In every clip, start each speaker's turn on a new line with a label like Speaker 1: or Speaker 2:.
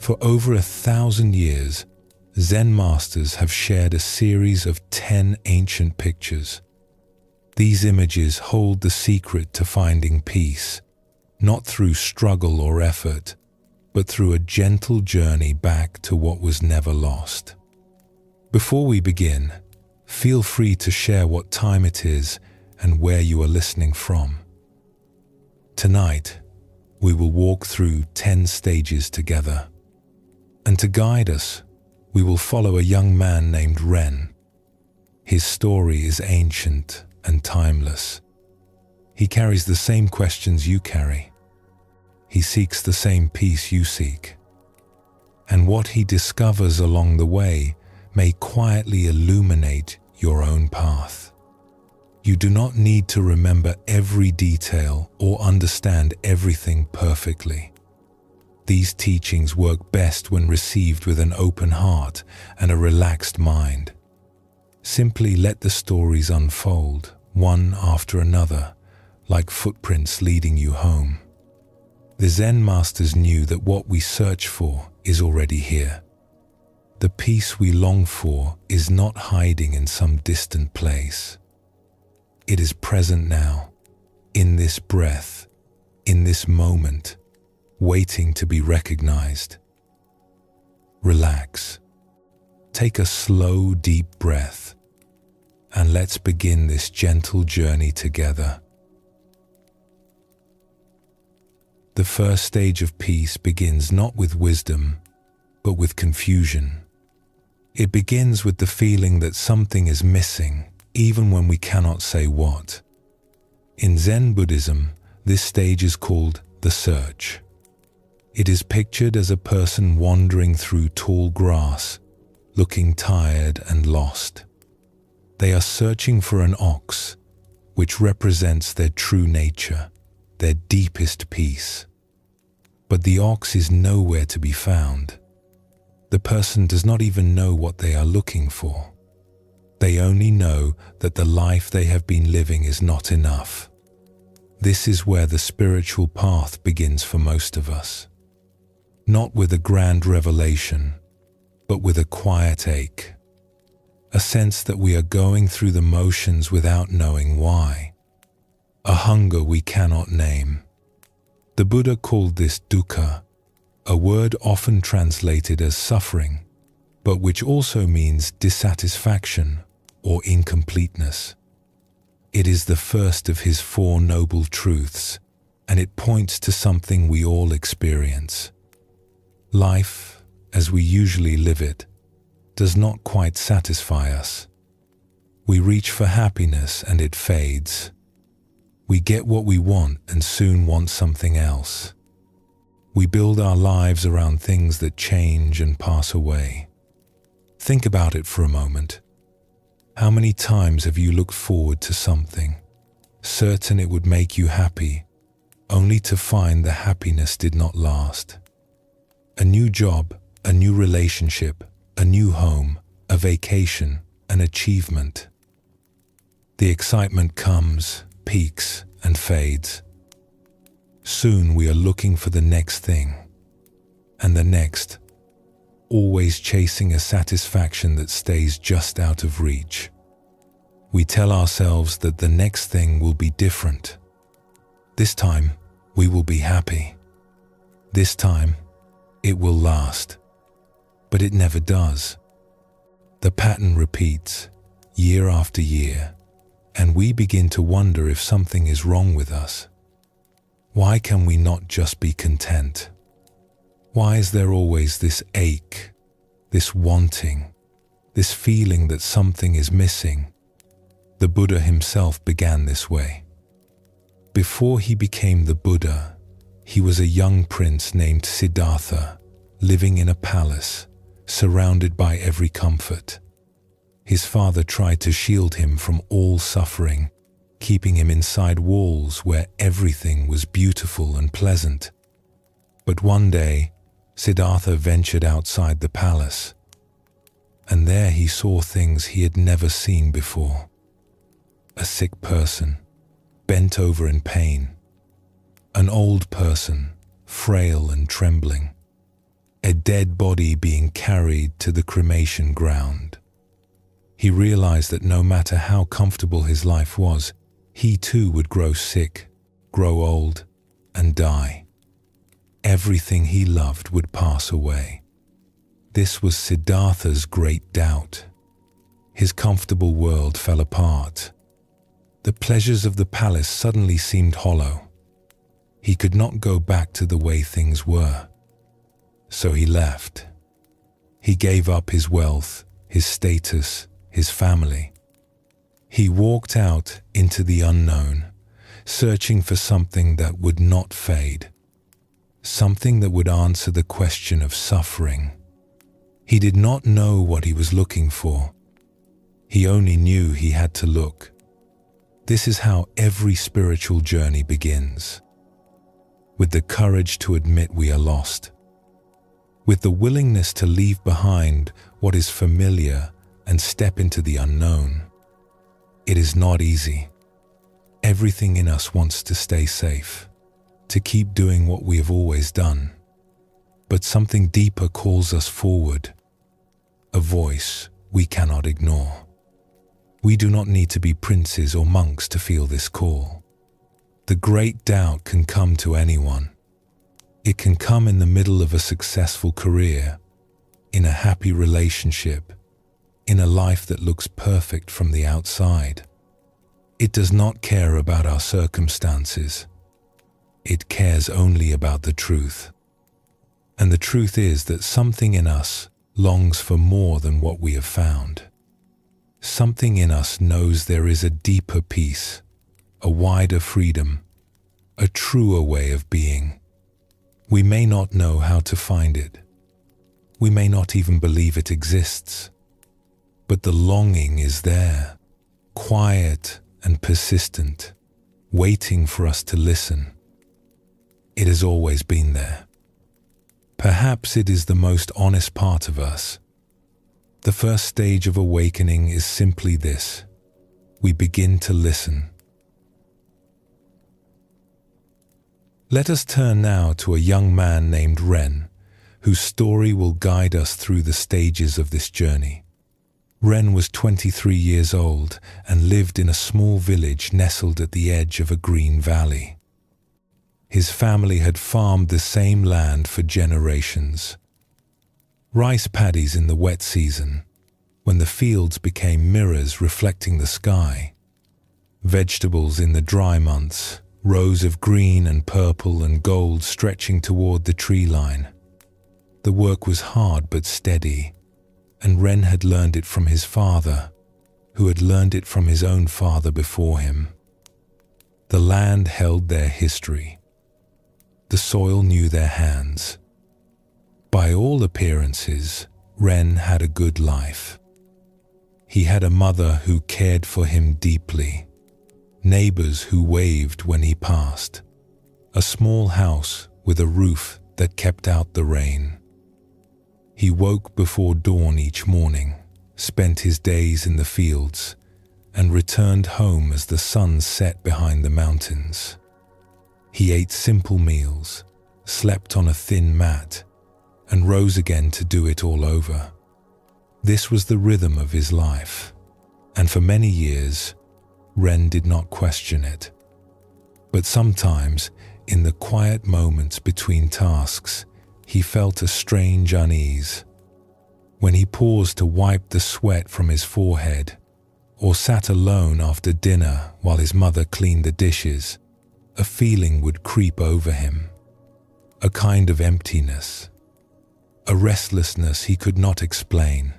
Speaker 1: For over 1,000 years, Zen masters have shared a series of 10 ancient pictures. These images hold the secret to finding peace, not through struggle or effort, but through a gentle journey back to what was never lost. Before we begin, feel free to share what time it is and where you are listening from. Tonight, we will walk through 10 stages together. And to guide us, we will follow a young man named Ren. His story is ancient and timeless. He carries the same questions you carry. He seeks the same peace you seek. And what he discovers along the way may quietly illuminate your own path. You do not need to remember every detail or understand everything perfectly. These teachings work best when received with an open heart and a relaxed mind. Simply let the stories unfold, one after another, like footprints leading you home. The Zen masters knew that what we search for is already here. The peace we long for is not hiding in some distant place. It is present now, in this breath, in this moment, waiting to be recognized. Relax. Take a slow, deep breath, and let's begin this gentle journey together. The first stage of peace begins not with wisdom, but with confusion. It begins with the feeling that something is missing, even when we cannot say what. In Zen Buddhism, this stage is called the search. It is pictured as a person wandering through tall grass, looking tired and lost. They are searching for an ox, which represents their true nature, their deepest peace. But the ox is nowhere to be found. The person does not even know what they are looking for. They only know that the life they have been living is not enough. This is where the spiritual path begins for most of us. Not with a grand revelation, but with a quiet ache. A sense that we are going through the motions without knowing why. A hunger we cannot name. The Buddha called this dukkha, a word often translated as suffering, but which also means dissatisfaction or incompleteness. It is the first of his 4 noble truths, and it points to something we all experience. Life, as we usually live it, does not quite satisfy us. We reach for happiness and it fades. We get what we want and soon want something else. We build our lives around things that change and pass away. Think about it for a moment. How many times have you looked forward to something, certain it would make you happy, only to find the happiness did not last? A new job, a new relationship, a new home, a vacation, an achievement. The excitement comes, peaks, and fades. Soon we are looking for the next thing, and the next, always chasing a satisfaction that stays just out of reach. We tell ourselves that the next thing will be different. This time, we will be happy. This time, it will last. But it never does. The pattern repeats, year after year, and we begin to wonder if something is wrong with us. Why can we not just be content? Why is there always this ache, this wanting, this feeling that something is missing? The Buddha himself began this way. Before he became the Buddha, he was a young prince named Siddhartha, living in a palace, surrounded by every comfort. His father tried to shield him from all suffering, keeping him inside walls where everything was beautiful and pleasant. But one day, Siddhartha ventured outside the palace, and there he saw things he had never seen before. A sick person, bent over in pain. An old person, frail and trembling. a dead body being carried to the cremation ground. He realized that no matter how comfortable his life was, he too would grow sick, grow old, and die. Everything he loved would pass away. This was Siddhartha's great doubt. His comfortable world fell apart. The pleasures of the palace suddenly seemed hollow. He could not go back to the way things were. So he left. He gave up his wealth, his status, his family. He walked out into the unknown, searching for something that would not fade, something that would answer the question of suffering. He did not know what he was looking for. He only knew he had to look. This is how every spiritual journey begins. With the courage to admit we are lost. With the willingness to leave behind what is familiar and step into the unknown. It is not easy. Everything in us wants to stay safe, to keep doing what we have always done. But something deeper calls us forward, a voice we cannot ignore. We do not need to be princes or monks to feel this call. The great doubt can come to anyone. It can come in the middle of a successful career, in a happy relationship, in a life that looks perfect from the outside. It does not care about our circumstances. It cares only about the truth. And the truth is that something in us longs for more than what we have found. Something in us knows there is a deeper peace, a wider freedom, a truer way of being. We may not know how to find it. We may not even believe it exists. But the longing is there, quiet and persistent, waiting for us to listen. It has always been there. Perhaps it is the most honest part of us. The first stage of awakening is simply this: we begin to listen. Let us turn now to a young man named Ren, whose story will guide us through the stages of this journey. Ren was 23 years old and lived in a small village nestled at the edge of a green valley. His family had farmed the same land for generations. Rice paddies in the wet season, when the fields became mirrors reflecting the sky. Vegetables in the dry months, rows of green and purple and gold stretching toward the tree line. The work was hard but steady, and Ren had learned it from his father, who had learned it from his own father before him. The land held their history. The soil knew their hands. By all appearances, Ren had a good life. He had a mother who cared for him deeply, neighbors who waved when he passed, a small house with a roof that kept out the rain. He woke before dawn each morning, spent his days in the fields, and returned home as the sun set behind the mountains. He ate simple meals, slept on a thin mat, and rose again to do it all over. This was the rhythm of his life, and for many years, Ren did not question it. But sometimes, in the quiet moments between tasks, he felt a strange unease. When he paused to wipe the sweat from his forehead, or sat alone after dinner while his mother cleaned the dishes, a feeling would creep over him, a kind of emptiness, a restlessness he could not explain.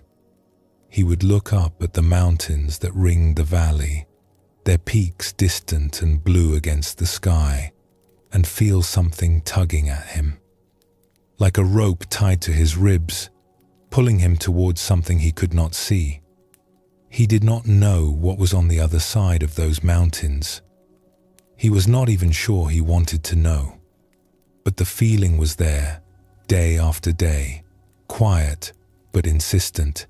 Speaker 1: He would look up at the mountains that ringed the valley, their peaks distant and blue against the sky, and feel something tugging at him, like a rope tied to his ribs, pulling him towards something he could not see. He did not know what was on the other side of those mountains. He was not even sure he wanted to know. But the feeling was there, day after day, quiet but insistent,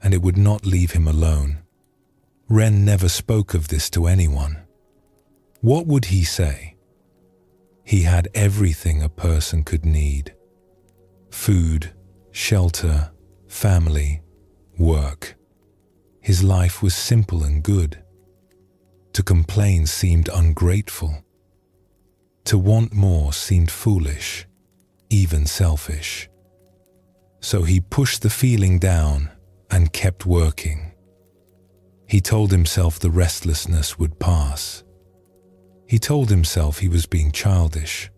Speaker 1: and it would not leave him alone. Ren never spoke of this to anyone. What would he say? He had everything a person could need: food, shelter, family, work. His life was simple and good. To complain seemed ungrateful. To want more seemed foolish, even selfish. So he pushed the feeling down and kept working. He told himself the restlessness would pass. He told himself he was being childish.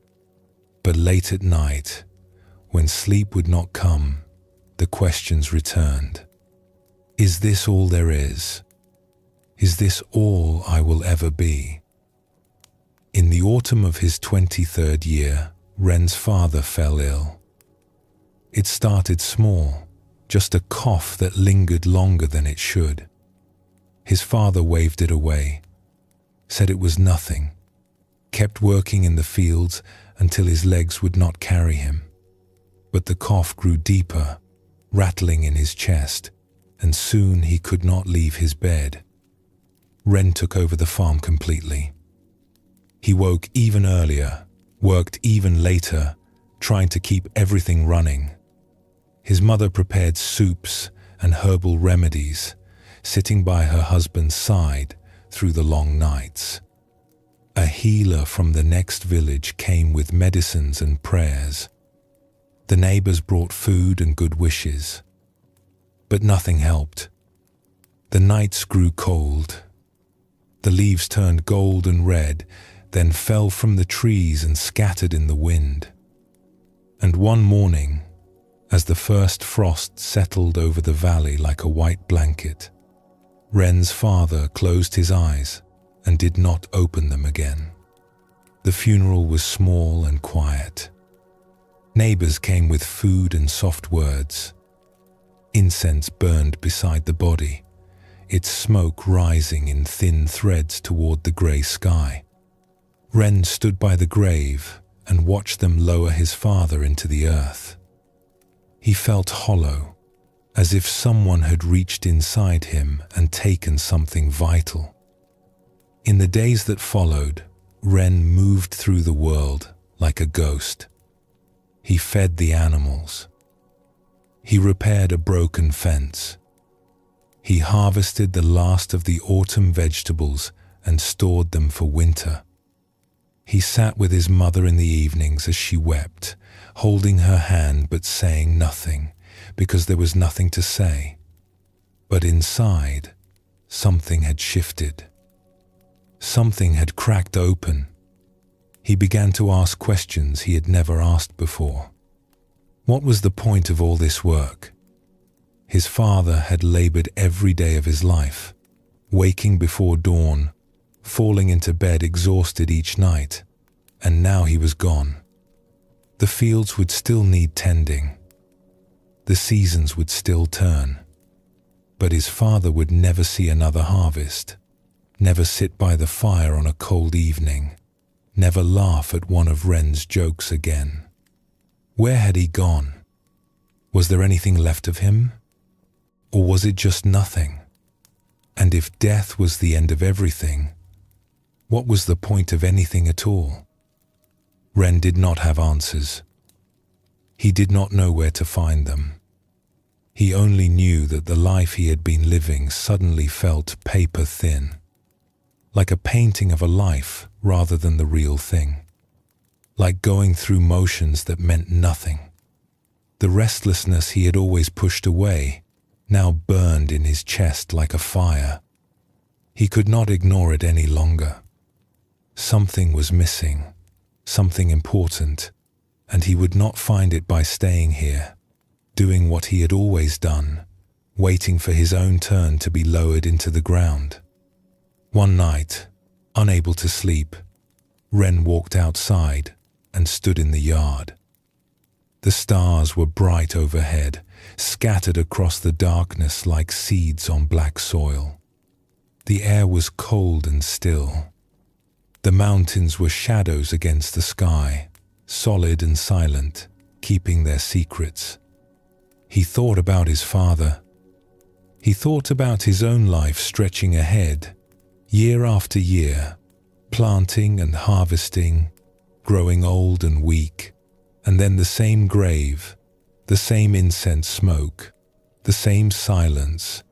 Speaker 1: But late at night, when sleep would not come, the questions returned. Is this all there is? Is this all I will ever be? In the autumn of his 23rd year, Ren's father fell ill. It started small, just a cough that lingered longer than it should. His father waved it away, said it was nothing, kept working in the fields until his legs would not carry him. But the cough grew deeper, rattling in his chest, and soon he could not leave his bed. Ren took over the farm completely. He woke even earlier, worked even later, trying to keep everything running. His mother prepared soups and herbal remedies, sitting by her husband's side through the long nights. A healer from the next village came with medicines and prayers. The neighbors brought food and good wishes. But nothing helped. The nights grew cold. The leaves turned gold and red, then fell from the trees and scattered in the wind. And one morning, as the first frost settled over the valley like a white blanket, Ren's father closed his eyes and did not open them again. The funeral was small and quiet. Neighbors came with food and soft words. Incense burned beside the body, its smoke rising in thin threads toward the grey sky. Ren stood by the grave and watched them lower his father into the earth. He felt hollow, as if someone had reached inside him and taken something vital. In the days that followed, Ren moved through the world like a ghost. He fed the animals. He repaired a broken fence. He harvested the last of the autumn vegetables and stored them for winter. He sat with his mother in the evenings as she wept, holding her hand but saying nothing, because there was nothing to say. But inside, something had shifted. Something had cracked open. He began to ask questions he had never asked before. What was the point of all this work? His father had labored every day of his life, waking before dawn, falling into bed exhausted each night, and now he was gone. The fields would still need tending. The seasons would still turn. But his father would never see another harvest, never sit by the fire on a cold evening, never laugh at one of Ren's jokes again. Where had he gone? Was there anything left of him? Or was it just nothing? And if death was the end of everything, what was the point of anything at all? Ren did not have answers. He did not know where to find them. He only knew that the life he had been living suddenly felt paper thin, like a painting of a life rather than the real thing, like going through motions that meant nothing. The restlessness he had always pushed away now burned in his chest like a fire. He could not ignore it any longer. Something was missing, something important, and he would not find it by staying here, doing what he had always done, waiting for his own turn to be lowered into the ground. One night, unable to sleep, Ren walked outside and stood in the yard. The stars were bright overhead, scattered across the darkness like seeds on black soil. The air was cold and still. The mountains were shadows against the sky, solid and silent, keeping their secrets. He thought about his father. He thought about his own life stretching ahead, year after year, planting and harvesting, growing old and weak, and then the same grave, the same incense smoke, the same silence.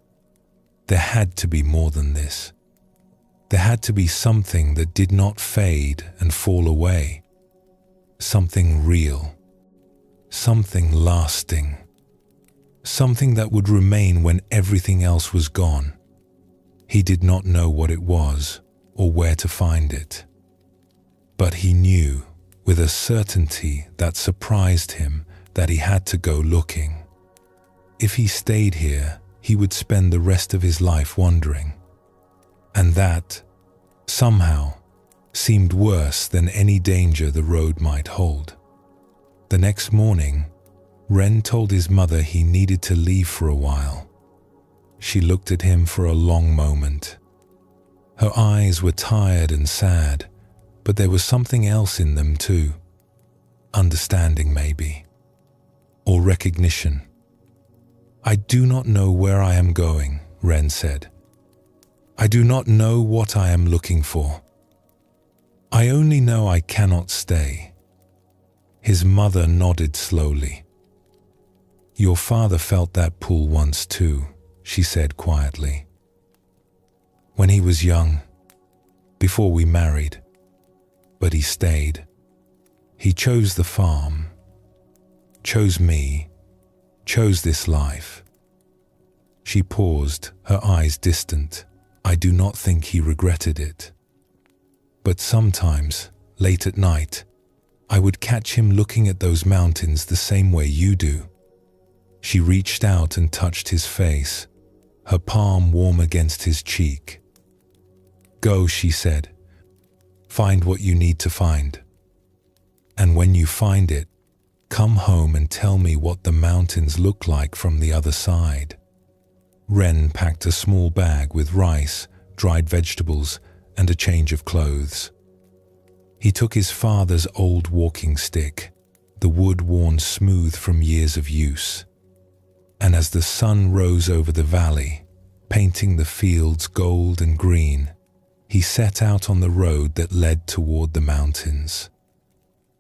Speaker 1: There had to be more than this. There had to be something that did not fade and fall away. Something real. Something lasting. Something that would remain when everything else was gone. He did not know what it was or where to find it. But he knew, with a certainty that surprised him, that he had to go looking. If he stayed here, he would spend the rest of his life wandering. And that, somehow, seemed worse than any danger the road might hold. The next morning, Ren told his mother he needed to leave for a while. She looked at him for a long moment. Her eyes were tired and sad, but there was something else in them too. Understanding, maybe. Or recognition. "I do not know where I am going," Ren said. "I do not know what I am looking for. I only know I cannot stay." His mother nodded slowly. "Your father felt that pull once too," she said quietly. "When he was young, before we married. But he stayed. He chose the farm, chose me, chose this life." She paused, her eyes distant. "I do not think he regretted it. But sometimes, late at night, I would catch him looking at those mountains the same way you do." She reached out and touched his face, her palm warm against his cheek. "Go," she said. "Find what you need to find. And when you find it, come home and tell me what the mountains look like from the other side." Ren packed a small bag with rice, dried vegetables, and a change of clothes. He took his father's old walking stick, the wood worn smooth from years of use. And as the sun rose over the valley, painting the fields gold and green, he set out on the road that led toward the mountains.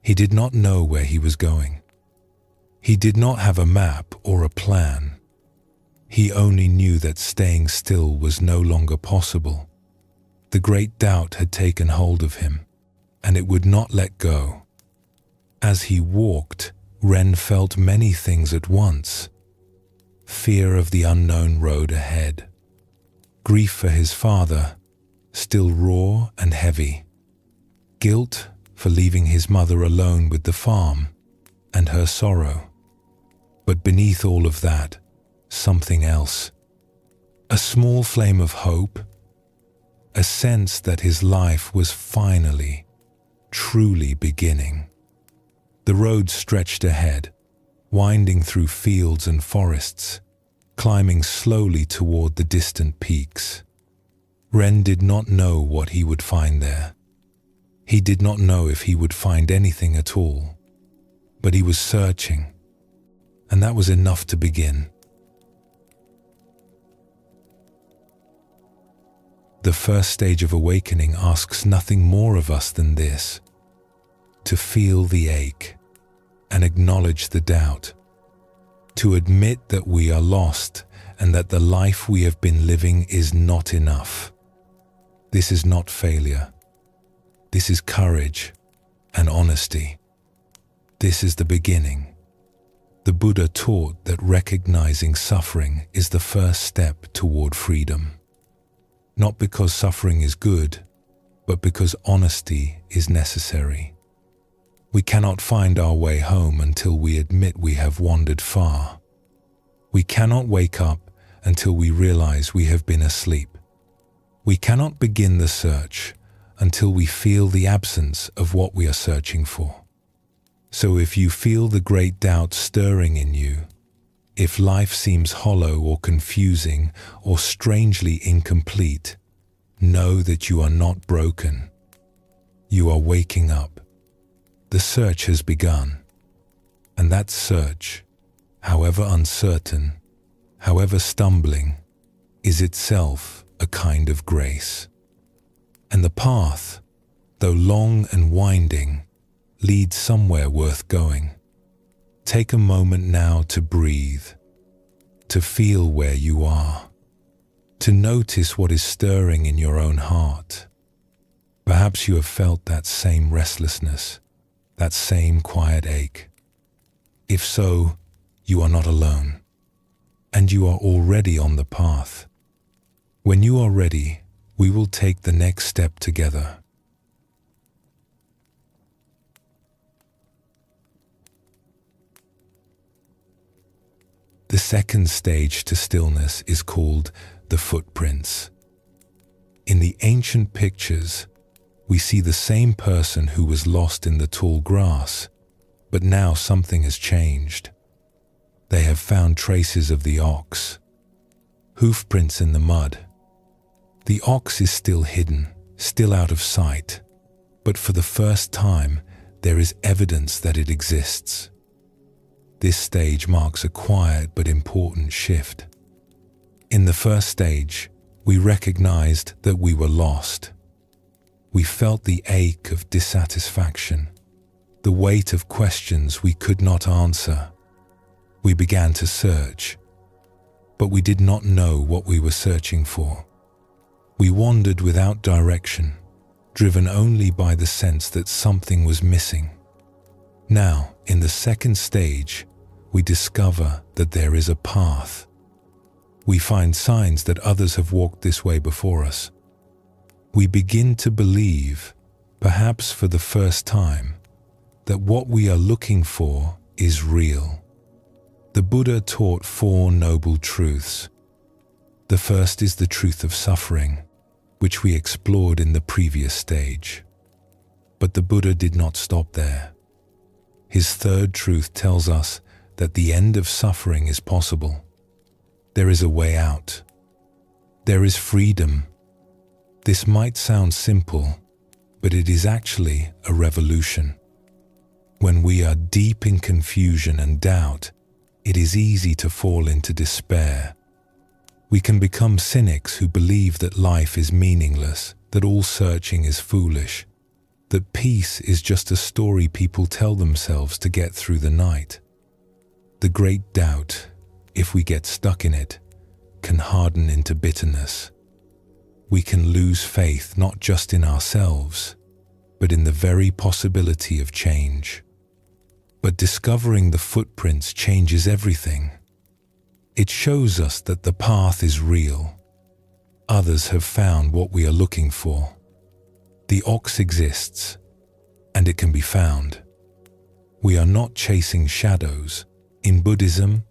Speaker 1: He did not know where he was going. He did not have a map or a plan. He only knew that staying still was no longer possible. The great doubt had taken hold of him, and it would not let go. As he walked, Ren felt many things at once. Fear of the unknown road ahead. Grief for his father, still raw and heavy. Guilt for leaving his mother alone with the farm, and her sorrow. But beneath all of that, something else. A small flame of hope. A sense that his life was finally, truly beginning. The road stretched ahead, winding through fields and forests, climbing slowly toward the distant peaks. Ren did not know what he would find there. He did not know if he would find anything at all, but he was searching, and that was enough to begin. The first stage of awakening asks nothing more of us than this: to feel the ache and acknowledge the doubt, to admit that we are lost and that the life we have been living is not enough. This is not failure. This is courage and honesty. This is the beginning. The Buddha taught that recognizing suffering is the first step toward freedom. Not because suffering is good, but because honesty is necessary. We cannot find our way home until we admit we have wandered far. We cannot wake up until we realize we have been asleep. We cannot begin the search until we feel the absence of what we are searching for. So if you feel the great doubt stirring in you, if life seems hollow or confusing or strangely incomplete, know that you are not broken. You are waking up. The search has begun. And that search, however uncertain, however stumbling, is itself a kind of grace. And the path, though long and winding, leads somewhere worth going. Take a moment now to breathe, to feel where you are, to notice what is stirring in your own heart. Perhaps you have felt that same restlessness, that same quiet ache. If so, you are not alone, and you are already on the path. When you are ready, we will take the next step together. The second stage to stillness is called the footprints. In the ancient pictures, we see the same person who was lost in the tall grass, but now something has changed. They have found traces of the ox, hoof prints in the mud. The ox is still hidden, still out of sight, but for the first time, there is evidence that it exists. This stage marks a quiet but important shift. In the first stage, we recognized that we were lost. We felt the ache of dissatisfaction, the weight of questions we could not answer. We began to search, but we did not know what we were searching for. We wandered without direction, driven only by the sense that something was missing. Now, in the second stage, we discover that there is a path. We find signs that others have walked this way before us. We begin to believe, perhaps for the first time, that what we are looking for is real. The Buddha taught 4 noble truths. The first is the truth of suffering, which we explored in the previous stage. But the Buddha did not stop there. His third truth tells us that the end of suffering is possible. There is a way out. There is freedom. This might sound simple, but it is actually a revolution. When we are deep in confusion and doubt, it is easy to fall into despair. We can become cynics who believe that life is meaningless, that all searching is foolish, that peace is just a story people tell themselves to get through the night. The great doubt, if we get stuck in it, can harden into bitterness. We can lose faith not just in ourselves, but in the very possibility of change. But discovering the footprints changes everything. It shows us that the path is real. Others have found what we are looking for. The ox exists, and it can be found. We are not chasing shadows. In Buddhism,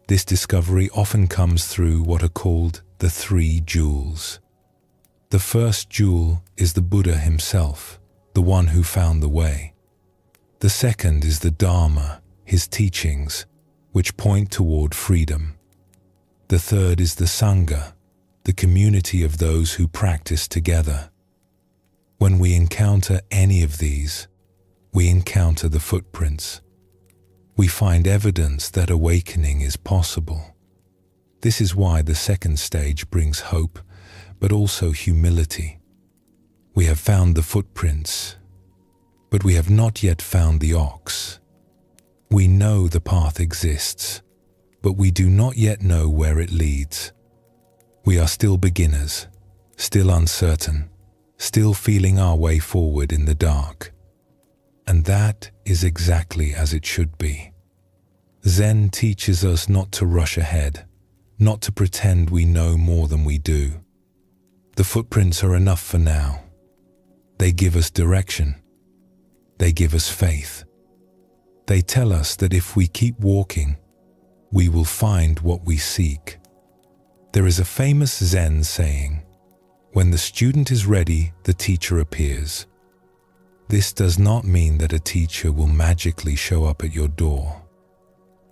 Speaker 1: this discovery often comes through what are called the 3 jewels. The first jewel is the Buddha himself, the one who found the way. The second is the Dharma, his teachings, which point toward freedom. The third is the Sangha, the community of those who practice together. When we encounter any of these, we encounter the footprints. We find evidence that awakening is possible. This is why the second stage brings hope, but also humility. We have found the footprints, but we have not yet found the ox. We know the path exists, but we do not yet know where it leads. We are still beginners, still uncertain, still feeling our way forward in the dark. And that is exactly as it should be. Zen teaches us not to rush ahead, not to pretend we know more than we do. The footprints are enough for now. They give us direction. They give us faith. They tell us that if we keep walking, we will find what we seek. There is a famous Zen saying, "When the student is ready, the teacher appears." This does not mean that a teacher will magically show up at your door.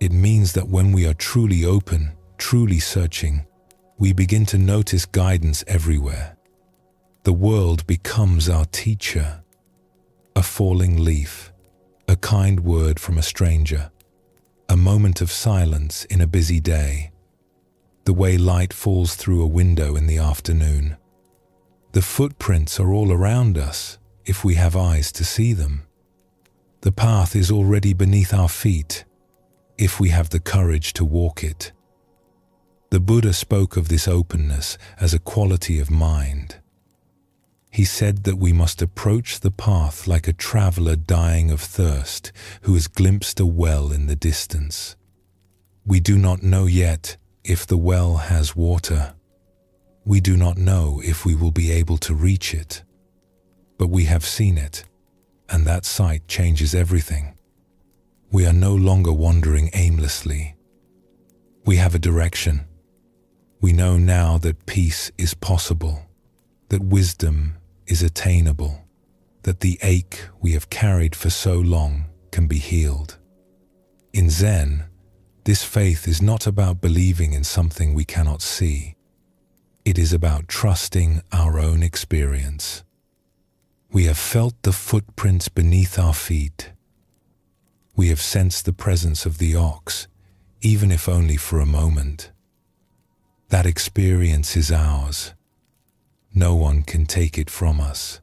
Speaker 1: It means that when we are truly open, truly searching, we begin to notice guidance everywhere. The world becomes our teacher. A falling leaf, a kind word from a stranger, a moment of silence in a busy day, the way light falls through a window in the afternoon. The footprints are all around us if we have eyes to see them. The path is already beneath our feet. if we have the courage to walk it. The Buddha spoke of this openness as a quality of mind. He said that we must approach the path like a traveler dying of thirst who has glimpsed a well in the distance. We do not know yet if the well has water. We do not know if we will be able to reach it. But we have seen it, and that sight changes everything. We are no longer wandering aimlessly. We have a direction. We know now that peace is possible, that wisdom is attainable, that the ache we have carried for so long can be healed. In Zen, this faith is not about believing in something we cannot see. It is about trusting our own experience. We have felt the footprints beneath our feet. We have sensed the presence of the ox, even if only for a moment. That experience is ours. No one can take it from us.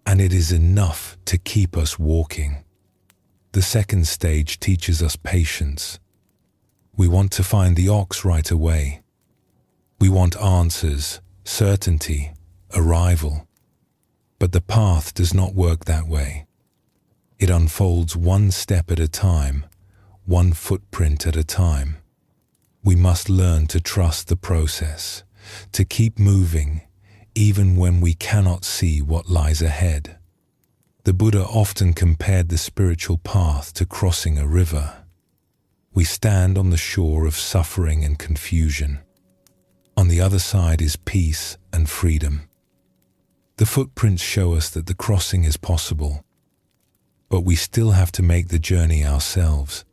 Speaker 1: And it is enough to keep us walking. The second stage teaches us patience. We want to find the ox right away. We want answers, certainty, arrival. But the path does not work that way. It unfolds one step at a time, one footprint at a time. We must learn to trust the process, to keep moving, even when we cannot see what lies ahead. The Buddha often compared the spiritual path to crossing a river. We stand on the shore of suffering and confusion. On the other side is peace and freedom. The footprints show us that the crossing is possible, but we still have to make the journey ourselves.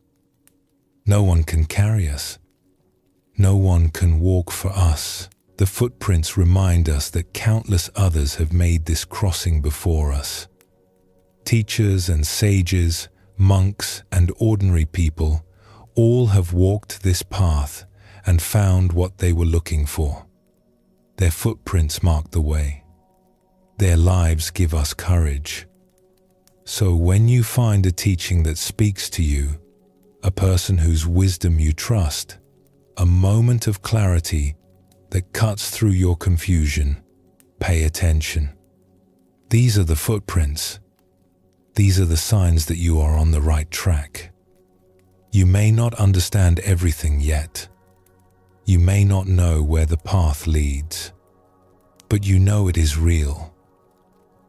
Speaker 1: No one can carry us. No one can walk for us. The footprints remind us that countless others have made this crossing before us. Teachers and sages, monks and ordinary people, all have walked this path and found what they were looking for. Their footprints mark the way. Their lives give us courage. So when you find a teaching that speaks to you, a person whose wisdom you trust, a moment of clarity that cuts through your confusion, pay attention. These are the footprints. These are the signs that you are on the right track. You may not understand everything yet. You may not know where the path leads, but you know it is real,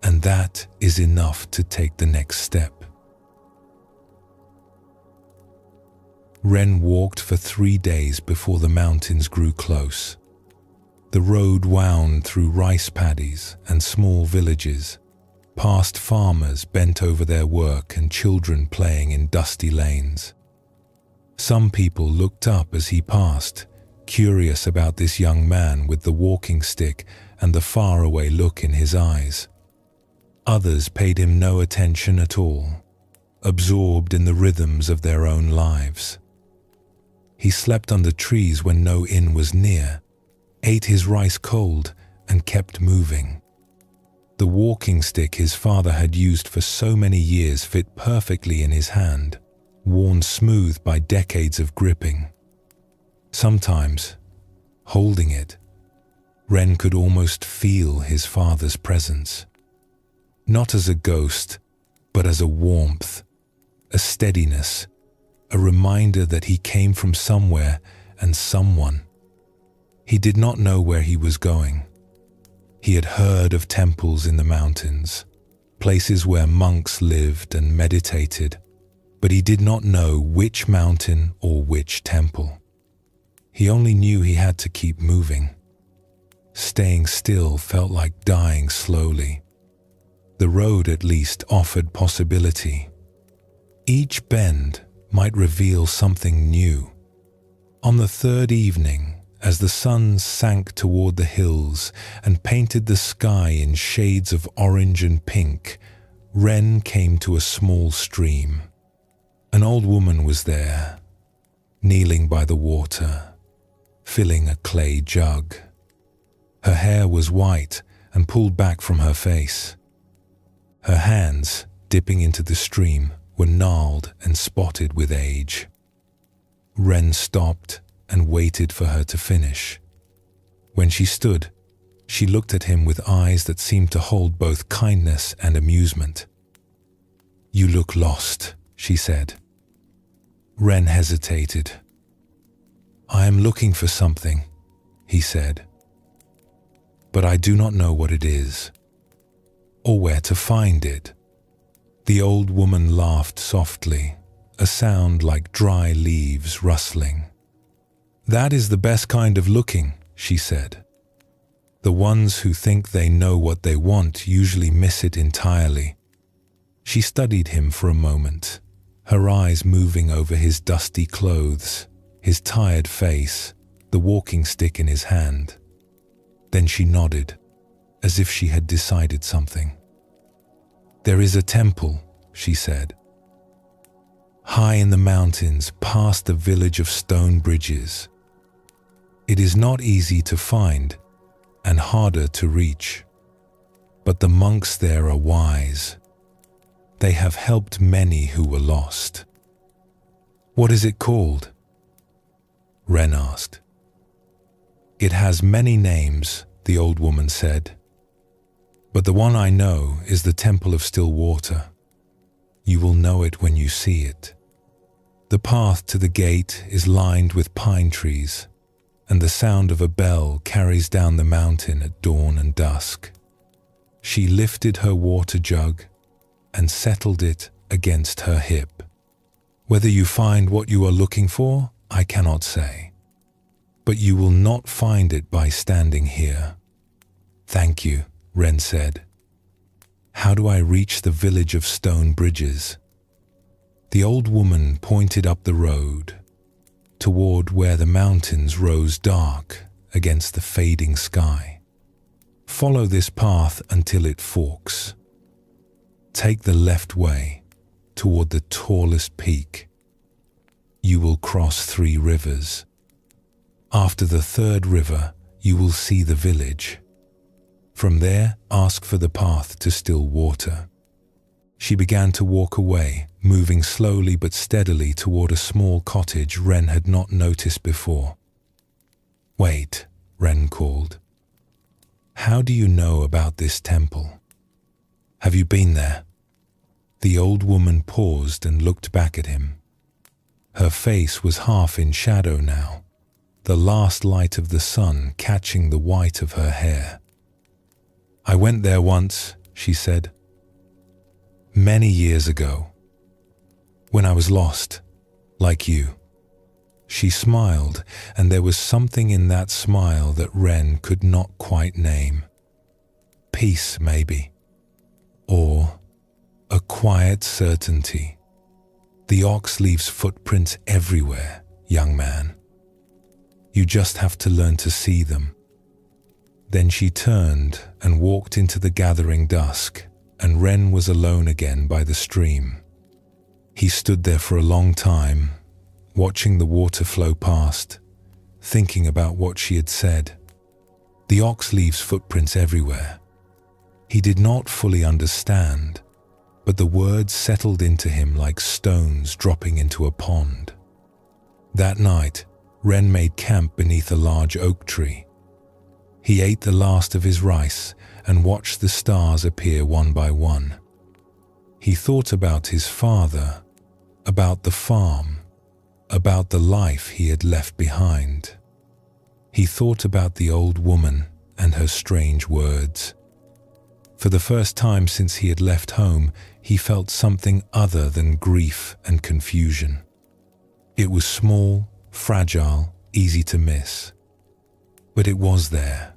Speaker 1: and that is enough to take the next step. Ren walked for 3 days before the mountains grew close. The road wound through rice paddies and small villages, past farmers bent over their work and children playing in dusty lanes. Some people looked up as he passed, curious about this young man with the walking stick and the faraway look in his eyes. Others paid him no attention at all, absorbed in the rhythms of their own lives. He slept under trees when no inn was near, ate his rice cold, and kept moving. The walking stick his father had used for so many years fit perfectly in his hand, worn smooth by decades of gripping. Sometimes, holding it, Ren could almost feel his father's presence. Not as a ghost, but as a warmth, a steadiness, a reminder that he came from somewhere and someone. He did not know where he was going. He had heard of temples in the mountains, places where monks lived and meditated, but he did not know which mountain or which temple. He only knew he had to keep moving. Staying still felt like dying slowly. The road at least offered possibility. Each bend might reveal something new. On the third evening, as the sun sank toward the hills and painted the sky in shades of orange and pink, Ren came to a small stream. An old woman was there, kneeling by the water, filling a clay jug. Her hair was white and pulled back from her face. Her hands, dipping into the stream, were gnarled and spotted with age. Ren stopped and waited for her to finish. When she stood, she looked at him with eyes that seemed to hold both kindness and amusement. "You look lost," she said. Ren hesitated. "I am looking for something," he said, "but I do not know what it is, or where to find it." The old woman laughed softly, a sound like dry leaves rustling. "That is the best kind of looking," she said. "The ones who think they know what they want usually miss it entirely." She studied him for a moment, her eyes moving over his dusty clothes, his tired face, the walking stick in his hand. Then she nodded, as if she had decided something. "There is a temple," she said, "high in the mountains past the village of stone bridges. It is not easy to find and harder to reach, but the monks there are wise. They have helped many who were lost." "What is it called?" Ren asked. "It has many names," the old woman said, "but the one I know is the Temple of Still Water. You will know it when you see it. The path to the gate is lined with pine trees, and the sound of a bell carries down the mountain at dawn and dusk." She lifted her water jug and settled it against her hip. "Whether you find what you are looking for, I cannot say, but you will not find it by standing here." "Thank you," Ren said. "How do I reach the village of stone bridges?" The old woman pointed up the road, toward where the mountains rose dark against the fading sky. "Follow this path until it forks. Take the left way toward the tallest peak. You will cross 3 rivers. After the 3rd river, you will see the village. From there, ask for the path to still water." She began to walk away, moving slowly but steadily toward a small cottage Ren had not noticed before. "Wait," Ren called. "How do you know about this temple? Have you been there?" The old woman paused and looked back at him. Her face was half in shadow now, the last light of the sun catching the white of her hair. "I went there once," she said. "Many years ago, when I was lost, like you." She smiled, and there was something in that smile that Ren could not quite name. Peace, maybe. Or a quiet certainty. "The ox leaves footprints everywhere, young man. You just have to learn to see them." Then she turned and walked into the gathering dusk, and Ren was alone again by the stream. He stood there for a long time, watching the water flow past, thinking about what she had said. The ox leaves footprints everywhere. He did not fully understand, but the words settled into him like stones dropping into a pond. That night, Ren made camp beneath a large oak tree. He ate the last of his rice and watched the stars appear one by one. He thought about his father, about the farm, about the life he had left behind. He thought about the old woman and her strange words. For the first time since he had left home, he felt something other than grief and confusion. It was small, fragile, easy to miss. But it was there.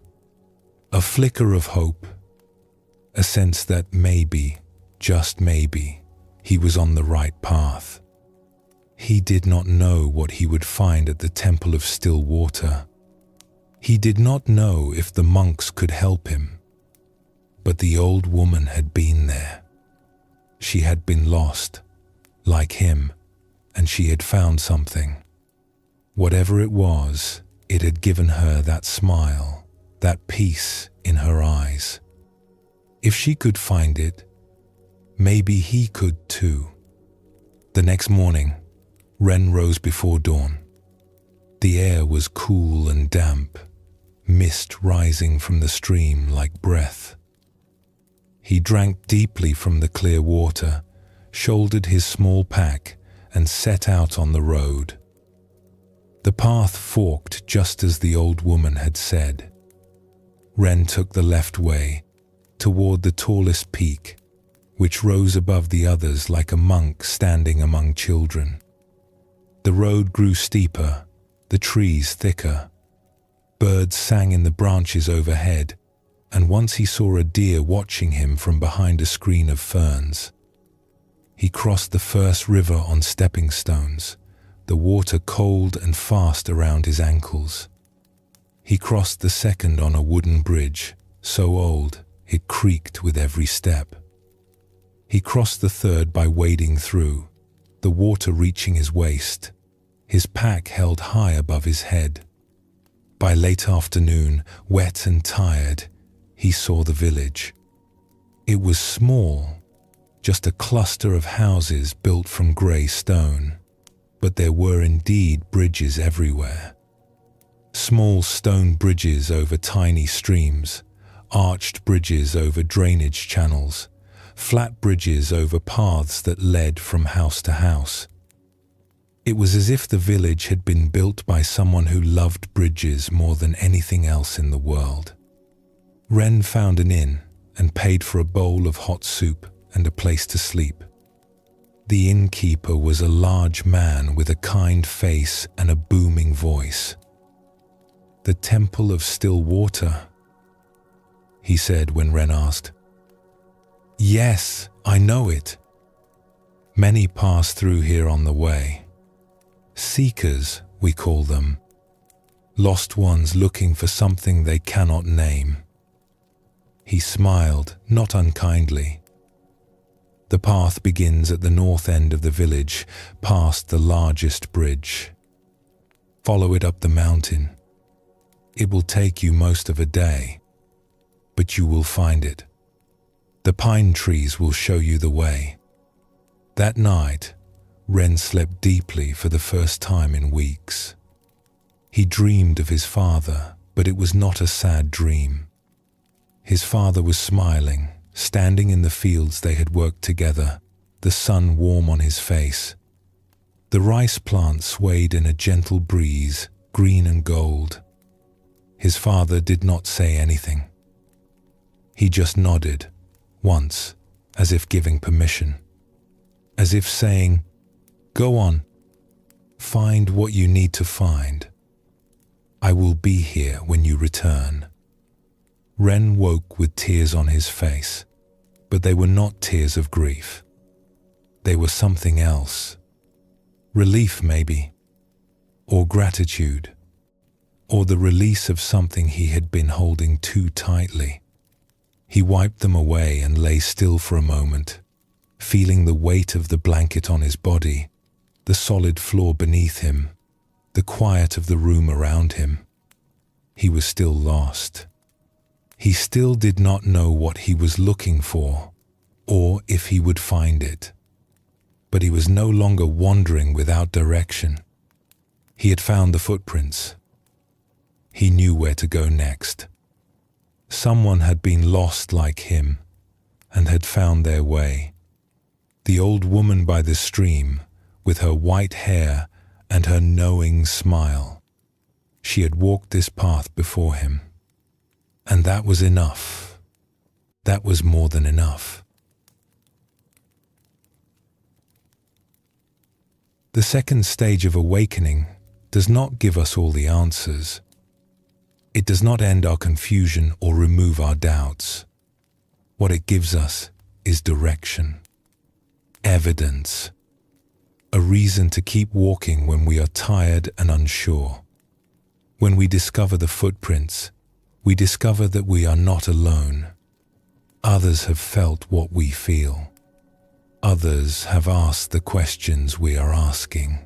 Speaker 1: A flicker of hope, a sense that maybe, just maybe, he was on the right path. He did not know what he would find at the Temple of Still Water. He did not know if the monks could help him. But the old woman had been there. She had been lost, like him, and she had found something. Whatever it was, it had given her that smile, that peace in her eyes. If she could find it, maybe he could too. The next morning, Ren rose before dawn. The air was cool and damp, mist rising from the stream like breath. He drank deeply from the clear water, shouldered his small pack, and set out on the road. The path forked just as the old woman had said. Ren took the left way, toward the tallest peak, which rose above the others like a monk standing among children. The road grew steeper, the trees thicker. Birds sang in the branches overhead, and once he saw a deer watching him from behind a screen of ferns. He crossed the first river on stepping stones, the water cold and fast around his ankles. He crossed the second on a wooden bridge, so old it creaked with every step. He crossed the third by wading through, the water reaching his waist, his pack held high above his head. By late afternoon, wet and tired, he saw the village. It was small, just a cluster of houses built from grey stone, but there were indeed bridges everywhere. Small stone bridges over tiny streams, arched bridges over drainage channels, flat bridges over paths that led from house to house. It was as if the village had been built by someone who loved bridges more than anything else in the world. Ren found an inn and paid for a bowl of hot soup and a place to sleep. The innkeeper was a large man with a kind face and a booming voice. "The Temple of Still Water," he said when Ren asked. "Yes, I know it. Many pass through here on the way. Seekers, we call them. Lost ones looking for something they cannot name." He smiled, not unkindly. The path begins at the north end of the village, past the largest bridge. Follow it up the mountain. It will take you most of a day, but you will find it. The pine trees will show you the way. That night, Ren slept deeply for the first time in weeks. He dreamed of his father, but it was not a sad dream. His father was smiling, standing in the fields they had worked together, the sun warm on his face. The rice plant swayed in a gentle breeze, green and gold. His father did not say anything. He just nodded, once, as if giving permission. As if saying, "Go on, find what you need to find. I will be here when you return." Ren woke with tears on his face, but they were not tears of grief. They were something else. Relief, maybe, or gratitude, or the release of something he had been holding too tightly. He wiped them away and lay still for a moment, feeling the weight of the blanket on his body, the solid floor beneath him, the quiet of the room around him. He was still lost. He still did not know what he was looking for, or if he would find it. But he was no longer wandering without direction. He had found the footprints. He knew where to go next. Someone had been lost like him, and had found their way. The old woman by the stream, with her white hair and her knowing smile. She had walked this path before him. And that was enough. That was more than enough. The second stage of awakening does not give us all the answers. It does not end our confusion or remove our doubts. What it gives us is direction, evidence, a reason to keep walking when we are tired and unsure. When we discover the footprints, we discover that we are not alone. Others have felt what we feel. Others have asked the questions we are asking.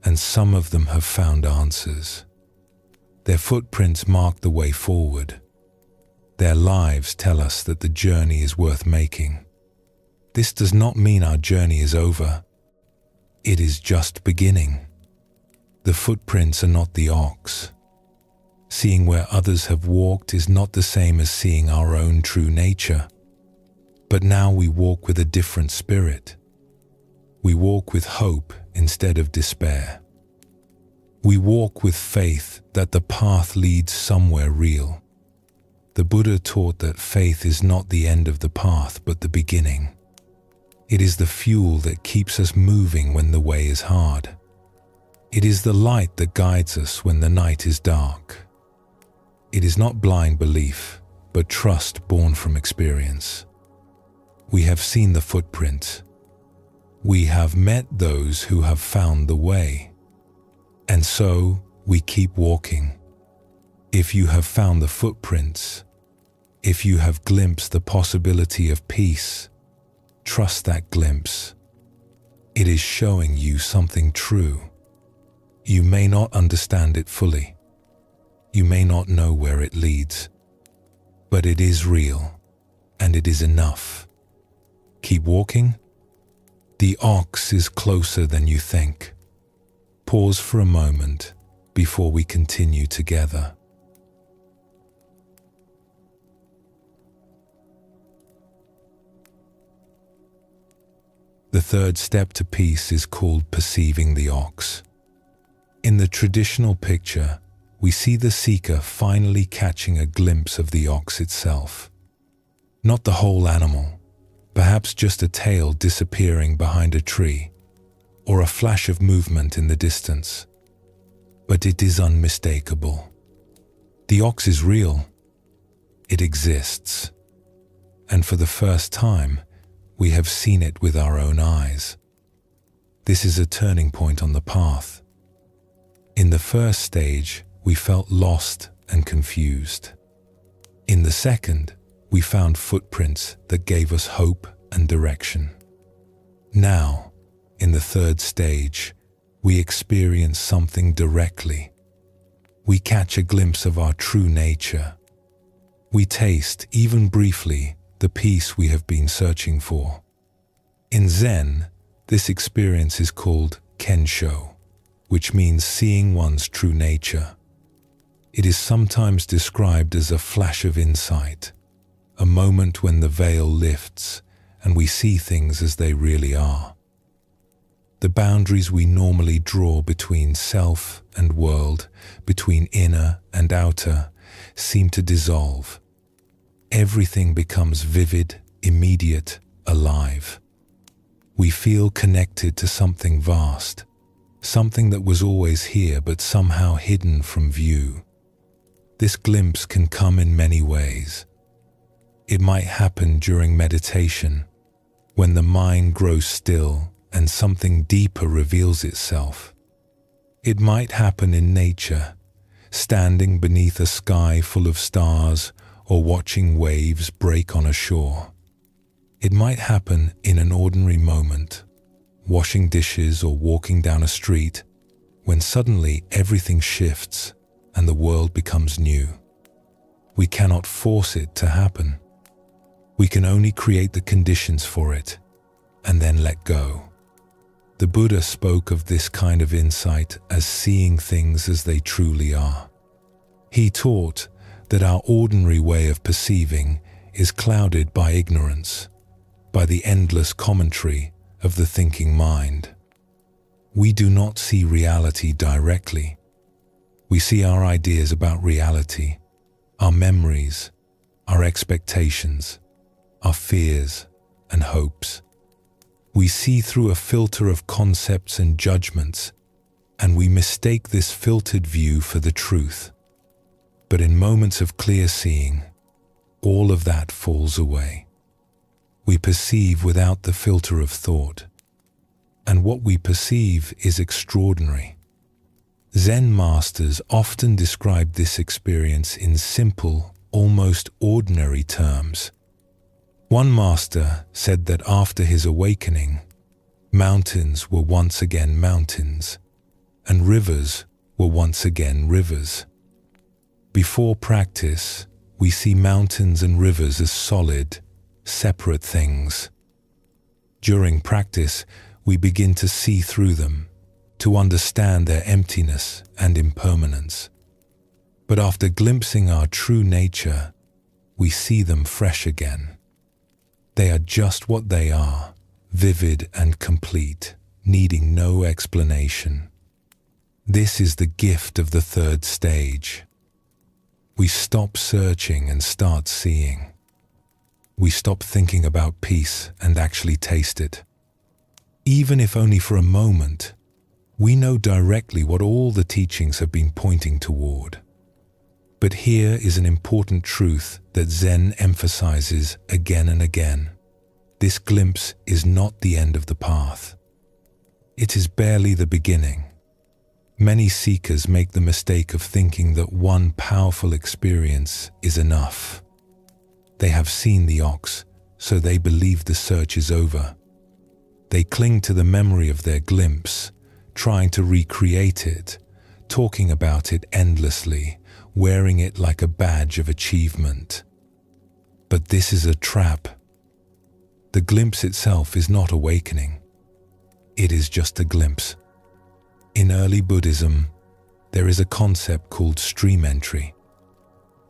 Speaker 1: And some of them have found answers. Their footprints mark the way forward. Their lives tell us that the journey is worth making. This does not mean our journey is over. It is just beginning. The footprints are not the ox. Seeing where others have walked is not the same as seeing our own true nature. But now we walk with a different spirit. We walk with hope instead of despair. We walk with faith that the path leads somewhere real. The Buddha taught that faith is not the end of the path, but the beginning. It is the fuel that keeps us moving when the way is hard. It is the light that guides us when the night is dark. It is not blind belief, but trust born from experience. We have seen the footprints. We have met those who have found the way. And so we keep walking. If you have found the footprints, if you have glimpsed the possibility of peace, trust that glimpse. It is showing you something true. You may not understand it fully. You may not know where it leads. But it is real, and it is enough. Keep walking. The ox is closer than you think. Pause for a moment before we continue together. The third step to peace is called perceiving the ox. In the traditional picture, we see the seeker finally catching a glimpse of the ox itself. Not the whole animal, perhaps just a tail disappearing behind a tree, or a flash of movement in the distance. But it is unmistakable. The ox is real. It exists. And for the first time, we have seen it with our own eyes. This is a turning point on the path. In the first stage, we felt lost and confused. In the second, we found footprints that gave us hope and direction. Now, in the third stage, we experience something directly. We catch a glimpse of our true nature. We taste, even briefly, the peace we have been searching for. In Zen, this experience is called kensho, which means seeing one's true nature. It is sometimes described as a flash of insight, a moment when the veil lifts and we see things as they really are. The boundaries we normally draw between self and world, between inner and outer, seem to dissolve. Everything becomes vivid, immediate, alive. We feel connected to something vast, something that was always here but somehow hidden from view. This glimpse can come in many ways. It might happen during meditation, when the mind grows still and something deeper reveals itself. It might happen in nature, standing beneath a sky full of stars or watching waves break on a shore. It might happen in an ordinary moment, washing dishes or walking down a street, when suddenly everything shifts and the world becomes new. We cannot force it to happen. We can only create the conditions for it and then let go. The Buddha spoke of this kind of insight as seeing things as they truly are. He taught that our ordinary way of perceiving is clouded by ignorance, by the endless commentary of the thinking mind. We do not see reality directly. We see our ideas about reality, our memories, our expectations, our fears and hopes. We see through a filter of concepts and judgments, and we mistake this filtered view for the truth. But in moments of clear seeing, all of that falls away. We perceive without the filter of thought, and what we perceive is extraordinary. Zen masters often describe this experience in simple, almost ordinary terms. One master said that after his awakening, mountains were once again mountains, and rivers were once again rivers. Before practice, we see mountains and rivers as solid, separate things. During practice, we begin to see through them, to understand their emptiness and impermanence. But after glimpsing our true nature, we see them fresh again. They are just what they are, vivid and complete, needing no explanation. This is the gift of the third stage. We stop searching and start seeing. We stop thinking about peace and actually taste it. Even if only for a moment, we know directly what all the teachings have been pointing toward. But here is an important truth that Zen emphasizes again and again. This glimpse is not the end of the path. It is barely the beginning. Many seekers make the mistake of thinking that one powerful experience is enough. They have seen the ox, so they believe the search is over. They cling to the memory of their glimpse, trying to recreate it, talking about it endlessly, wearing it like a badge of achievement. But this is a trap. The glimpse itself is not awakening. It is just a glimpse. In early Buddhism, there is a concept called stream entry.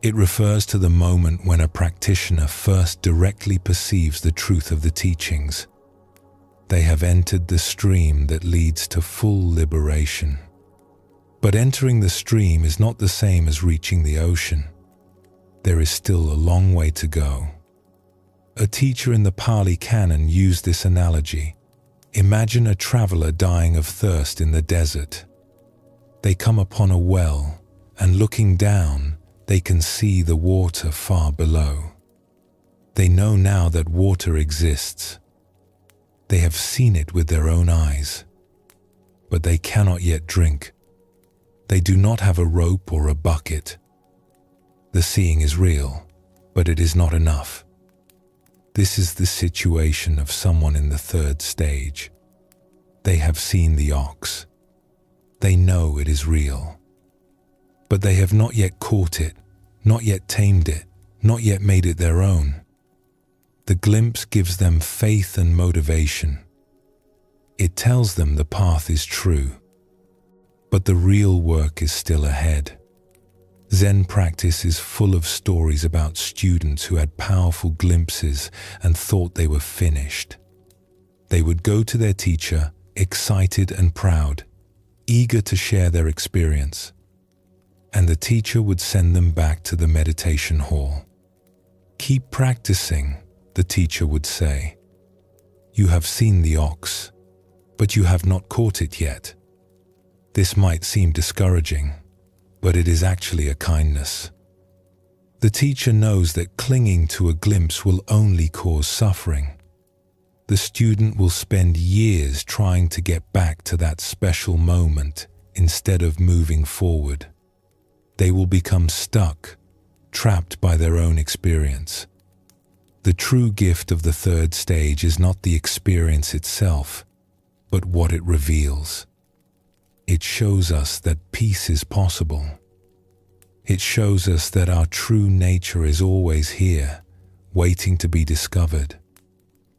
Speaker 1: It refers to the moment when a practitioner first directly perceives the truth of the teachings. They have entered the stream that leads to full liberation. But entering the stream is not the same as reaching the ocean. There is still a long way to go. A teacher in the Pali Canon used this analogy. Imagine a traveler dying of thirst in the desert. They come upon a well, and looking down, they can see the water far below. They know now that water exists. They have seen it with their own eyes, but they cannot yet drink. They do not have a rope or a bucket. The seeing is real, but it is not enough. This is the situation of someone in the third stage. They have seen the ox. They know it is real. But they have not yet caught it, not yet tamed it, not yet made it their own. The glimpse gives them faith and motivation. It tells them the path is true. But the real work is still ahead. Zen practice is full of stories about students who had powerful glimpses and thought they were finished. They would go to their teacher, excited and proud, eager to share their experience. And the teacher would send them back to the meditation hall. "Keep practicing," the teacher would say. "You have seen the ox, but you have not caught it yet." This might seem discouraging, but it is actually a kindness. The teacher knows that clinging to a glimpse will only cause suffering. The student will spend years trying to get back to that special moment instead of moving forward. They will become stuck, trapped by their own experience. The true gift of the third stage is not the experience itself, but what it reveals. It shows us that peace is possible. It shows us that our true nature is always here, waiting to be discovered.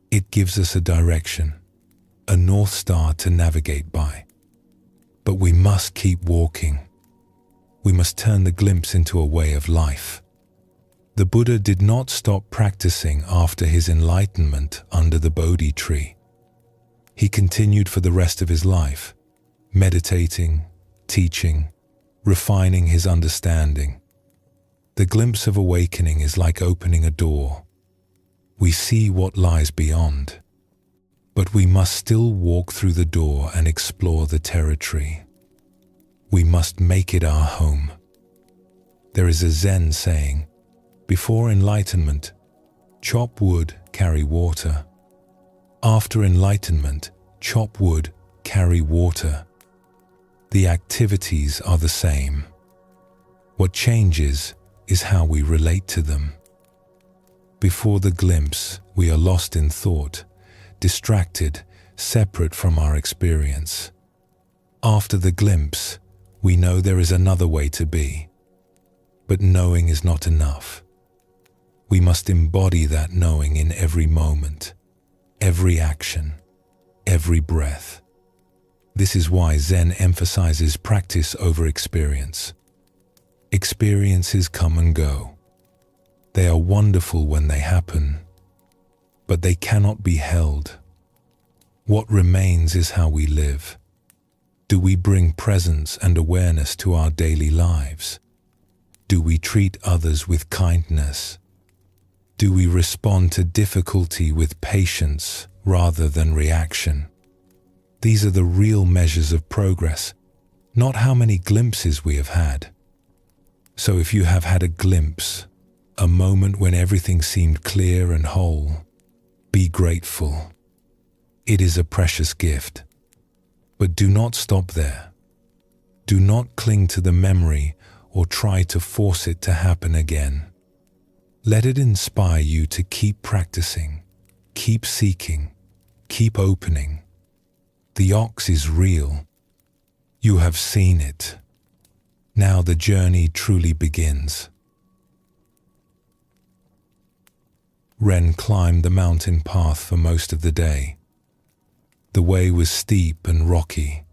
Speaker 1: It gives us a direction, a North Star to navigate by. But we must keep walking. We must turn the glimpse into a way of life. The Buddha did not stop practicing after his enlightenment under the Bodhi tree. He continued for the rest of his life, meditating, teaching, refining his understanding. The glimpse of awakening is like opening a door. We see what lies beyond, but we must still walk through the door and explore the territory. We must make it our home. There is a Zen saying, "Before enlightenment, chop wood, carry water. After enlightenment, chop wood, carry water." The activities are the same. What changes is how we relate to them. Before the glimpse, we are lost in thought, distracted, separate from our experience. After the glimpse, we know there is another way to be. But knowing is not enough. We must embody that knowing in every moment, every action, every breath. This is why Zen emphasizes practice over experience. Experiences come and go. They are wonderful when they happen, but they cannot be held. What remains is how we live. Do we bring presence and awareness to our daily lives? Do we treat others with kindness? Do we respond to difficulty with patience rather than reaction? These are the real measures of progress, not how many glimpses we have had. So if you have had a glimpse, a moment when everything seemed clear and whole, be grateful. It is a precious gift. But do not stop there. Do not cling to the memory or try to force it to happen again. Let it inspire you to keep practicing, keep seeking, keep opening. The ox is real. You have seen it. Now the journey truly begins. Ren climbed the mountain path for most of the day. The way was steep and rocky,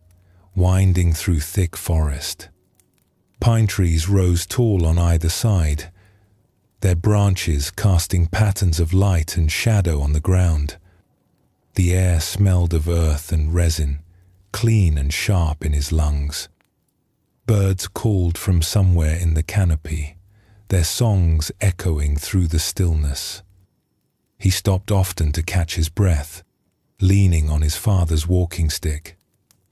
Speaker 1: winding through thick forest. Pine trees rose tall on either side, their branches casting patterns of light and shadow on the ground. The air smelled of earth and resin, clean and sharp in his lungs. Birds called from somewhere in the canopy, their songs echoing through the stillness. He stopped often to catch his breath, leaning on his father's walking stick,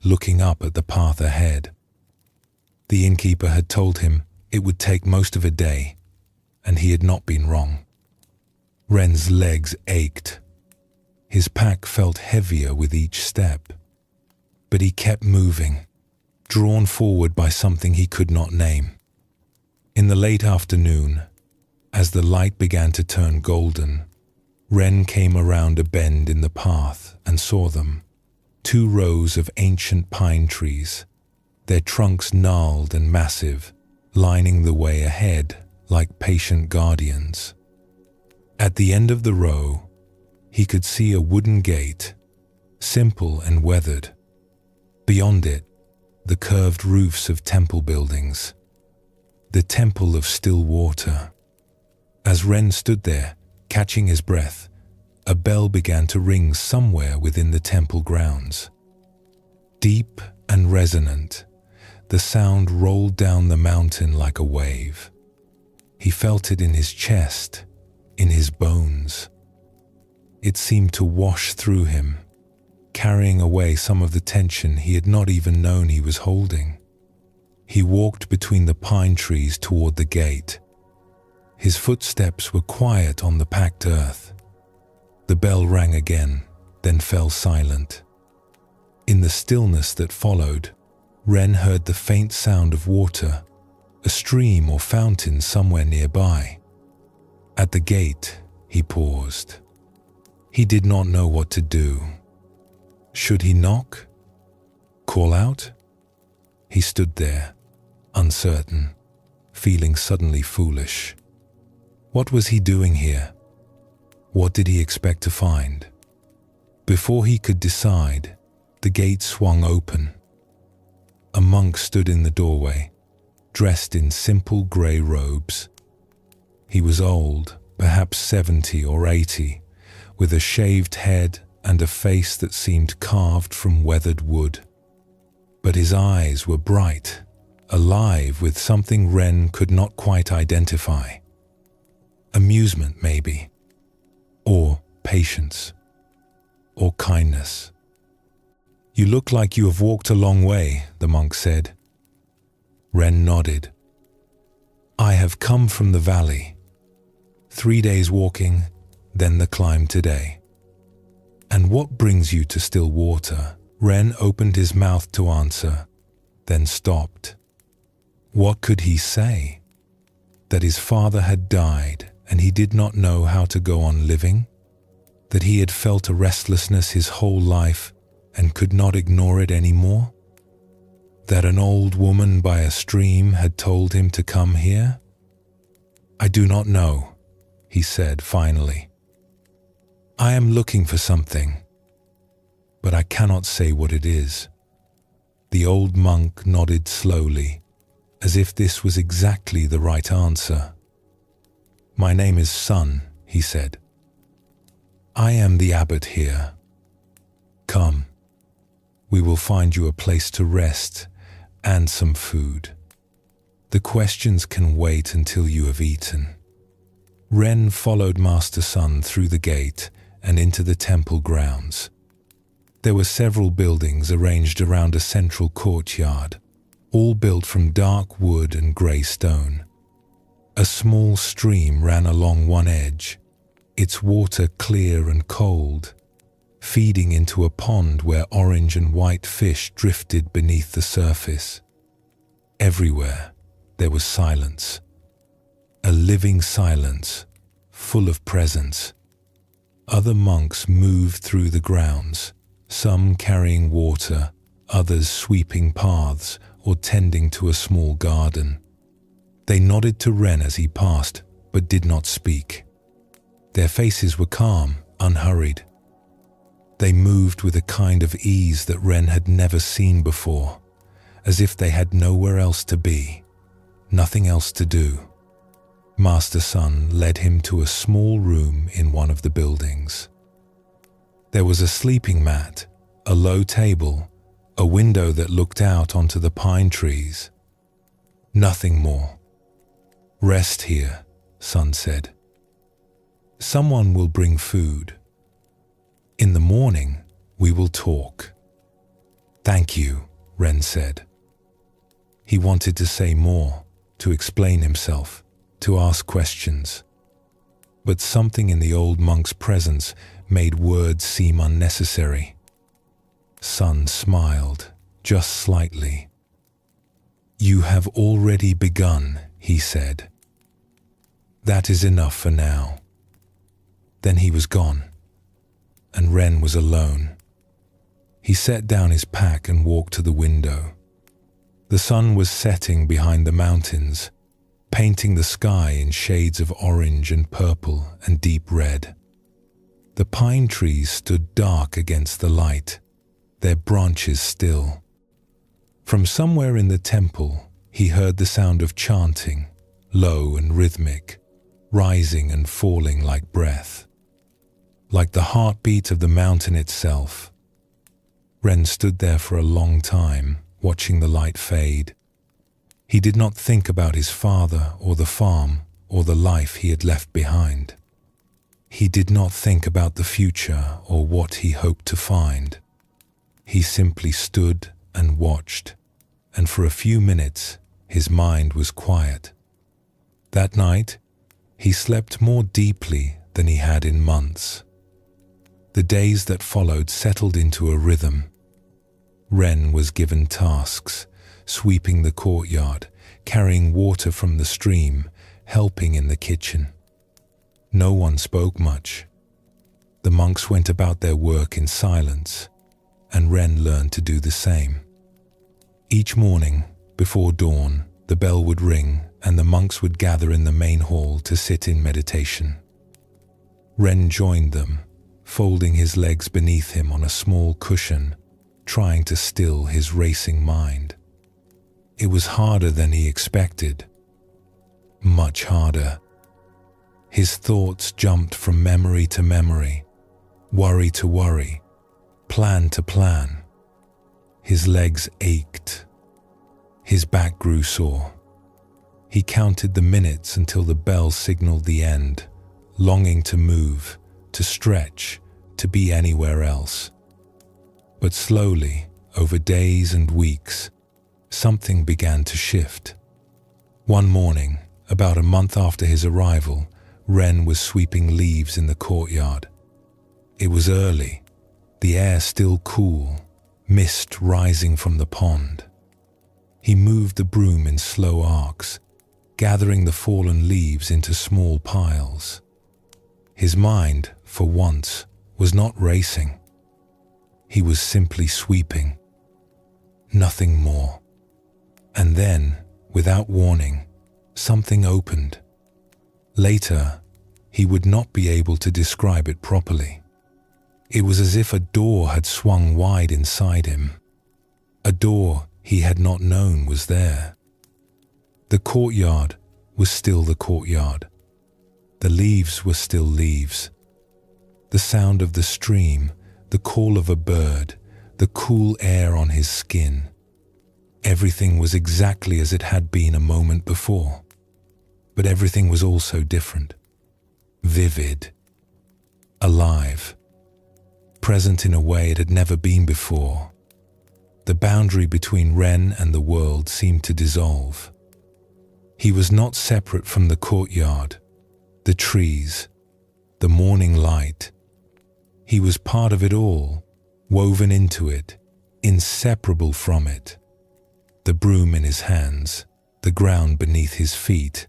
Speaker 1: looking up at the path ahead. The innkeeper had told him it would take most of a day, and he had not been wrong. Ren's legs ached. His pack felt heavier with each step, but he kept moving, drawn forward by something he could not name. In the late afternoon, as the light began to turn golden, Ren came around a bend in the path and saw them, 2 rows of ancient pine trees, their trunks gnarled and massive, lining the way ahead like patient guardians. At the end of the row, he could see a wooden gate, simple and weathered. Beyond it, the curved roofs of temple buildings, the temple of still water. As Ren stood there, catching his breath, a bell began to ring somewhere within the temple grounds. Deep and resonant, the sound rolled down the mountain like a wave. He felt it in his chest, in his bones. It seemed to wash through him, carrying away some of the tension he had not even known he was holding. He walked between the pine trees toward the gate. His footsteps were quiet on the packed earth. The bell rang again, then fell silent. In the stillness that followed, Ren heard the faint sound of water, a stream or fountain somewhere nearby. At the gate, he paused. He did not know what to do. Should he knock? Call out? He stood there, uncertain, feeling suddenly foolish. What was he doing here? What did he expect to find? Before he could decide, the gate swung open. A monk stood in the doorway, dressed in simple grey robes. He was old, perhaps 70 or 80, with a shaved head and a face that seemed carved from weathered wood. But his eyes were bright, alive with something Ren could not quite identify. Amusement, maybe, or patience, or kindness. "You look like you have walked a long way," the monk said. Ren nodded. "I have come from the valley. 3 days walking, then the climb today." "And what brings you to still water?" Ren opened his mouth to answer, then stopped. What could he say? That his father had died and he did not know how to go on living? That he had felt a restlessness his whole life and could not ignore it anymore? That an old woman by a stream had told him to come here? "I do not know," he said finally. "I am looking for something, but I cannot say what it is." The old monk nodded slowly, as if this was exactly the right answer. "My name is Sun," he said. "I am the abbot here. Come, we will find you a place to rest and some food. The questions can wait until you have eaten." Ren followed Master Sun through the gate and into the temple grounds. There were several buildings arranged around a central courtyard, all built from dark wood and grey stone. A small stream ran along one edge, its water clear and cold, feeding into a pond where orange and white fish drifted beneath the surface. Everywhere there was silence, a living silence, full of presence. Other monks moved through the grounds, some carrying water, others sweeping paths or tending to a small garden. They nodded to Ren as he passed, but did not speak. Their faces were calm, unhurried. They moved with a kind of ease that Ren had never seen before, as if they had nowhere else to be, nothing else to do. Master Sun led him to a small room in one of the buildings. There was a sleeping mat, a low table, a window that looked out onto the pine trees. Nothing more. "Rest here," Sun said. "Someone will bring food. In the morning, we will talk." "Thank you," Ren said. He wanted to say more, to explain himself, to ask questions. But something in the old monk's presence made words seem unnecessary. Sun smiled, just slightly. "You have already begun," he said. "That is enough for now." Then he was gone, and Ren was alone. He set down his pack and walked to the window. The sun was setting behind the mountains, painting the sky in shades of orange and purple and deep red. The pine trees stood dark against the light, their branches still. From somewhere in the temple, he heard the sound of chanting, low and rhythmic, rising and falling like breath, like the heartbeat of the mountain itself. Ren stood there for a long time, watching the light fade. He did not think about his father or the farm or the life he had left behind. He did not think about the future or what he hoped to find. He simply stood and watched, and for a few minutes his mind was quiet. That night, he slept more deeply than he had in months. The days that followed settled into a rhythm. Ren was given tasks, sweeping the courtyard, carrying water from the stream, helping in the kitchen. No one spoke much. The monks went about their work in silence, and Ren learned to do the same. Each morning, before dawn, the bell would ring and the monks would gather in the main hall to sit in meditation. Ren joined them, folding his legs beneath him on a small cushion, trying to still his racing mind. It was harder than he expected. Much harder. His thoughts jumped from memory to memory, worry to worry, plan to plan. His legs ached. His back grew sore. He counted the minutes until the bell signaled the end, longing to move, to stretch, to be anywhere else. But slowly, over days and weeks, something began to shift. One morning, about a month after his arrival, Ren was sweeping leaves in the courtyard. It was early, the air still cool, mist rising from the pond. He moved the broom in slow arcs, gathering the fallen leaves into small piles. His mind, for once, was not racing. He was simply sweeping. Nothing more. And then, without warning, something opened. Later, he would not be able to describe it properly. It was as if a door had swung wide inside him. A door he had not known was there. The courtyard was still the courtyard. The leaves were still leaves. The sound of the stream, the call of a bird, the cool air on his skin. Everything was exactly as it had been a moment before. But everything was also different. Vivid. Alive. Present in a way it had never been before. The boundary between Ren and the world seemed to dissolve. He was not separate from the courtyard, the trees, the morning light. He was part of it all, woven into it, inseparable from it. The broom in his hands, the ground beneath his feet,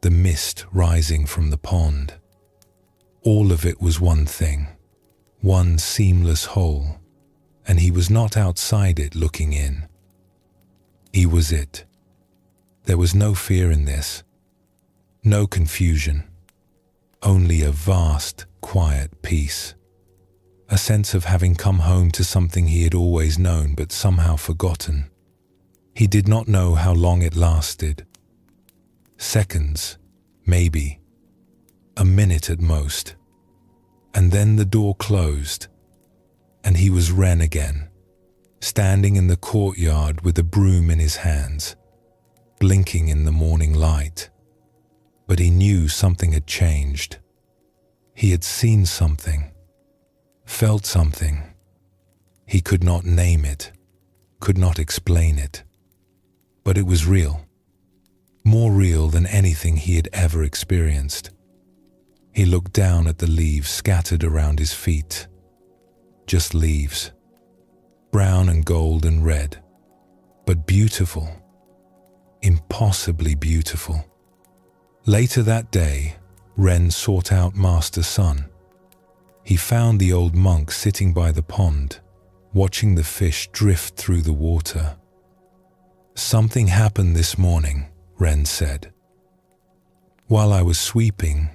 Speaker 1: the mist rising from the pond. All of it was one thing, one seamless whole, and he was not outside it looking in. He was it. There was no fear in this, no confusion, only a vast, quiet peace. A sense of having come home to something he had always known but somehow forgotten. He did not know how long it lasted. Seconds, maybe. A minute at most. And then the door closed, and he was Ren again, standing in the courtyard with a broom in his hands, blinking in the morning light. But he knew something had changed. He had seen something, felt something. He could not name it, could not explain it. But it was real, more real than anything he had ever experienced. He looked down at the leaves scattered around his feet. Just leaves, brown and gold and red, but beautiful, impossibly beautiful. Later that day, Ren sought out Master Sun. He found the old monk sitting by the pond, watching the fish drift through the water. "Something happened this morning," Ren said. "While I was sweeping,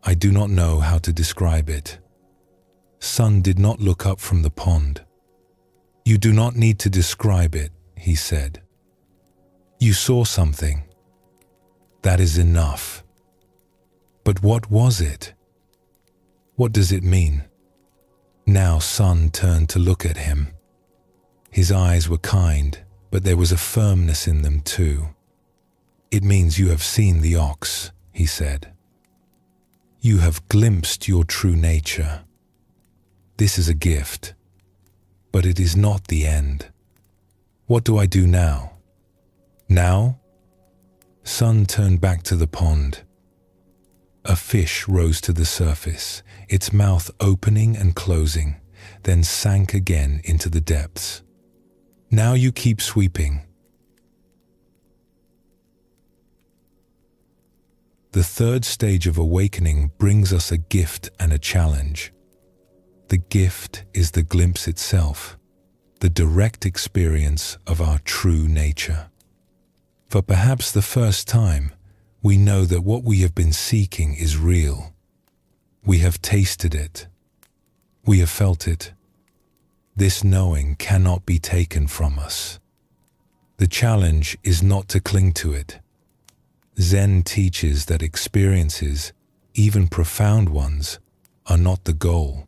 Speaker 1: I do not know how to describe it." Sun did not look up from the pond. "You do not need to describe it," he said. "You saw something. That is enough." "But what was it? What does it mean?" Now Sun turned to look at him. His eyes were kind, but there was a firmness in them too. "It means you have seen the ox," he said. "You have glimpsed your true nature. This is a gift, but it is not the end. What do I do now?" "Now?" Sun turned back to the pond. A fish rose to the surface, its mouth opening and closing, then sank again into the depths. "Now you keep sweeping." The third stage of awakening brings us a gift and a challenge. The gift is the glimpse itself, the direct experience of our true nature. For perhaps the first time, we know that what we have been seeking is real. We have tasted it. We have felt it. This knowing cannot be taken from us. The challenge is not to cling to it. Zen teaches that experiences, even profound ones, are not the goal.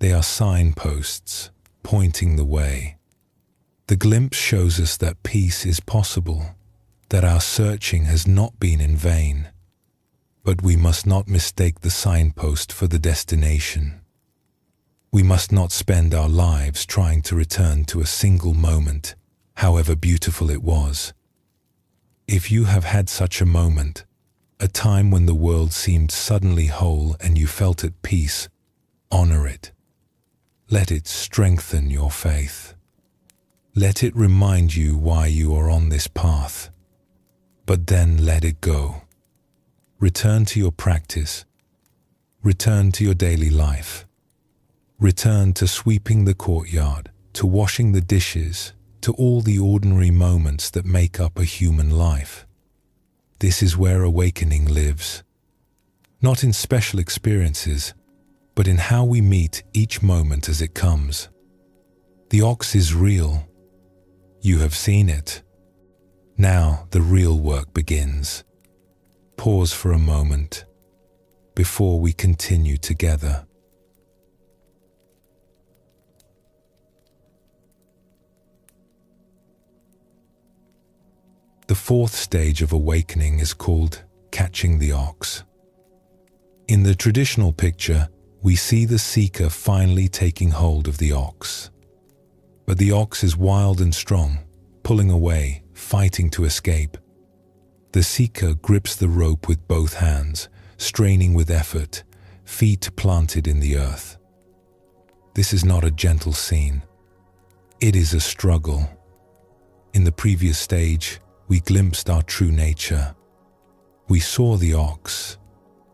Speaker 1: They are signposts, pointing the way. The glimpse shows us that peace is possible, that our searching has not been in vain. But we must not mistake the signpost for the destination. We must not spend our lives trying to return to a single moment, however beautiful it was. If you have had such a moment, a time when the world seemed suddenly whole and you felt at peace, honor it. Let it strengthen your faith. Let it remind you why you are on this path. But then let it go. Return to your practice. Return to your daily life. Return to sweeping the courtyard, to washing the dishes, to all the ordinary moments that make up a human life. This is where awakening lives. Not in special experiences, but in how we meet each moment as it comes. The ox is real, You have seen it. Now the real work begins. Pause for a moment before we continue together. The fourth stage of awakening is called catching the ox. In the traditional picture, we see the seeker finally taking hold of the ox. But the ox is wild and strong, pulling away, fighting to escape. The seeker grips the rope with both hands, straining with effort, feet planted in the earth. This is not a gentle scene. It is a struggle. In the previous stage, we glimpsed our true nature. We saw the ox,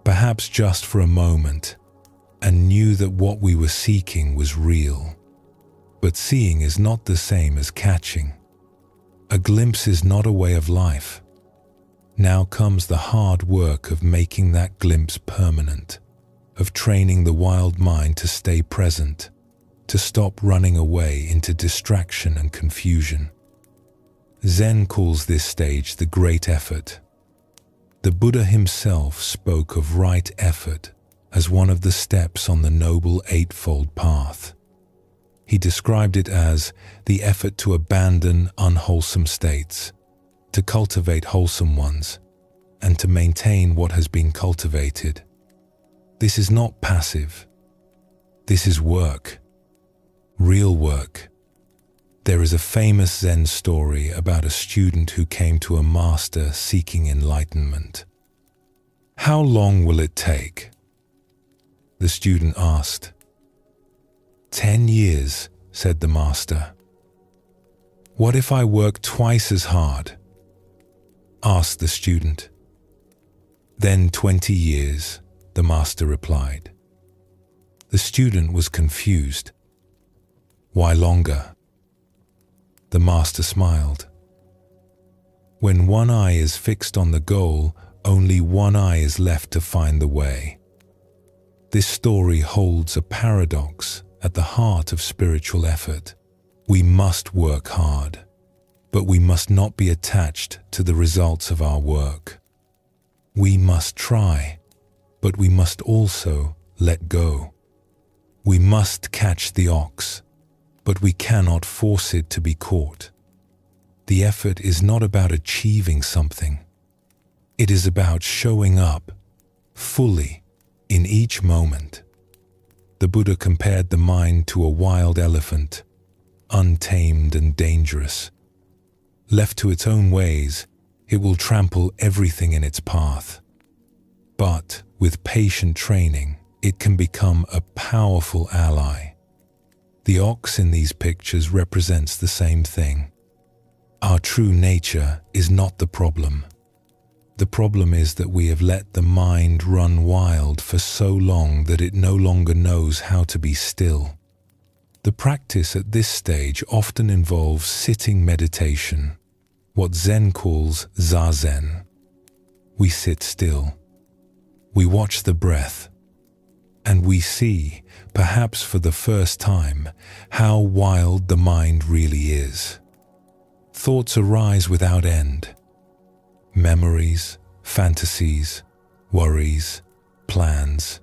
Speaker 1: perhaps just for a moment, and knew that what we were seeking was real. But seeing is not the same as catching. A glimpse is not a way of life. Now comes the hard work of making that glimpse permanent, of training the wild mind to stay present, to stop running away into distraction and confusion. Zen calls this stage the great effort. The Buddha himself spoke of right effort as one of the steps on the Noble Eightfold Path. He described it as the effort to abandon unwholesome states, to cultivate wholesome ones, and to maintain what has been cultivated. This is not passive. This is work. Real work. There is a famous Zen story about a student who came to a master seeking enlightenment. "How long will it take?" The student asked. 10 years, said the master. "What if I work twice as hard?" asked the student. "Then 20 years, the master replied. The student was confused. "Why longer?" The master smiled. "When one eye is fixed on the goal, only one eye is left to find the way." This story holds a paradox at the heart of spiritual effort. We must work hard, but we must not be attached to the results of our work. We must try, but we must also let go. We must catch the ox, but we cannot force it to be caught. The effort is not about achieving something. It is about showing up fully in each moment. The Buddha compared the mind to a wild elephant, untamed and dangerous. Left to its own ways, it will trample everything in its path. But with patient training, it can become a powerful ally. The ox in these pictures represents the same thing. Our true nature is not the problem. The problem is that we have let the mind run wild for so long that it no longer knows how to be still. The practice at this stage often involves sitting meditation, what Zen calls zazen. We sit still. We watch the breath. And we see, perhaps for the first time, how wild the mind really is. Thoughts arise without end. Memories, fantasies, worries, plans.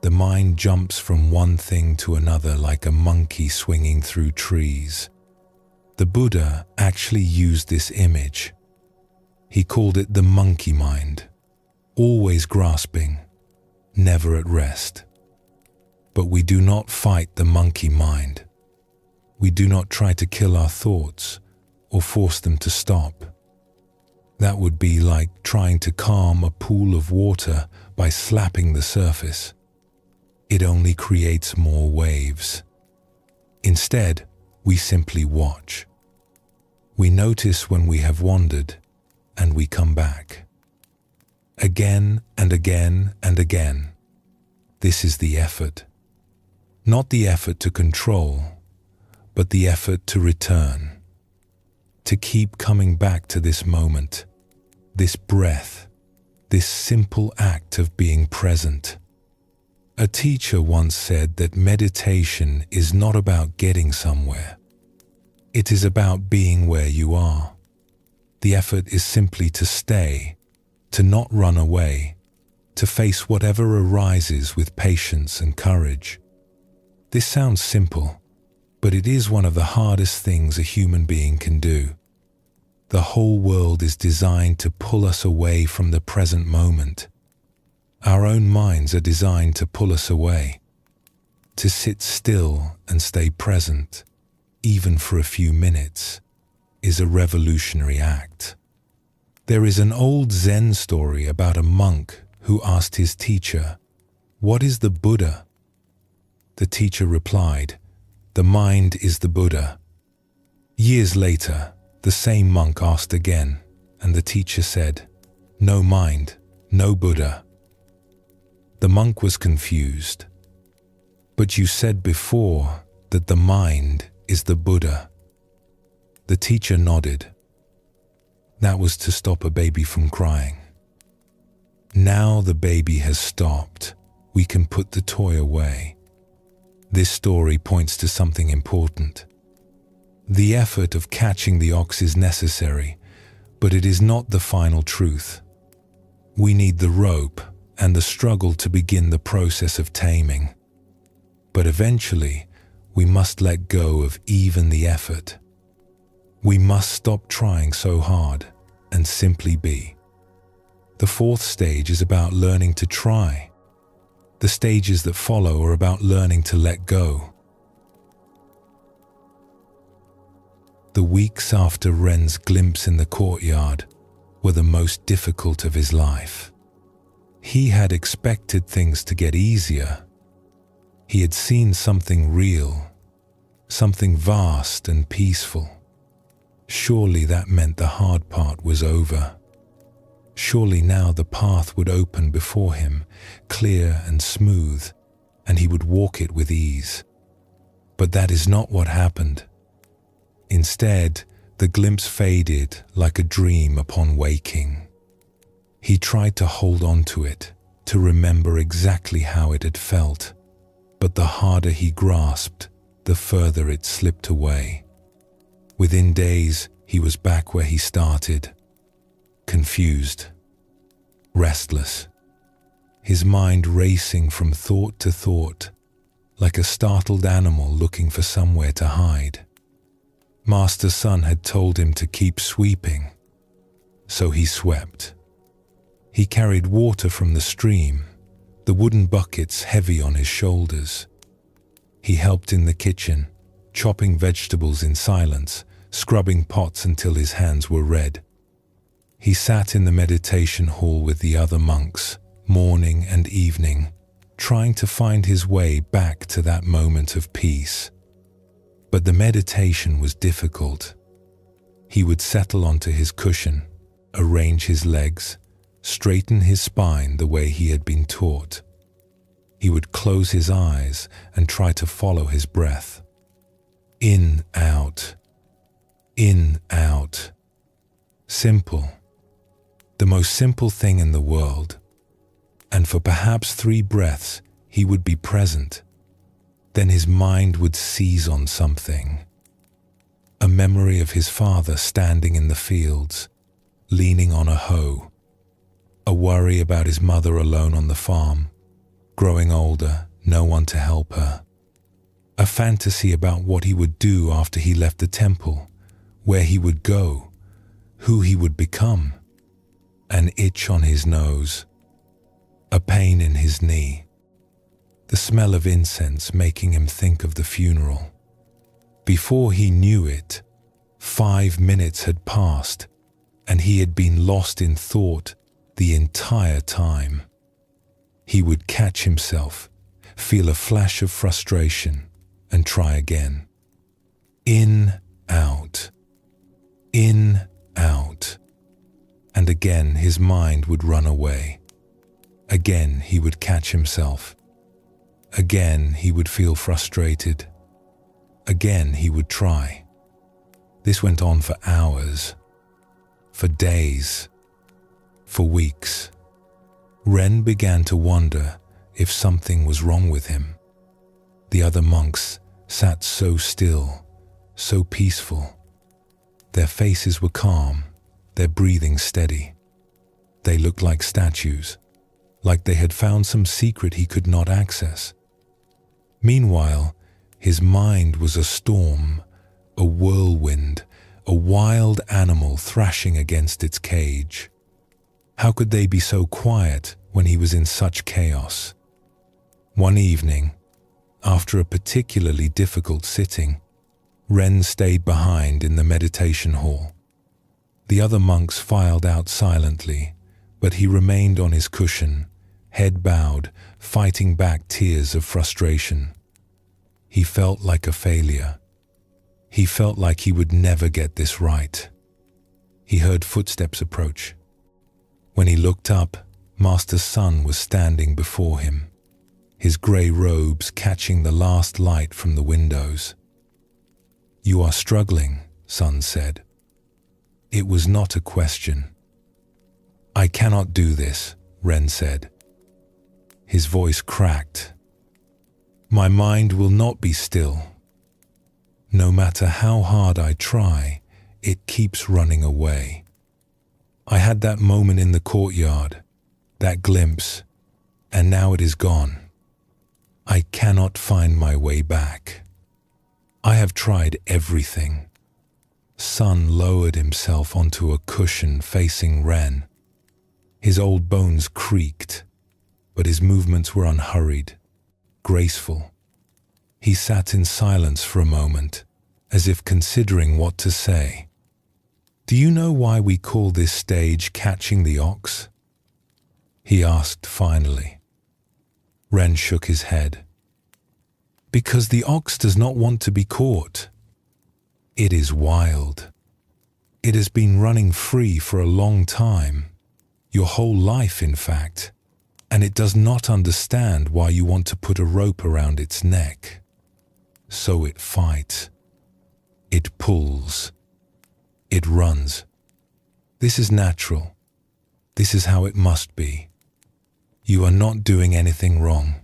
Speaker 1: The mind jumps from one thing to another like a monkey swinging through trees. The Buddha actually used this image. He called it the monkey mind, always grasping, never at rest. But we do not fight the monkey mind. We do not try to kill our thoughts or force them to stop. That would be like trying to calm a pool of water by slapping the surface. It only creates more waves. Instead, we simply watch. We notice when we have wandered, and we come back. Again and again and again. This is the effort. Not the effort to control, but the effort to return. To keep coming back to this moment, this breath, this simple act of being present. A teacher once said that meditation is not about getting somewhere. It is about being where you are. The effort is simply to stay, to not run away, to face whatever arises with patience and courage. This sounds simple, but it is one of the hardest things a human being can do. The whole world is designed to pull us away from the present moment. Our own minds are designed to pull us away. To sit still and stay present, even for a few minutes, is a revolutionary act. There is an old Zen story about a monk who asked his teacher, "What is the Buddha?" The teacher replied, "The mind is the Buddha." Years later, the same monk asked again, and the teacher said, "No mind, no Buddha." The monk was confused. "But you said before that the mind is the Buddha." The teacher nodded. That was to stop a baby from crying. Now the baby has stopped. We can put the toy away. This story points to something important. The effort of catching the ox is necessary, but it is not the final truth. We need the rope and the struggle to begin the process of taming. But eventually, we must let go of even the effort. We must stop trying so hard and simply be. The fourth stage is about learning to try. The stages that follow are about learning to let go. The weeks after Ren's glimpse in the courtyard were the most difficult of his life. He had expected things to get easier. He had seen something real, something vast and peaceful. Surely that meant the hard part was over. Surely now the path would open before him, clear and smooth, and he would walk it with ease. But that is not what happened. Instead, the glimpse faded like a dream upon waking. He tried to hold on to it, to remember exactly how it had felt, but the harder he grasped, the further it slipped away. Within days, he was back where he started, confused, restless, his mind racing from thought to thought, like a startled animal looking for somewhere to hide. Master Sun had told him to keep sweeping, so he swept. He carried water from the stream, the wooden buckets heavy on his shoulders. He helped in the kitchen, chopping vegetables in silence, scrubbing pots until his hands were red. He sat in the meditation hall with the other monks, morning and evening, trying to find his way back to that moment of peace. But the meditation was difficult. He would settle onto his cushion, arrange his legs, straighten his spine the way he had been taught. He would close his eyes and try to follow his breath. In, out. In, out. Simple. The most simple thing in the world. And for perhaps 3 breaths, he would be present. Then his mind would seize on something. A memory of his father standing in the fields, leaning on a hoe. A worry about his mother alone on the farm, growing older, no one to help her. A fantasy about what he would do after he left the temple, where he would go, who he would become. An itch on his nose, a pain in his knee, the smell of incense making him think of the funeral. Before he knew it, 5 minutes had passed, and he had been lost in thought the entire time. He would catch himself, feel a flash of frustration, and try again. In, out. In, out. And again his mind would run away. Again he would catch himself. Again he would feel frustrated. Again he would try. This went on for hours, for days, for weeks. Ren began to wonder if something was wrong with him. The other monks sat so still, so peaceful. Their faces were calm, their breathing steady. They looked like statues, like they had found some secret he could not access. Meanwhile, his mind was a storm, a whirlwind, a wild animal thrashing against its cage. How could they be so quiet when he was in such chaos? One evening, after a particularly difficult sitting, Ren stayed behind in the meditation hall. The other monks filed out silently, but he remained on his cushion, head bowed, fighting back tears of frustration. He felt like a failure. He felt like he would never get this right. He heard footsteps approach. When he looked up, Master Sun was standing before him, his grey robes catching the last light from the windows. "You are struggling," Sun said. It was not a question. "I cannot do this," Ren said. His voice cracked. "My mind will not be still. No matter how hard I try, it keeps running away. I had that moment in the courtyard, that glimpse, and now it is gone. I cannot find my way back. I have tried everything." Sun lowered himself onto a cushion facing Ren. His old bones creaked, but his movements were unhurried, graceful. He sat in silence for a moment, as if considering what to say. "Do you know why we call this stage catching the ox?" he asked finally. Ren shook his head. "Because the ox does not want to be caught. It is wild. It has been running free for a long time, your whole life in fact, and it does not understand why you want to put a rope around its neck. So it fights. It pulls. It runs. This is natural. This is how it must be. You are not doing anything wrong.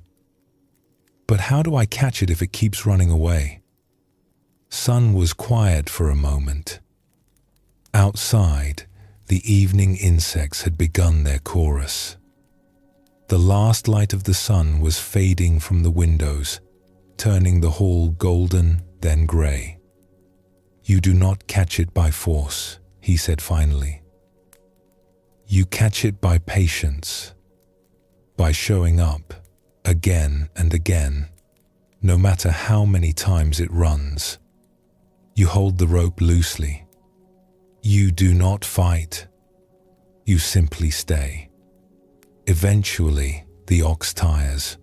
Speaker 1: But how do I catch it if it keeps running away?" Sun was quiet for a moment. Outside, the evening insects had begun their chorus. The last light of the sun was fading from the windows, turning the hall golden, then grey. "You do not catch it by force," he said finally. "You catch it by patience, by showing up again and again, no matter how many times it runs. You hold the rope loosely. You do not fight. You simply stay. Eventually, the ox tires.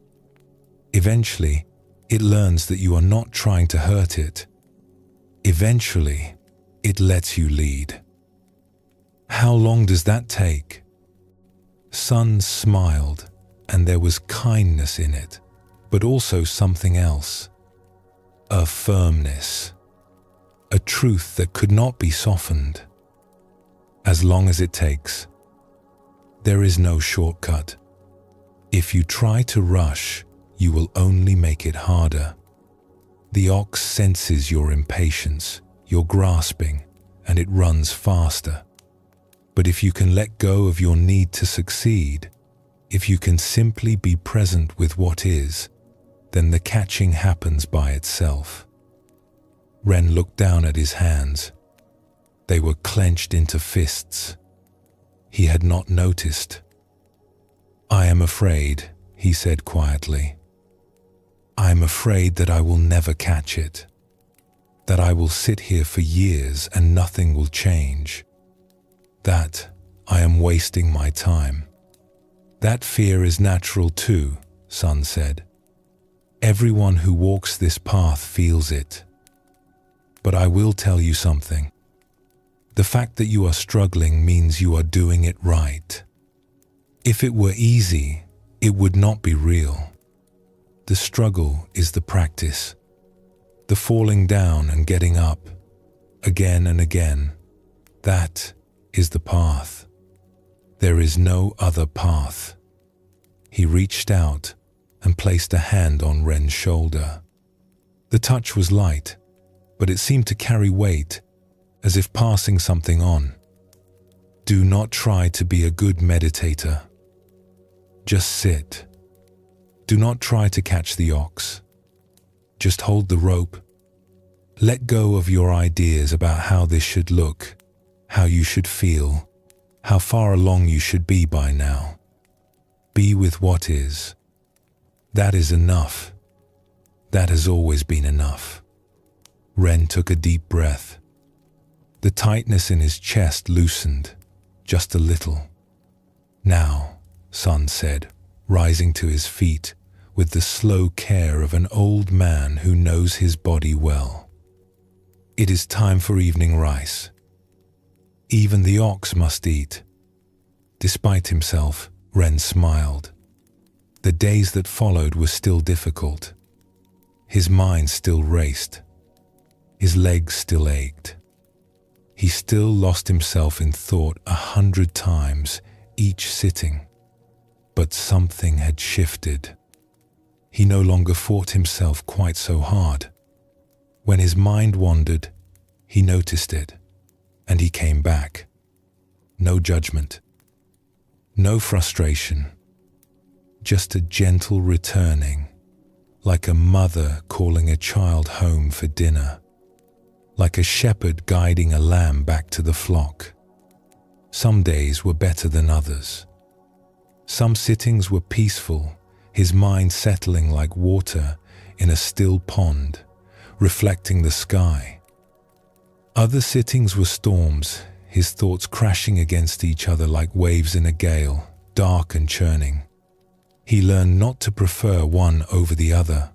Speaker 1: Eventually, it learns that you are not trying to hurt it. Eventually, it lets you lead." "How long does that take?" Sun smiled, and there was kindness in it, but also something else. A firmness. A truth that could not be softened. "As long as it takes. There is no shortcut. If you try to rush, you will only make it harder. The ox senses your impatience, your grasping, and it runs faster. But if you can let go of your need to succeed, if you can simply be present with what is, then the catching happens by itself." Ren looked down at his hands. They were clenched into fists. He had not noticed. "I am afraid," he said quietly. "I am afraid that I will never catch it. That I will sit here for years and nothing will change. That I am wasting my time." "That fear is natural too," Sun said. "Everyone who walks this path feels it. But I will tell you something. The fact that you are struggling means you are doing it right. If it were easy, it would not be real. The struggle is the practice. The falling down and getting up, again and again. That is the path. There is no other path." He reached out and placed a hand on Ren's shoulder. The touch was light, but it seemed to carry weight, as if passing something on. Do not try to be a good meditator. Just sit. Do not try to catch the ox. Just hold the rope. Let go of your ideas about how this should look, how you should feel, how far along you should be by now. Be with what is. That is enough. That has always been enough. Ren took a deep breath. The tightness in his chest loosened, just a little. Now, Sun said, rising to his feet with the slow care of an old man who knows his body well. It is time for evening rice. Even the ox must eat. Despite himself, Ren smiled. The days that followed were still difficult. His mind still raced. His legs still ached. He still lost himself in thought 100 times each sitting. But something had shifted. He no longer fought himself quite so hard. When his mind wandered, he noticed it, and he came back. No judgment. No frustration. Just a gentle returning, like a mother calling a child home for dinner, like a shepherd guiding a lamb back to the flock. Some days were better than others. Some sittings were peaceful, his mind settling like water in a still pond, reflecting the sky. Other sittings were storms, his thoughts crashing against each other like waves in a gale, dark and churning. He learned not to prefer one over the other.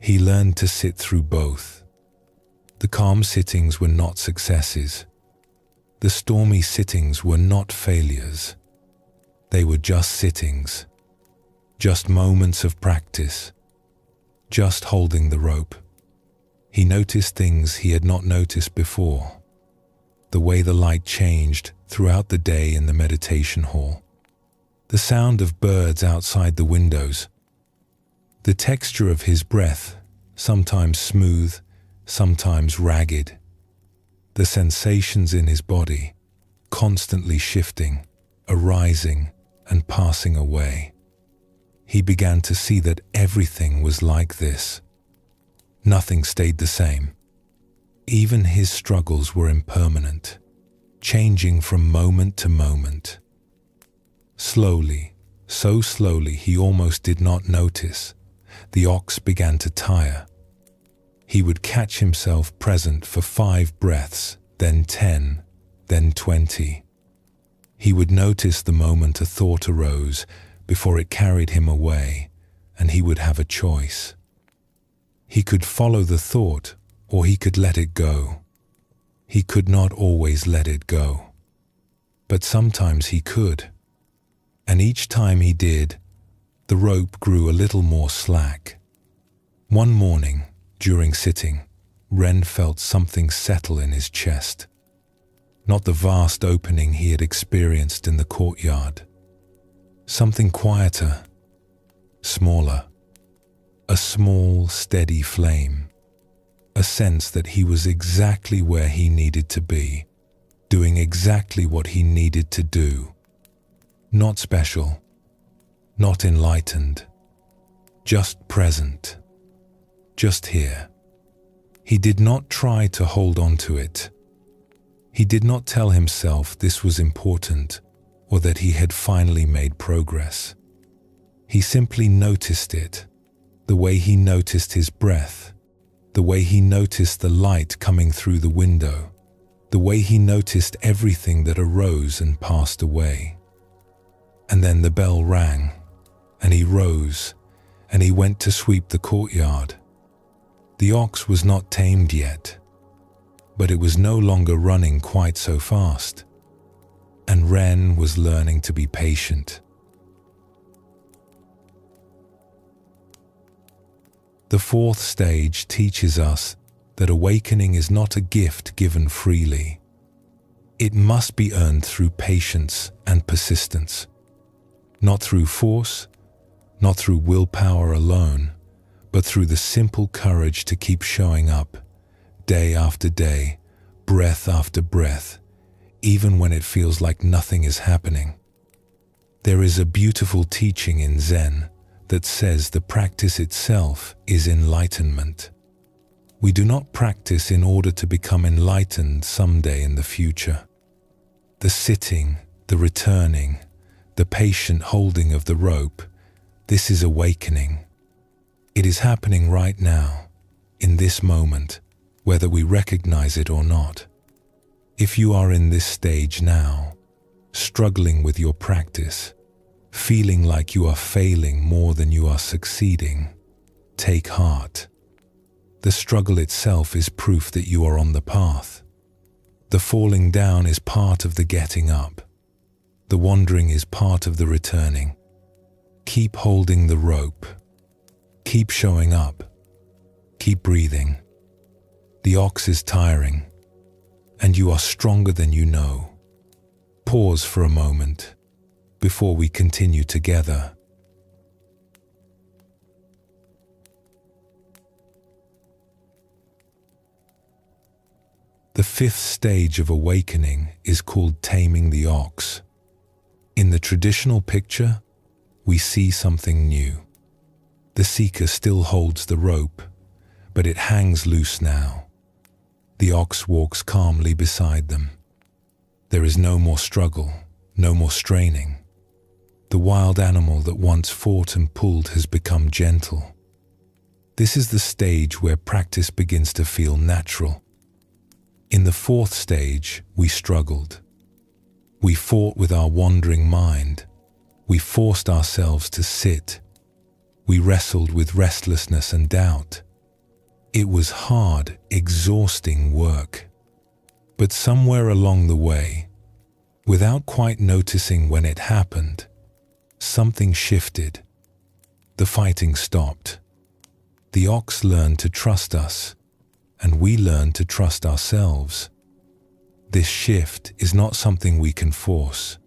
Speaker 1: He learned to sit through both. The calm sittings were not successes. The stormy sittings were not failures. They were just sittings, just moments of practice, just holding the rope. He noticed things he had not noticed before. The way the light changed throughout the day in the meditation hall. The sound of birds outside the windows. The texture of his breath, sometimes smooth, sometimes ragged. The sensations in his body, constantly shifting, arising and passing away. He began to see that everything was like this. Nothing stayed the same. Even his struggles were impermanent, changing from moment to moment. Slowly, so slowly he almost did not notice, the ox began to tire. He would catch himself present for 5 breaths, then 10, then 20. He would notice the moment a thought arose before it carried him away, and he would have a choice. He could follow the thought, or he could let it go. He could not always let it go. But sometimes he could. And each time he did, the rope grew a little more slack. One morning, during sitting, Ren felt something settle in his chest. Not the vast opening he had experienced in the courtyard. Something quieter, smaller. A small, steady flame. A sense that he was exactly where he needed to be, doing exactly what he needed to do. Not special, not enlightened, just present, just here. He did not try to hold on to it. He did not tell himself this was important or that he had finally made progress. He simply noticed it, the way he noticed his breath, the way he noticed the light coming through the window, the way he noticed everything that arose and passed away. And then the bell rang, and he rose, and he went to sweep the courtyard. The ox was not tamed yet, but it was no longer running quite so fast, and Ren was learning to be patient. The 4th stage teaches us that awakening is not a gift given freely. It must be earned through patience and persistence, not through force, not through willpower alone, but through the simple courage to keep showing up, day after day, breath after breath, even when it feels like nothing is happening. There is a beautiful teaching in Zen that says the practice itself is enlightenment. We do not practice in order to become enlightened someday in the future. The sitting, the returning, the patient holding of the rope, this is awakening. It is happening right now, in this moment, whether we recognize it or not. If you are in this stage now, struggling with your practice, feeling like you are failing more than you are succeeding, take heart. The struggle itself is proof that you are on the path. The falling down is part of the getting up. The wandering is part of the returning. Keep holding the rope. Keep showing up. Keep breathing. The ox is tiring, and you are stronger than you know. Pause for a moment before we continue together. The fifth stage of awakening is called taming the ox. In the traditional picture, we see something new. The seeker still holds the rope, but it hangs loose now. The ox walks calmly beside them. There is no more struggle, no more straining. The wild animal that once fought and pulled has become gentle. This is the stage where practice begins to feel natural. In the fourth stage, we struggled. We fought with our wandering mind. We forced ourselves to sit. We wrestled with restlessness and doubt. It was hard, exhausting work. But somewhere along the way, without quite noticing when it happened, something shifted. The fighting stopped. The ox learned to trust us, and we learned to trust ourselves. This shift is not something we can force.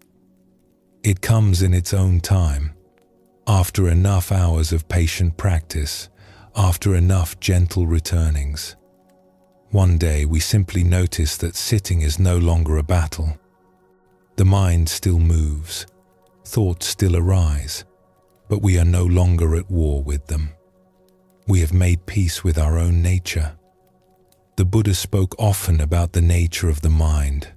Speaker 1: It comes in its own time, after enough hours of patient practice, after enough gentle returnings. One day we simply notice that sitting is no longer a battle. The mind still moves, thoughts still arise, but we are no longer at war with them. We have made peace with our own nature. The Buddha spoke often about the nature of the mind.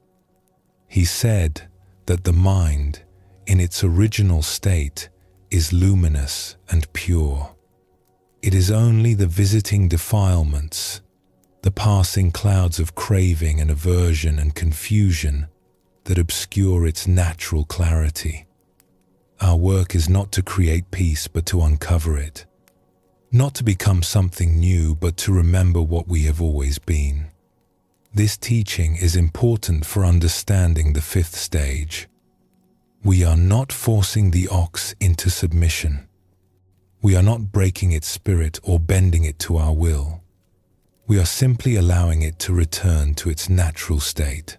Speaker 1: He said that the mind, in its original state, is luminous and pure. It is only the visiting defilements, the passing clouds of craving and aversion and confusion that obscure its natural clarity. Our work is not to create peace but to uncover it. Not to become something new, but to remember what we have always been. This teaching is important for understanding the fifth stage. We are not forcing the ox into submission. We are not breaking its spirit or bending it to our will. We are simply allowing it to return to its natural state.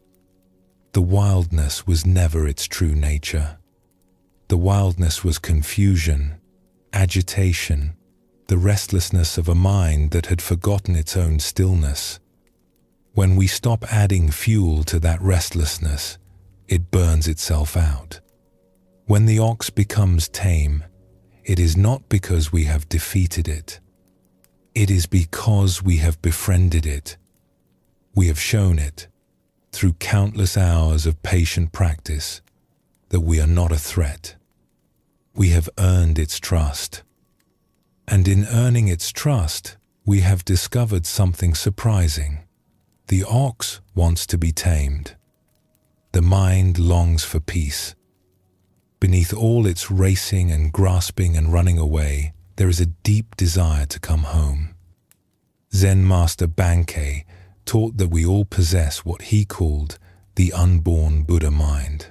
Speaker 1: The wildness was never its true nature. The wildness was confusion, agitation, the restlessness of a mind that had forgotten its own stillness. When we stop adding fuel to that restlessness, it burns itself out. When the ox becomes tame, it is not because we have defeated it. It is because we have befriended it. We have shown it, through countless hours of patient practice, that we are not a threat. We have earned its trust. And in earning its trust, we have discovered something surprising. The ox wants to be tamed. The mind longs for peace. Beneath all its racing and grasping and running away, there is a deep desire to come home. Zen master Bankei taught that we all possess what he called the unborn Buddha mind.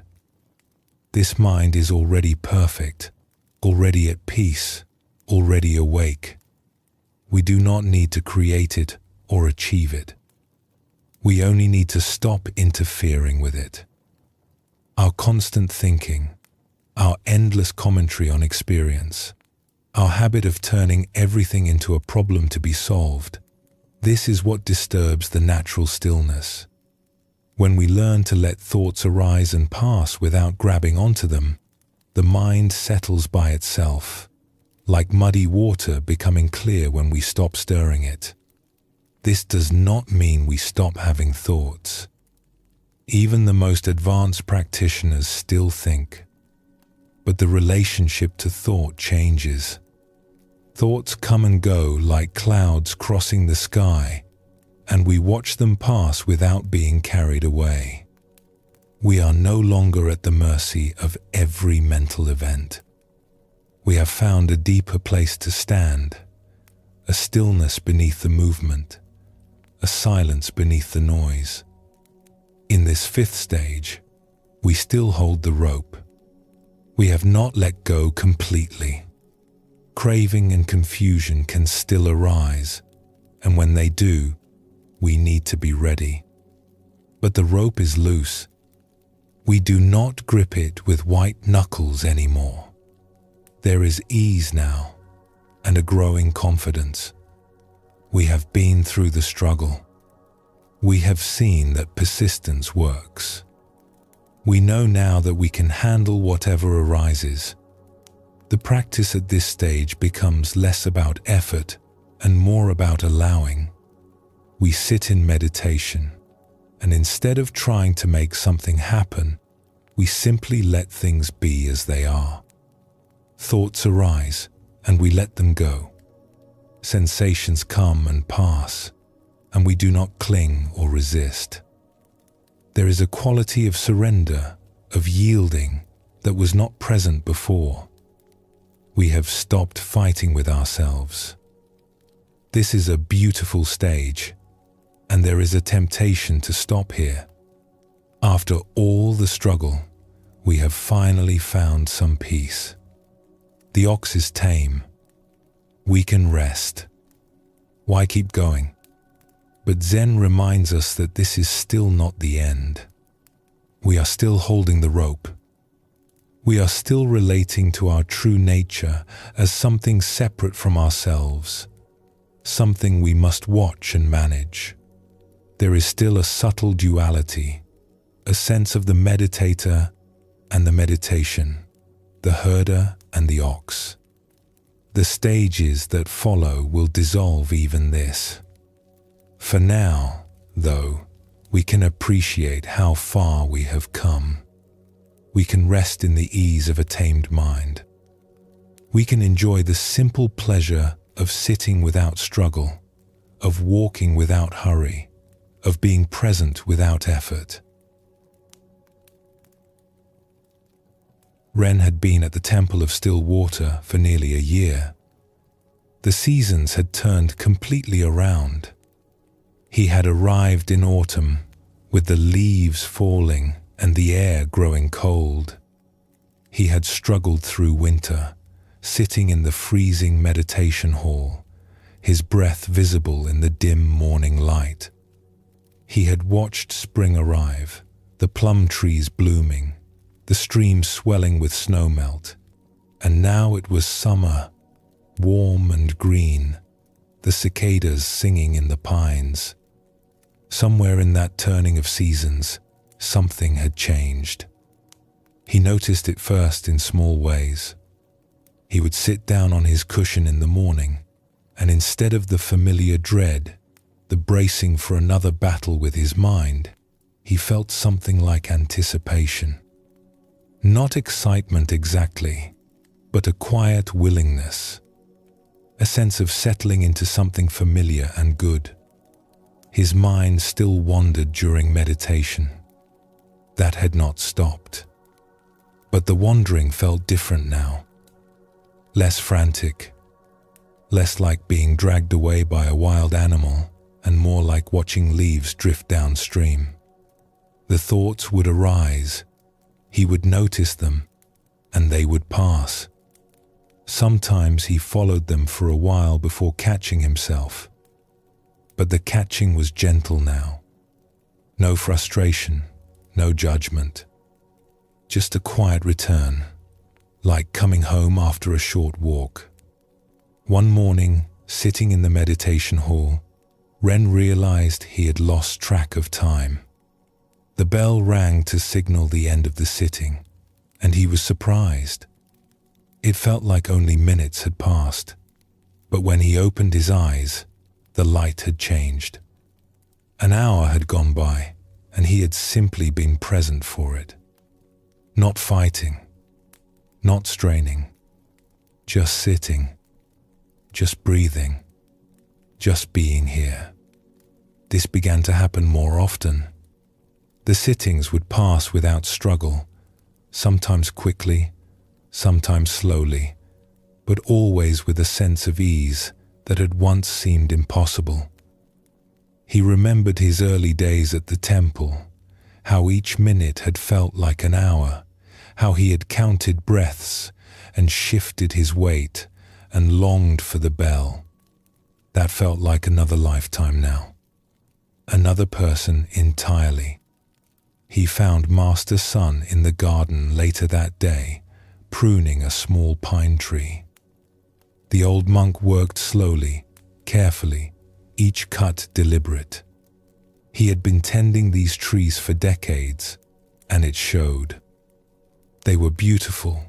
Speaker 1: This mind is already perfect, already at peace, already awake. We do not need to create it or achieve it. We only need to stop interfering with it. Our constant thinking, our endless commentary on experience, our habit of turning everything into a problem to be solved, This is what disturbs the natural stillness. When we learn to let thoughts arise and pass without grabbing onto them, the mind settles by itself, like muddy water becoming clear when we stop stirring it. This does not mean we stop having thoughts. Even the most advanced practitioners still think. But the relationship to thought changes. Thoughts come and go like clouds crossing the sky, and we watch them pass without being carried away. We are no longer at the mercy of every mental event. We have found a deeper place to stand, a stillness beneath the movement, a silence beneath the noise. In this fifth stage, we still hold the rope. We have not let go completely. Craving and confusion can still arise, and when they do, we need to be ready. But the rope is loose. We do not grip it with white knuckles anymore. There is ease now, and a growing confidence. We have been through the struggle. We have seen that persistence works. We know now that we can handle whatever arises. The practice at this stage becomes less about effort and more about allowing. We sit in meditation, and instead of trying to make something happen, we simply let things be as they are. Thoughts arise, and we let them go. Sensations come and pass, and we do not cling or resist. There is a quality of surrender, of yielding, that was not present before. We have stopped fighting with ourselves. This is a beautiful stage, and there is a temptation to stop here. After all the struggle, we have finally found some peace. The ox is tame. We can rest. Why keep going? But Zen reminds us that this is still not the end. We are still holding the rope. We are still relating to our true nature as something separate from ourselves, something we must watch and manage. There is still a subtle duality, a sense of the meditator and the meditation, the herder and the ox. The stages that follow will dissolve even this. For now, though, we can appreciate how far we have come. We can rest in the ease of a tamed mind. We can enjoy the simple pleasure of sitting without struggle, of walking without hurry, of being present without effort. Ren had been at the Temple of Still Water for nearly a year. The seasons had turned completely around. He had arrived in autumn, with the leaves falling and the air growing cold. He had struggled through winter, sitting in the freezing meditation hall, his breath visible in the dim morning light. He had watched spring arrive, the plum trees blooming, the streams swelling with snowmelt, and now it was summer, warm and green, the cicadas singing in the pines. Somewhere in that turning of seasons, something had changed. He noticed it first in small ways. He would sit down on his cushion in the morning, and instead of the familiar dread, the bracing for another battle with his mind, he felt something like anticipation. Not excitement exactly, but a quiet willingness, a sense of settling into something familiar and good. His mind still wandered during meditation. That had not stopped. But the wandering felt different now. Less frantic, less like being dragged away by a wild animal, and more like watching leaves drift downstream. The thoughts would arise, he would notice them, and they would pass. Sometimes he followed them for a while before catching himself. But the catching was gentle now. No frustration, no judgment. Just a quiet return, like coming home after a short walk. One morning, sitting in the meditation hall, Ren realized he had lost track of time. The bell rang to signal the end of the sitting, and he was surprised. It felt like only minutes had passed, but when he opened his eyes, the light had changed. An hour had gone by, and he had simply been present for it. Not fighting, not straining, just sitting, just breathing, just being here. This began to happen more often. The sittings would pass without struggle, sometimes quickly, sometimes slowly, but always with a sense of ease that had once seemed impossible. He remembered his early days at the temple, how each minute had felt like an hour, how he had counted breaths and shifted his weight and longed for the bell. That felt like another lifetime now. Another person entirely. He found Master Sun in the garden later that day, pruning a small pine tree. The old monk worked slowly, carefully, each cut deliberate. He had been tending these trees for decades, and it showed. They were beautiful,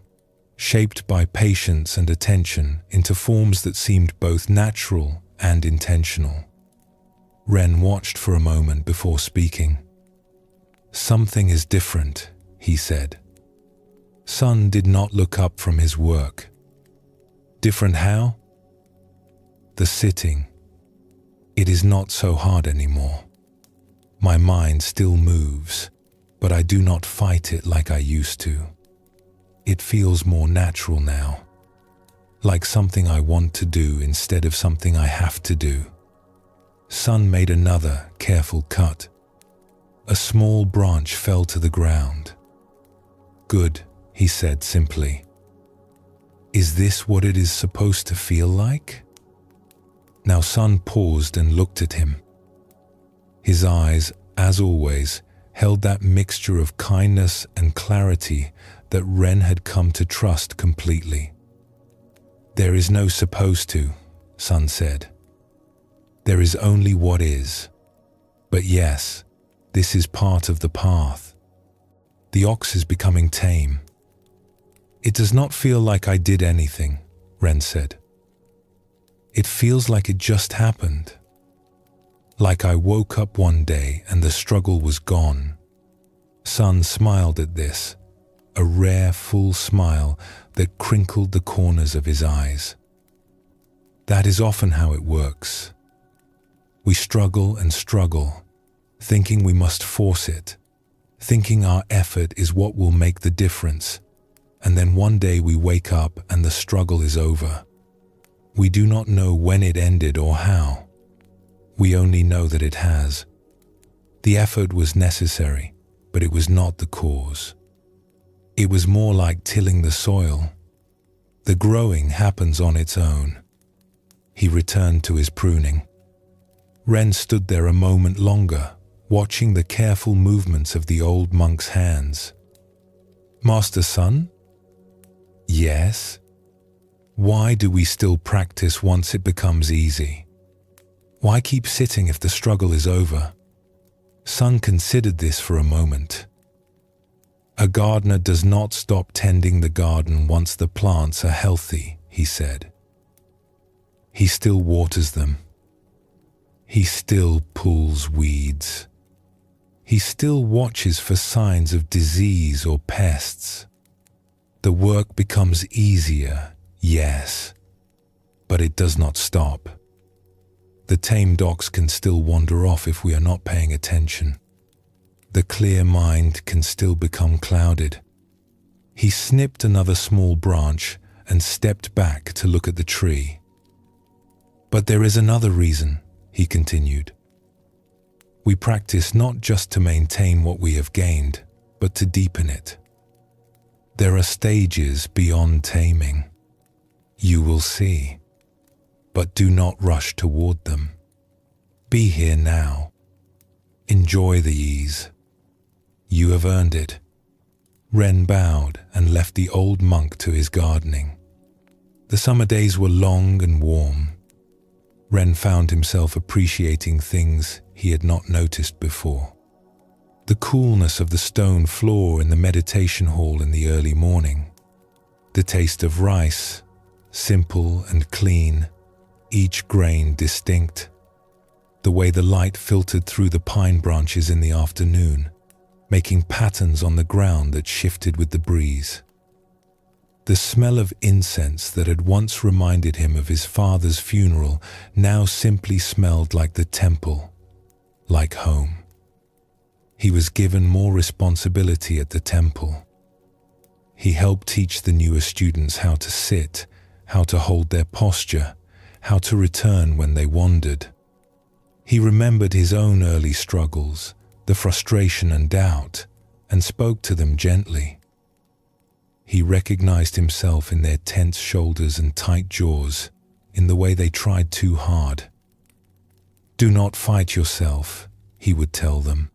Speaker 1: shaped by patience and attention into forms that seemed both natural and intentional. Ren watched for a moment before speaking. "Something is different," he said. Sun did not look up from his work. "Different how?" "The sitting. It is not so hard anymore. My mind still moves, but I do not fight it like I used to. It feels more natural now, like something I want to do instead of something I have to do." Sun made another careful cut. A small branch fell to the ground. "Good," he said simply. "Is this what it is supposed to feel like?" Now Sun paused and looked at him. His eyes, as always, held that mixture of kindness and clarity that Ren had come to trust completely. "There is no supposed to," Sun said. "There is only what is. But yes, this is part of the path. The ox is becoming tame." "It does not feel like I did anything," Ren said. "It feels like it just happened. Like I woke up one day and the struggle was gone." Sun smiled at this, a rare full smile that crinkled the corners of his eyes. "That is often how it works. We struggle and struggle, thinking we must force it, thinking our effort is what will make the difference, and then one day we wake up and the struggle is over. We do not know when it ended or how. We only know that it has. The effort was necessary, but it was not the cause. It was more like tilling the soil. The growing happens on its own." He returned to his pruning. Ren stood there a moment longer, watching the careful movements of the old monk's hands. "Master Sun?" "Yes?" "Why do we still practice once it becomes easy? Why keep sitting if the struggle is over?" Sun considered this for a moment. "A gardener does not stop tending the garden once the plants are healthy," he said. "He still waters them. He still pulls weeds. He still watches for signs of disease or pests. The work becomes easier, yes, but it does not stop. The tamed ox can still wander off if we are not paying attention. The clear mind can still become clouded." He snipped another small branch and stepped back to look at the tree. "But there is another reason," he continued. "We practice not just to maintain what we have gained, but to deepen it. There are stages beyond taming. You will see, but do not rush toward them. Be here now. Enjoy the ease. You have earned it." Ren bowed and left the old monk to his gardening. The summer days were long and warm. Ren found himself appreciating things he had not noticed before. The coolness of the stone floor in the meditation hall in the early morning. The taste of rice, simple and clean, each grain distinct. The way the light filtered through the pine branches in the afternoon, making patterns on the ground that shifted with the breeze. The smell of incense that had once reminded him of his father's funeral now simply smelled like the temple, like home. He was given more responsibility at the temple. He helped teach the newer students how to sit, how to hold their posture, how to return when they wandered. He remembered his own early struggles, the frustration and doubt, and spoke to them gently. He recognized himself in their tense shoulders and tight jaws, in the way they tried too hard. "Do not fight yourself," he would tell them.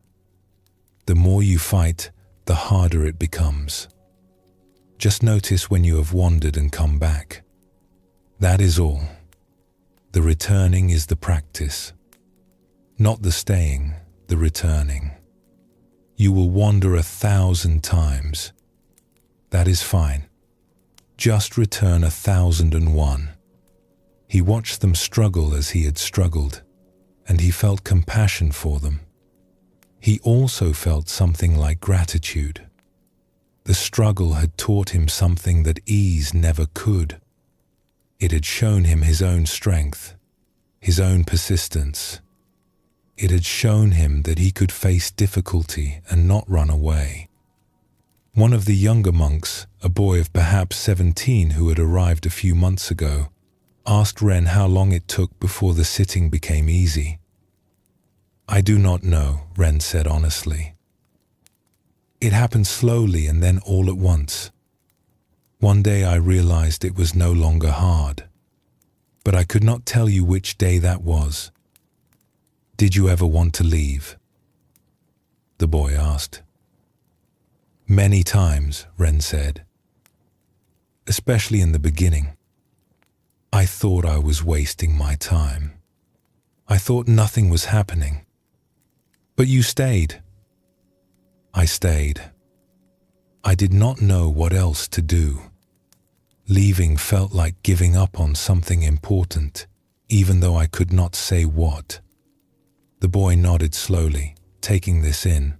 Speaker 1: "The more you fight, the harder it becomes. Just notice when you have wandered and come back. That is all. The returning is the practice. Not the staying, the returning. You will wander 1,000 times. That is fine. Just return 1,001. He watched them struggle as he had struggled, and he felt compassion for them. He also felt something like gratitude. The struggle had taught him something that ease never could. It had shown him his own strength, his own persistence. It had shown him that he could face difficulty and not run away. One of the younger monks, a boy of perhaps 17 who had arrived a few months ago, asked Ren how long it took before the sitting became easy. "I do not know," Ren said honestly. "It happened slowly and then all at once. One day I realized it was no longer hard, but I could not tell you which day that was. Did you ever want to leave?" the boy asked. "Many times," Ren said. "Especially in the beginning. I thought I was wasting my time. I thought nothing was happening. But you stayed." "I stayed. I did not know what else to do. Leaving felt like giving up on something important, even though I could not say what." The boy nodded slowly, taking this in.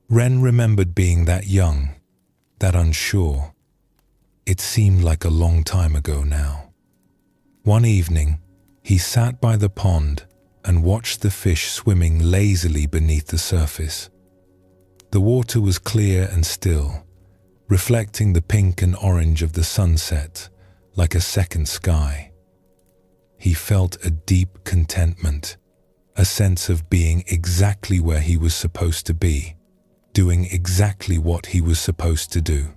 Speaker 1: Ren remembered being that young, that unsure. It seemed like a long time ago now. One evening, he sat by the pond and watched the fish swimming lazily beneath the surface. The water was clear and still, reflecting the pink and orange of the sunset like a second sky. He felt a deep contentment, a sense of being exactly where he was supposed to be, doing exactly what he was supposed to do.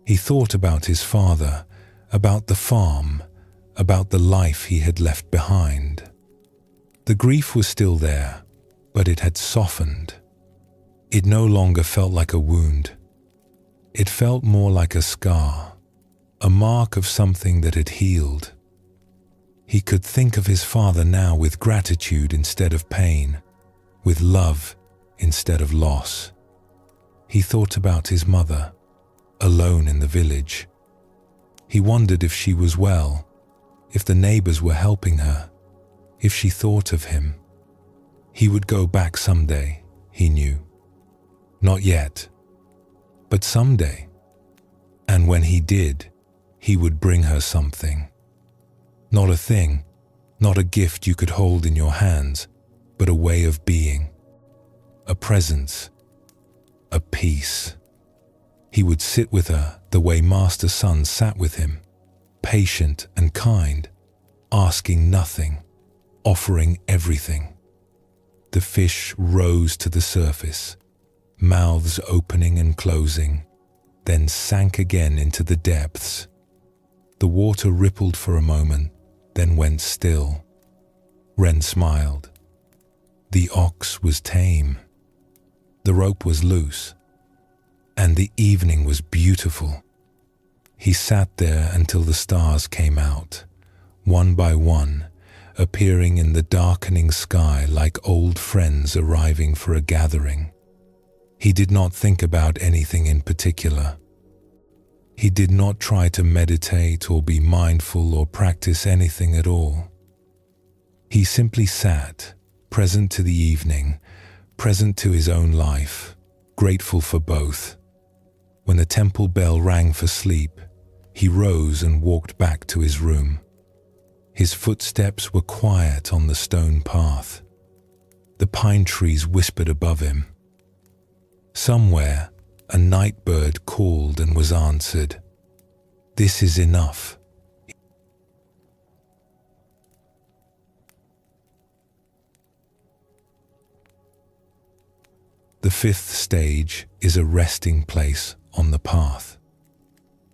Speaker 1: He thought about his father, about the farm, about the life he had left behind. The grief was still there, but it had softened. It no longer felt like a wound. It felt more like a scar, a mark of something that had healed. He could think of his father now with gratitude instead of pain, with love instead of loss. He thought about his mother, alone in the village. He wondered if she was well, if the neighbors were helping her, if she thought of him. He would go back someday, he knew. Not yet, but someday. And when he did, he would bring her something. Not a thing, not a gift you could hold in your hands, but a way of being, a presence, a peace. He would sit with her the way Master Sun sat with him, patient and kind, asking nothing, offering everything. The fish rose to the surface, mouths opening and closing, then sank again into the depths. The water rippled for a moment, then went still. Ren smiled. The ox was tame. The rope was loose, and the evening was beautiful. He sat there until the stars came out, one by one, appearing in the darkening sky like old friends arriving for a gathering. He did not think about anything in particular. He did not try to meditate or be mindful or practice anything at all. He simply sat, present to the evening, present to his own life, grateful for both. When the temple bell rang for sleep, he rose and walked back to his room. His footsteps were quiet on the stone path. The pine trees whispered above him. Somewhere, a night bird called and was answered. This is enough. The fifth stage is a resting place on the path.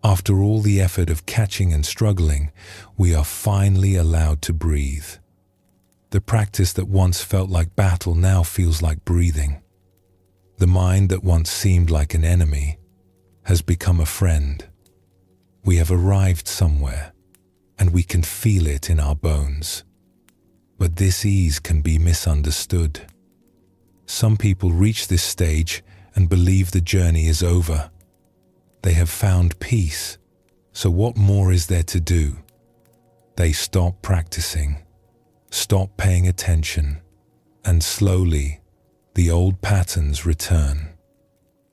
Speaker 1: After all the effort of catching and struggling, we are finally allowed to breathe. The practice that once felt like battle now feels like breathing. The mind that once seemed like an enemy has become a friend. We have arrived somewhere, and we can feel it in our bones. But this ease can be misunderstood. Some people reach this stage and believe the journey is over. They have found peace, so what more is there to do? They stop practicing, stop paying attention, and slowly, the old patterns return.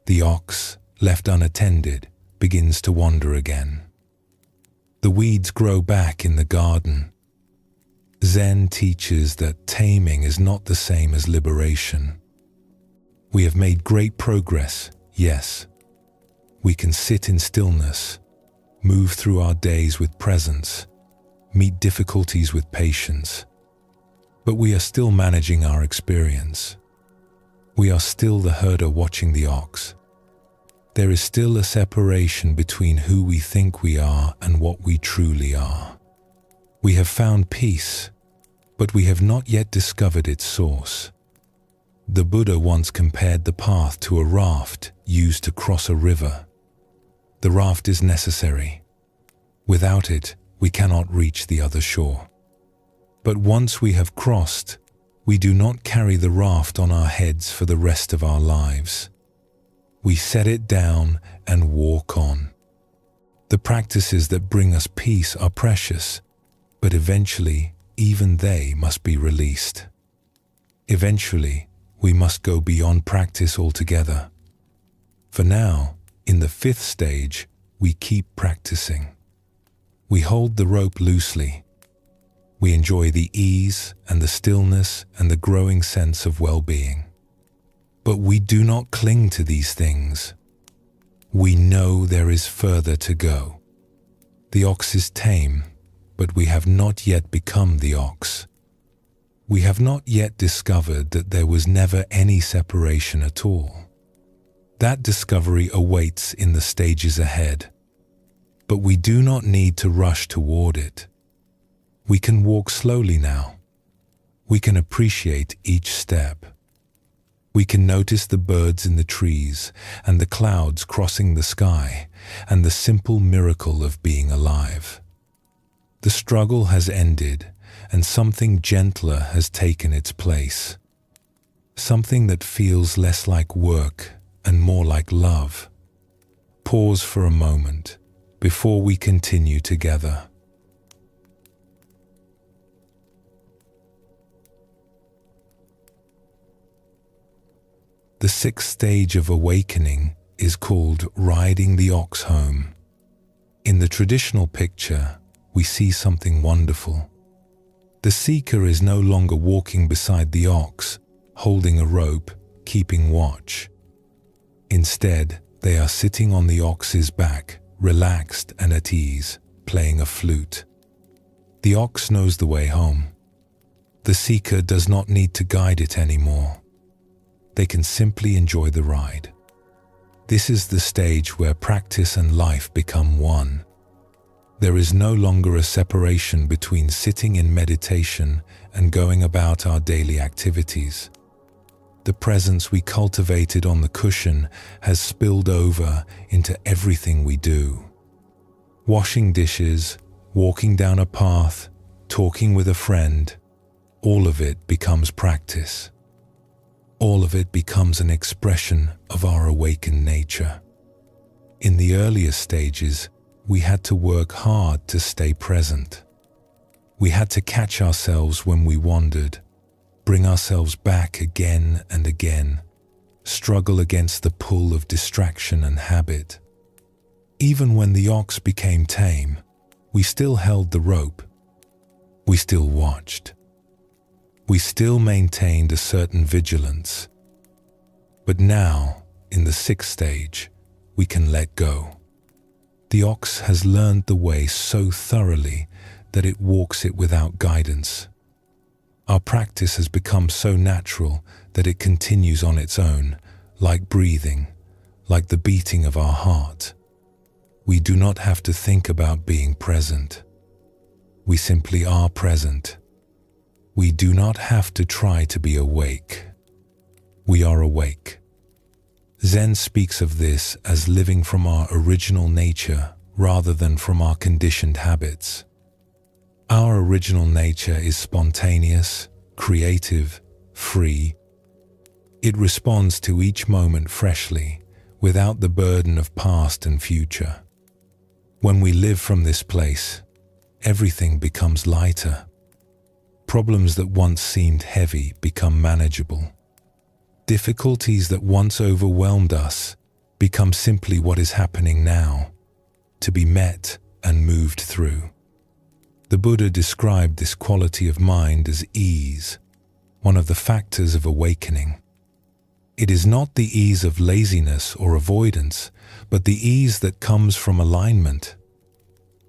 Speaker 1: The ox, left unattended, begins to wander again. The weeds grow back in the garden. Zen teaches that taming is not the same as liberation. We have made great progress, yes. We can sit in stillness, move through our days with presence, meet difficulties with patience. But we are still managing our experience. We are still the herder watching the ox. There is still a separation between who we think we are and what we truly are. We have found peace, but we have not yet discovered its source. The Buddha once compared the path to a raft used to cross a river. The raft is necessary. Without it, we cannot reach the other shore. But once we have crossed, we do not carry the raft on our heads for the rest of our lives. We set it down and walk on. The practices that bring us peace are precious, but eventually, even they must be released. Eventually, we must go beyond practice altogether. For now, in the fifth stage, we keep practicing. We hold the rope loosely. We enjoy the ease and the stillness and the growing sense of well-being. But we do not cling to these things. We know there is further to go. The ox is tame, but we have not yet become the ox. We have not yet discovered that there was never any separation at all. That discovery awaits in the stages ahead. But we do not need to rush toward it. We can walk slowly now. We can appreciate each step. We can notice the birds in the trees and the clouds crossing the sky and the simple miracle of being alive. The struggle has ended and something gentler has taken its place. Something that feels less like work and more like love. Pause for a moment before we continue together. The sixth stage of awakening is called riding the ox home. In the traditional picture, we see something wonderful. The seeker is no longer walking beside the ox, holding a rope, keeping watch. Instead, they are sitting on the ox's back, relaxed and at ease, playing a flute. The ox knows the way home. The seeker does not need to guide it anymore. They can simply enjoy the ride. This is the stage where practice and life become one. There is no longer a separation between sitting in meditation and going about our daily activities. The presence we cultivated on the cushion has spilled over into everything we do. Washing dishes, walking down a path, talking with a friend, all of it becomes practice. All of it becomes an expression of our awakened nature. In the earlier stages, we had to work hard to stay present. We had to catch ourselves when we wandered, bring ourselves back again and again, struggle against the pull of distraction and habit. Even when the ox became tame, we still held the rope. We still watched. We still maintained a certain vigilance. But now, in the sixth stage, we can let go. The ox has learned the way so thoroughly that it walks it without guidance. Our practice has become so natural that it continues on its own, like breathing, like the beating of our heart. We do not have to think about being present. We simply are present. We do not have to try to be awake. We are awake. Zen speaks of this as living from our original nature rather than from our conditioned habits. Our original nature is spontaneous, creative, free. It responds to each moment freshly, without the burden of past and future. When we live from this place, everything becomes lighter. Problems that once seemed heavy become manageable. Difficulties that once overwhelmed us become simply what is happening now, to be met and moved through. The Buddha described this quality of mind as ease, one of the factors of awakening. It is not the ease of laziness or avoidance, but the ease that comes from alignment.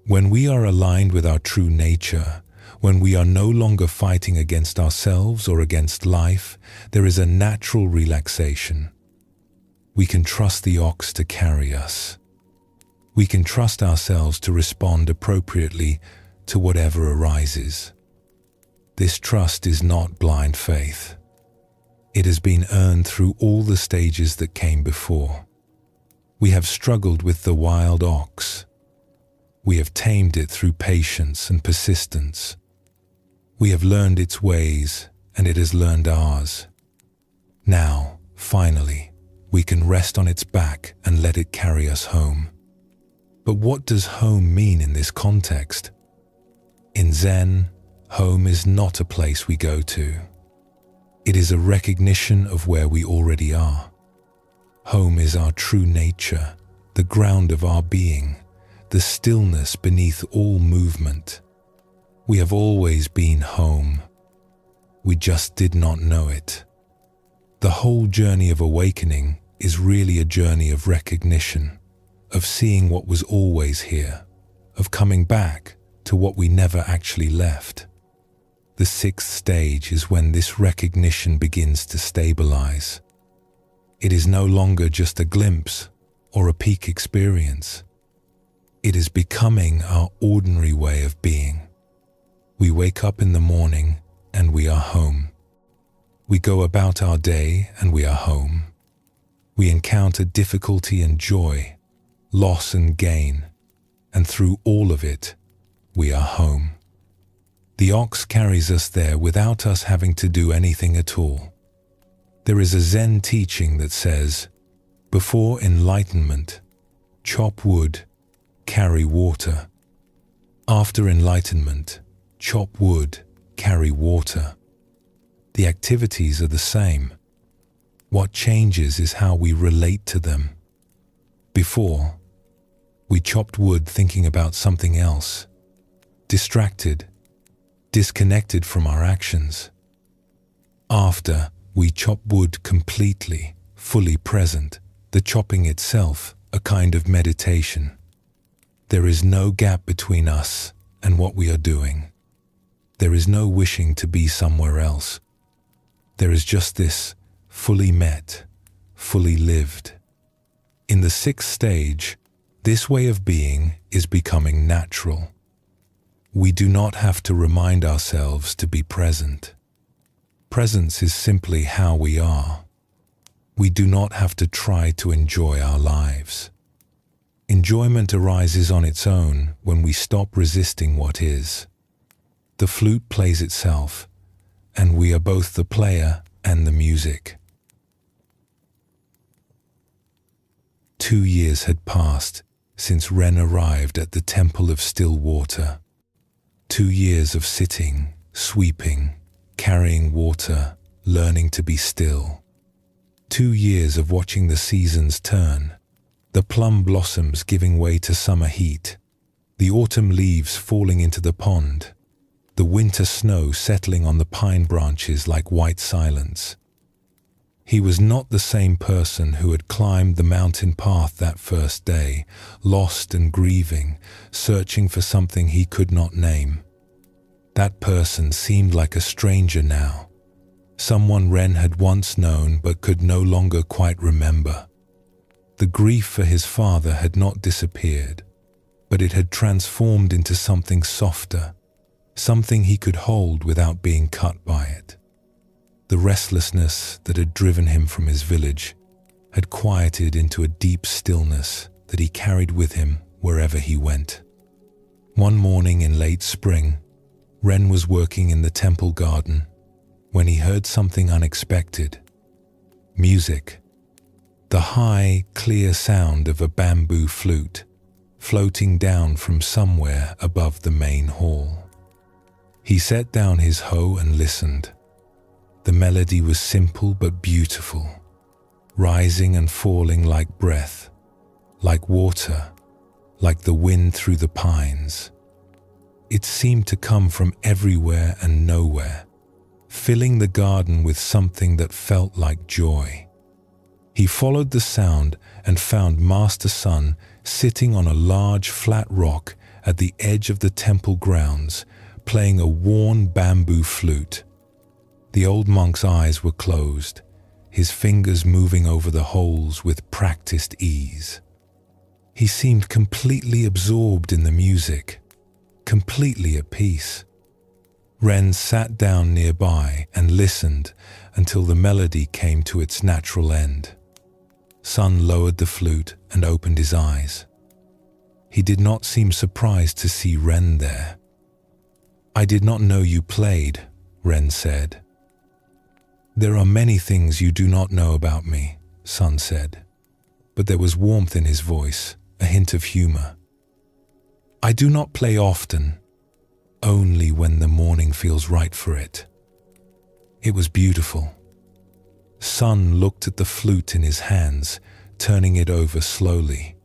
Speaker 1: When we are aligned with our true nature, when we are no longer fighting against ourselves or against life, there is a natural relaxation. We can trust the ox to carry us. We can trust ourselves to respond appropriately to whatever arises. This trust is not blind faith. It has been earned through all the stages that came before. We have struggled with the wild ox. We have tamed it through patience and persistence. We have learned its ways, and it has learned ours. Now, finally, we can rest on its back and let it carry us home. But what does home mean in this context? In Zen, home is not a place we go to. It is a recognition of where we already are. Home is our true nature, the ground of our being, the stillness beneath all movement. We have always been home. We just did not know it. The whole journey of awakening is really a journey of recognition, of seeing what was always here, of coming back to what we never actually left. The sixth stage is when this recognition begins to stabilize. It is no longer just a glimpse or a peak experience. It is becoming our ordinary way of being. We wake up in the morning and we are home. We go about our day and we are home. We encounter difficulty and joy, loss and gain, and through all of it, we are home. The ox carries us there without us having to do anything at all. There is a Zen teaching that says, before enlightenment, chop wood, carry water. After enlightenment, chop wood, carry water. The activities are the same. What changes is how we relate to them. Before, we chopped wood thinking about something else, distracted, disconnected from our actions. After, we chop wood completely, fully present, the chopping itself a kind of meditation. There is no gap between us and what we are doing. There is no wishing to be somewhere else. There is just this fully met, fully lived. In the sixth stage, this way of being is becoming natural. We do not have to remind ourselves to be present. Presence is simply how we are. We do not have to try to enjoy our lives. Enjoyment arises on its own when we stop resisting what is. The flute plays itself, and we are both the player and the music. 2 years had passed since Ren arrived at the Temple of Still Water. 2 years of sitting, sweeping, carrying water, learning to be still. 2 years of watching the seasons turn, the plum blossoms giving way to summer heat, the autumn leaves falling into the pond, the winter snow settling on the pine branches like white silence. He was not the same person who had climbed the mountain path that first day, lost and grieving, searching for something he could not name. That person seemed like a stranger now, someone Ren had once known but could no longer quite remember. The grief for his father had not disappeared, but it had transformed into something softer, something he could hold without being cut by it. The restlessness that had driven him from his village had quieted into a deep stillness that he carried with him wherever he went. One morning in late spring, Ren was working in the temple garden when he heard something unexpected. Music. The high, clear sound of a bamboo flute floating down from somewhere above the main hall. He set down his hoe and listened. The melody was simple but beautiful, rising and falling like breath, like water, like the wind through the pines. It seemed to come from everywhere and nowhere, filling the garden with something that felt like joy. He followed the sound and found Master Sun sitting on a large flat rock at the edge of the temple grounds, playing a worn bamboo flute. The old monk's eyes were closed, his fingers moving over the holes with practiced ease. He seemed completely absorbed in the music, completely at peace. Ren sat down nearby and listened until the melody came to its natural end. Sun lowered the flute and opened his eyes. He did not seem surprised to see Ren there. "I did not know you played," Ren said. "There are many things you do not know about me," Sun said, but there was warmth in his voice, a hint of humor. "I do not play often, only when the morning feels right for it." It was beautiful. Sun looked at the flute in his hands, turning it over slowly.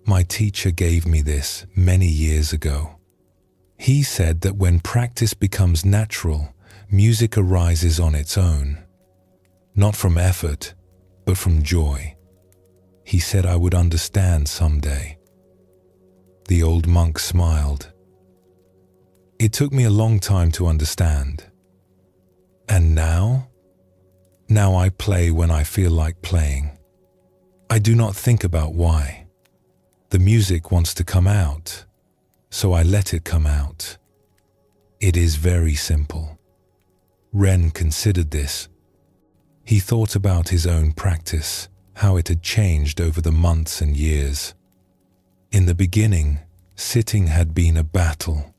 Speaker 1: "My teacher gave me this many years ago. He said that when practice becomes natural, music arises on its own, not from effort, but from joy. He said I would understand someday." The old monk smiled. "It took me a long time to understand. And now? Now I play when I feel like playing. I do not think about why. The music wants to come out, so I let it come out. It is very simple." Ren considered this. He thought about his own practice, how it had changed over the months and years. In the beginning, sitting had been a battle.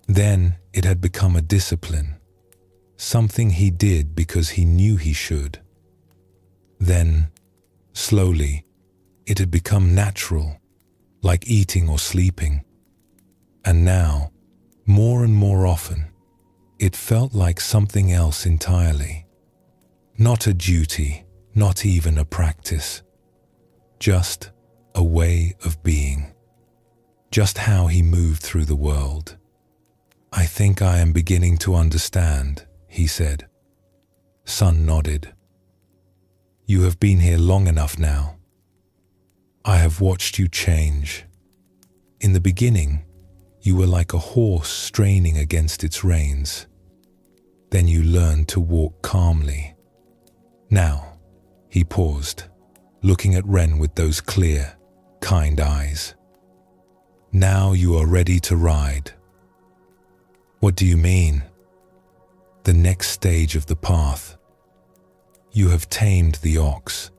Speaker 1: Then it had become a discipline, something he did because he knew he should. Then, slowly, it had become natural, like eating or sleeping. And now, more and more often, it felt like something else entirely. Not a duty, not even a practice. Just a way of being. Just how he moved through the world. "I think I am beginning to understand," he said. Sun nodded. "You have been here long enough now. I have watched you change. In the beginning, you were like a horse straining against its reins. Then you learned to walk calmly. Now," he paused, looking at Ren with those clear, kind eyes. "Now you are ready to ride." "What do you mean?" "The next stage of the path. You have tamed the ox.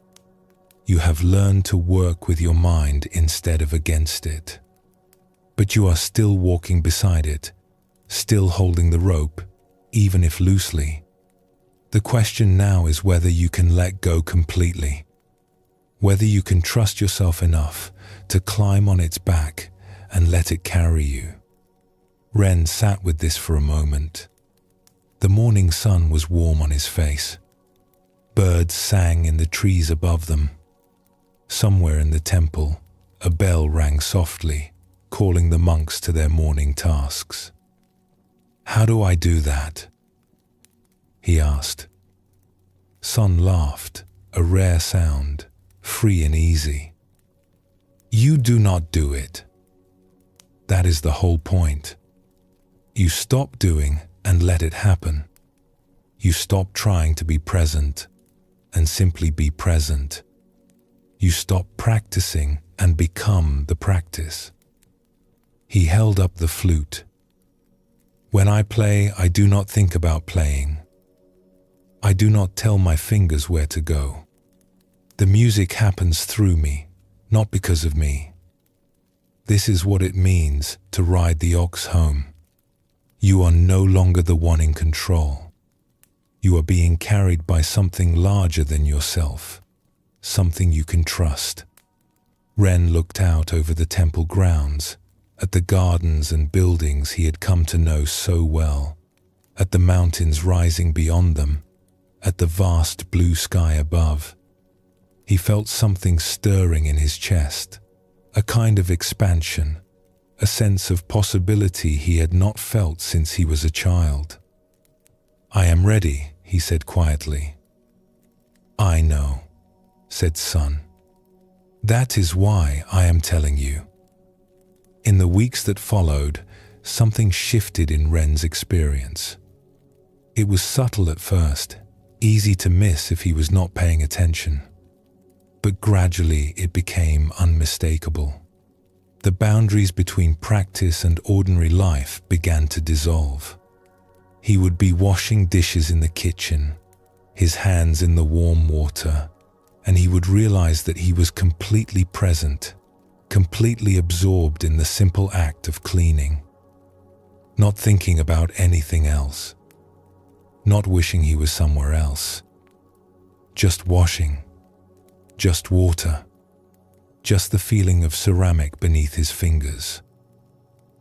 Speaker 1: You have learned to work with your mind instead of against it. But you are still walking beside it, still holding the rope, even if loosely. The question now is whether you can let go completely, whether you can trust yourself enough to climb on its back and let it carry you. Ren sat with this for a moment. The morning sun was warm on his face. Birds sang in the trees above them. Somewhere in the temple, a bell rang softly, calling the monks to their morning tasks. "How do I do that?" he asked. Sun laughed, a rare sound, free and easy. "You do not do it. That is the whole point. You stop doing and let it happen. You stop trying to be present and simply be present. You stop practicing and become the practice." He held up the flute. "When I play, I do not think about playing. I do not tell my fingers where to go. The music happens through me, not because of me. This is what it means to ride the ox home. You are no longer the one in control. You are being carried by something larger than yourself, something you can trust." Ren looked out over the temple grounds, at the gardens and buildings he had come to know so well, at the mountains rising beyond them, at the vast blue sky above. He felt something stirring in his chest, a kind of expansion, a sense of possibility he had not felt since he was a child. "I am ready," he said quietly. "I know," said Sun. "That is why I am telling you." In the weeks that followed, something shifted in Ren's experience. It was subtle at first, easy to miss if he was not paying attention. But gradually it became unmistakable. The boundaries between practice and ordinary life began to dissolve. He would be washing dishes in the kitchen, his hands in the warm water, and he would realize that he was completely present, completely absorbed in the simple act of cleaning, not thinking about anything else, not wishing he was somewhere else, just washing, just water, just the feeling of ceramic beneath his fingers.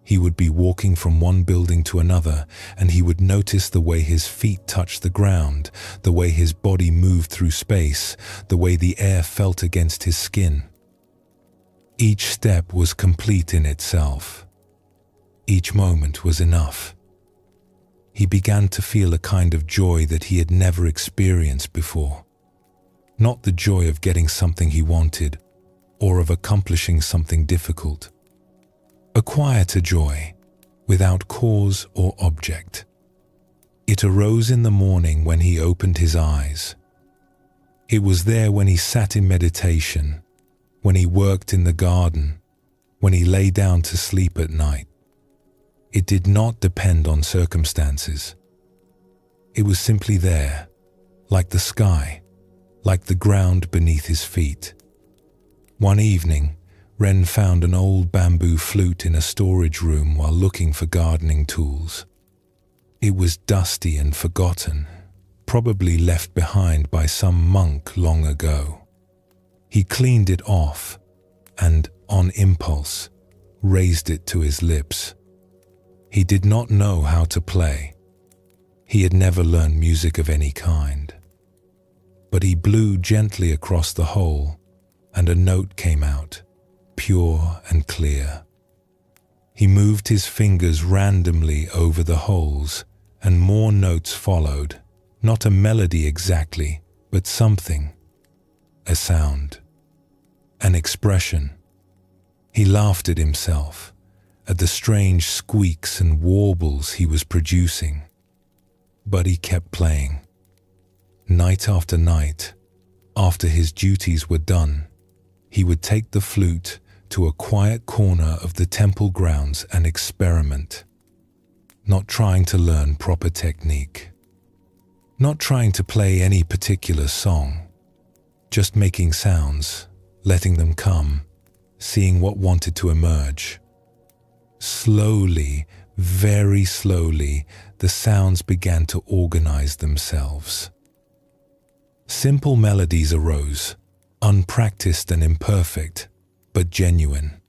Speaker 1: He would be walking from one building to another, and he would notice the way his feet touched the ground, the way his body moved through space, the way the air felt against his skin. Each step was complete in itself. Each moment was enough. He began to feel a kind of joy that he had never experienced before. Not the joy of getting something he wanted, or of accomplishing something difficult. A quieter joy, without cause or object. It arose in the morning when he opened his eyes. It was there when he sat in meditation, when he worked in the garden, when he lay down to sleep at night. It did not depend on circumstances. It was simply there, like the sky, like the ground beneath his feet. One evening, Ren found an old bamboo flute in a storage room while looking for gardening tools. It was dusty and forgotten, probably left behind by some monk long ago. He cleaned it off and, on impulse, raised it to his lips. He did not know how to play. He had never learned music of any kind. But he blew gently across the hole, and a note came out, pure and clear. He moved his fingers randomly over the holes, and more notes followed, not a melody exactly, but something, a sound, an expression. He laughed at himself, at the strange squeaks and warbles he was producing. But he kept playing. Night after night, after his duties were done, he would take the flute to a quiet corner of the temple grounds and experiment, not trying to learn proper technique, not trying to play any particular song, just making sounds, letting them come, seeing what wanted to emerge. Slowly, Very slowly, the sounds began to organize themselves. Simple melodies arose, unpracticed and imperfect, but genuine.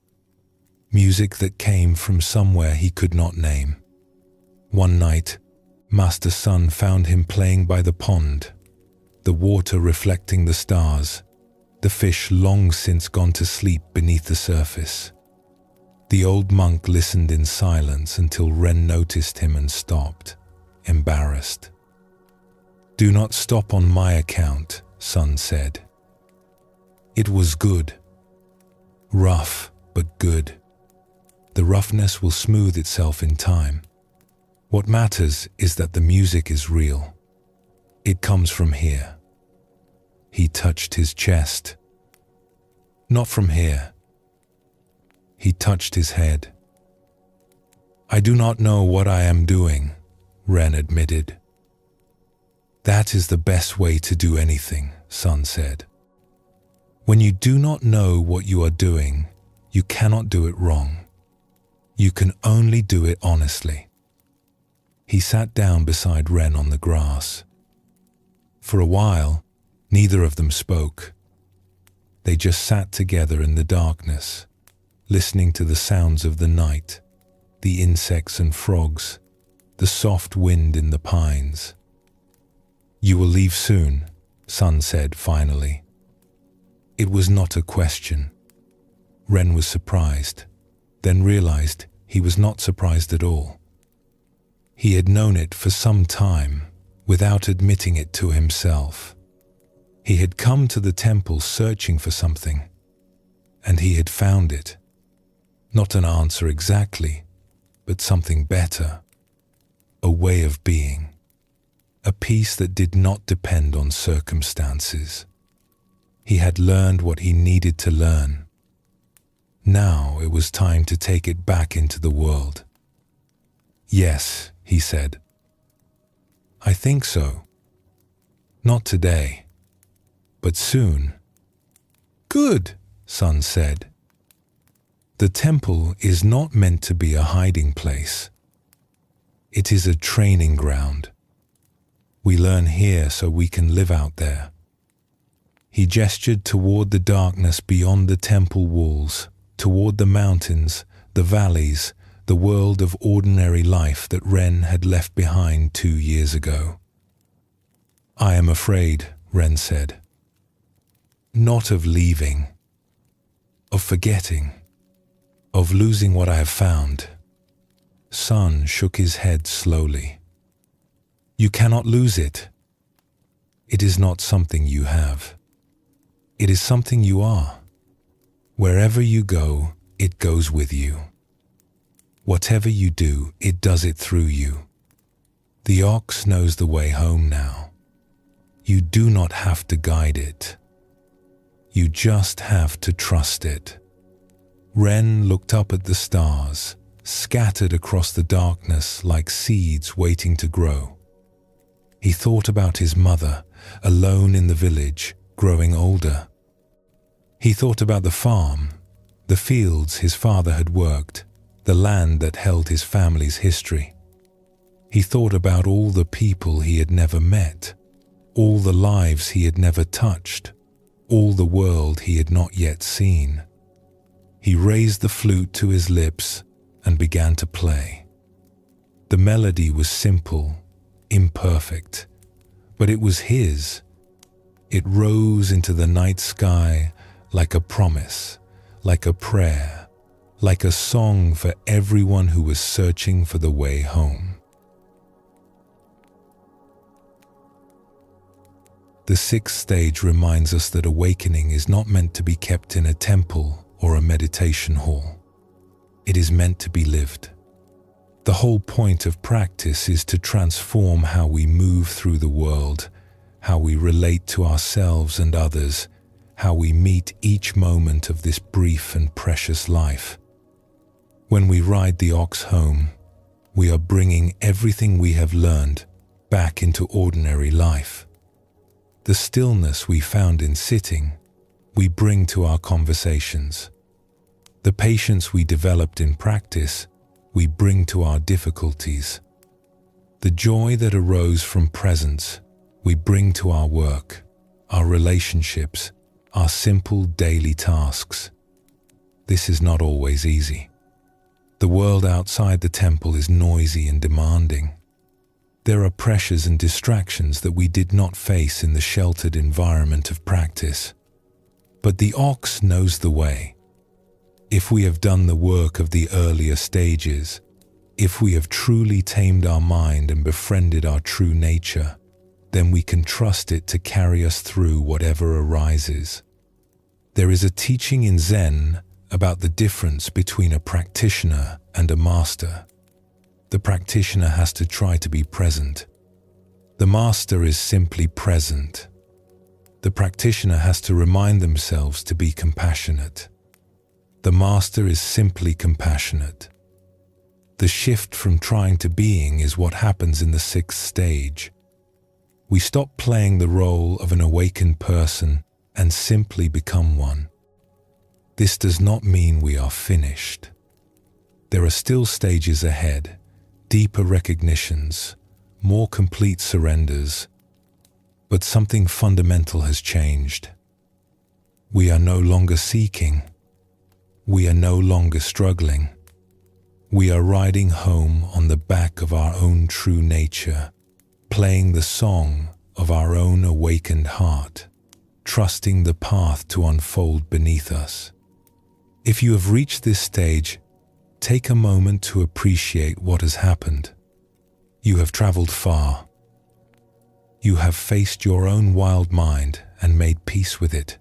Speaker 1: Music that came from somewhere he could not name. One night, Master Sun found him playing by the pond, the water reflecting the stars, the fish long since gone to sleep beneath the surface. The old monk listened in silence until Ren noticed him and stopped, embarrassed. "Do not stop on my account," Sun said. "It was good. Rough, but good. The roughness will smooth itself in time. What matters is that the music is real. It comes from here." He touched his chest. "Not from here." He touched his head. "I do not know what I am doing," Ren admitted. "That is the best way to do anything," Sun said. "When you do not know what you are doing, you cannot do it wrong. You can only do it honestly." He sat down beside Ren on the grass. For a while, neither of them spoke. They just sat together in the darkness, listening to the sounds of the night, the insects and frogs, the soft wind in the pines. "You will leave soon," Sun said finally. It was not a question. Ren was surprised, then realized he was not surprised at all. He had known it for some time, without admitting it to himself. He had come to the temple searching for something, and he had found it. Not an answer exactly, but something better. A way of being. A peace that did not depend on circumstances. He had learned what he needed to learn. Now it was time to take it back into the world. "Yes," he said. "I think so. Not today, but soon." "Good," Sun said. "The temple is not meant to be a hiding place. It is a training ground. We learn here so we can live out there." He gestured toward the darkness beyond the temple walls, toward the mountains, the valleys, the world of ordinary life that Ren had left behind 2 years ago. "I am afraid," Ren said. "Not of leaving, of forgetting, of losing what I have found." Sun shook his head slowly. "You cannot lose it. It is not something you have. It is something you are. Wherever you go, it goes with you. Whatever you do, it does it through you. The ox knows the way home now. You do not have to guide it. You just have to trust it." Ren looked up at the stars, scattered across the darkness like seeds waiting to grow. He thought about his mother, alone in the village, growing older. He thought about the farm, the fields his father had worked, the land that held his family's history. He thought about all the people he had never met, all the lives he had never touched, all the world he had not yet seen. He raised the flute to his lips and began to play. The melody was simple, imperfect, but it was his. It rose into the night sky like a promise, like a prayer, like a song for everyone who was searching for the way home. The sixth stage reminds us that awakening is not meant to be kept in a temple or a meditation hall. It is meant to be lived. The whole point of practice is to transform how we move through the world, how we relate to ourselves and others, how we meet each moment of this brief and precious life. When we ride the ox home, we are bringing everything we have learned back into ordinary life. The stillness we found in sitting, we bring to our conversations. The patience we developed in practice, we bring to our difficulties. The joy that arose from presence we bring to our work, our relationships, our simple daily tasks. This is not always easy. The world outside the temple is noisy and demanding. There are pressures and distractions that we did not face in the sheltered environment of practice. But the ox knows the way. If we have done the work of the earlier stages, if we have truly tamed our mind and befriended our true nature, then we can trust it to carry us through whatever arises. There is a teaching in Zen about the difference between a practitioner and a master. The practitioner has to try to be present. The master is simply present. The practitioner has to remind themselves to be compassionate. The master is simply compassionate. The shift from trying to being is what happens in the sixth stage. We stop playing the role of an awakened person and simply become one. This does not mean we are finished. There are still stages ahead, deeper recognitions, more complete surrenders, but something fundamental has changed. We are no longer seeking. We are no longer struggling. We are riding home on the back of our own true nature, playing the song of our own awakened heart, trusting the path to unfold beneath us. If you have reached this stage, take a moment to appreciate what has happened. You have traveled far. You have faced your own wild mind and made peace with it.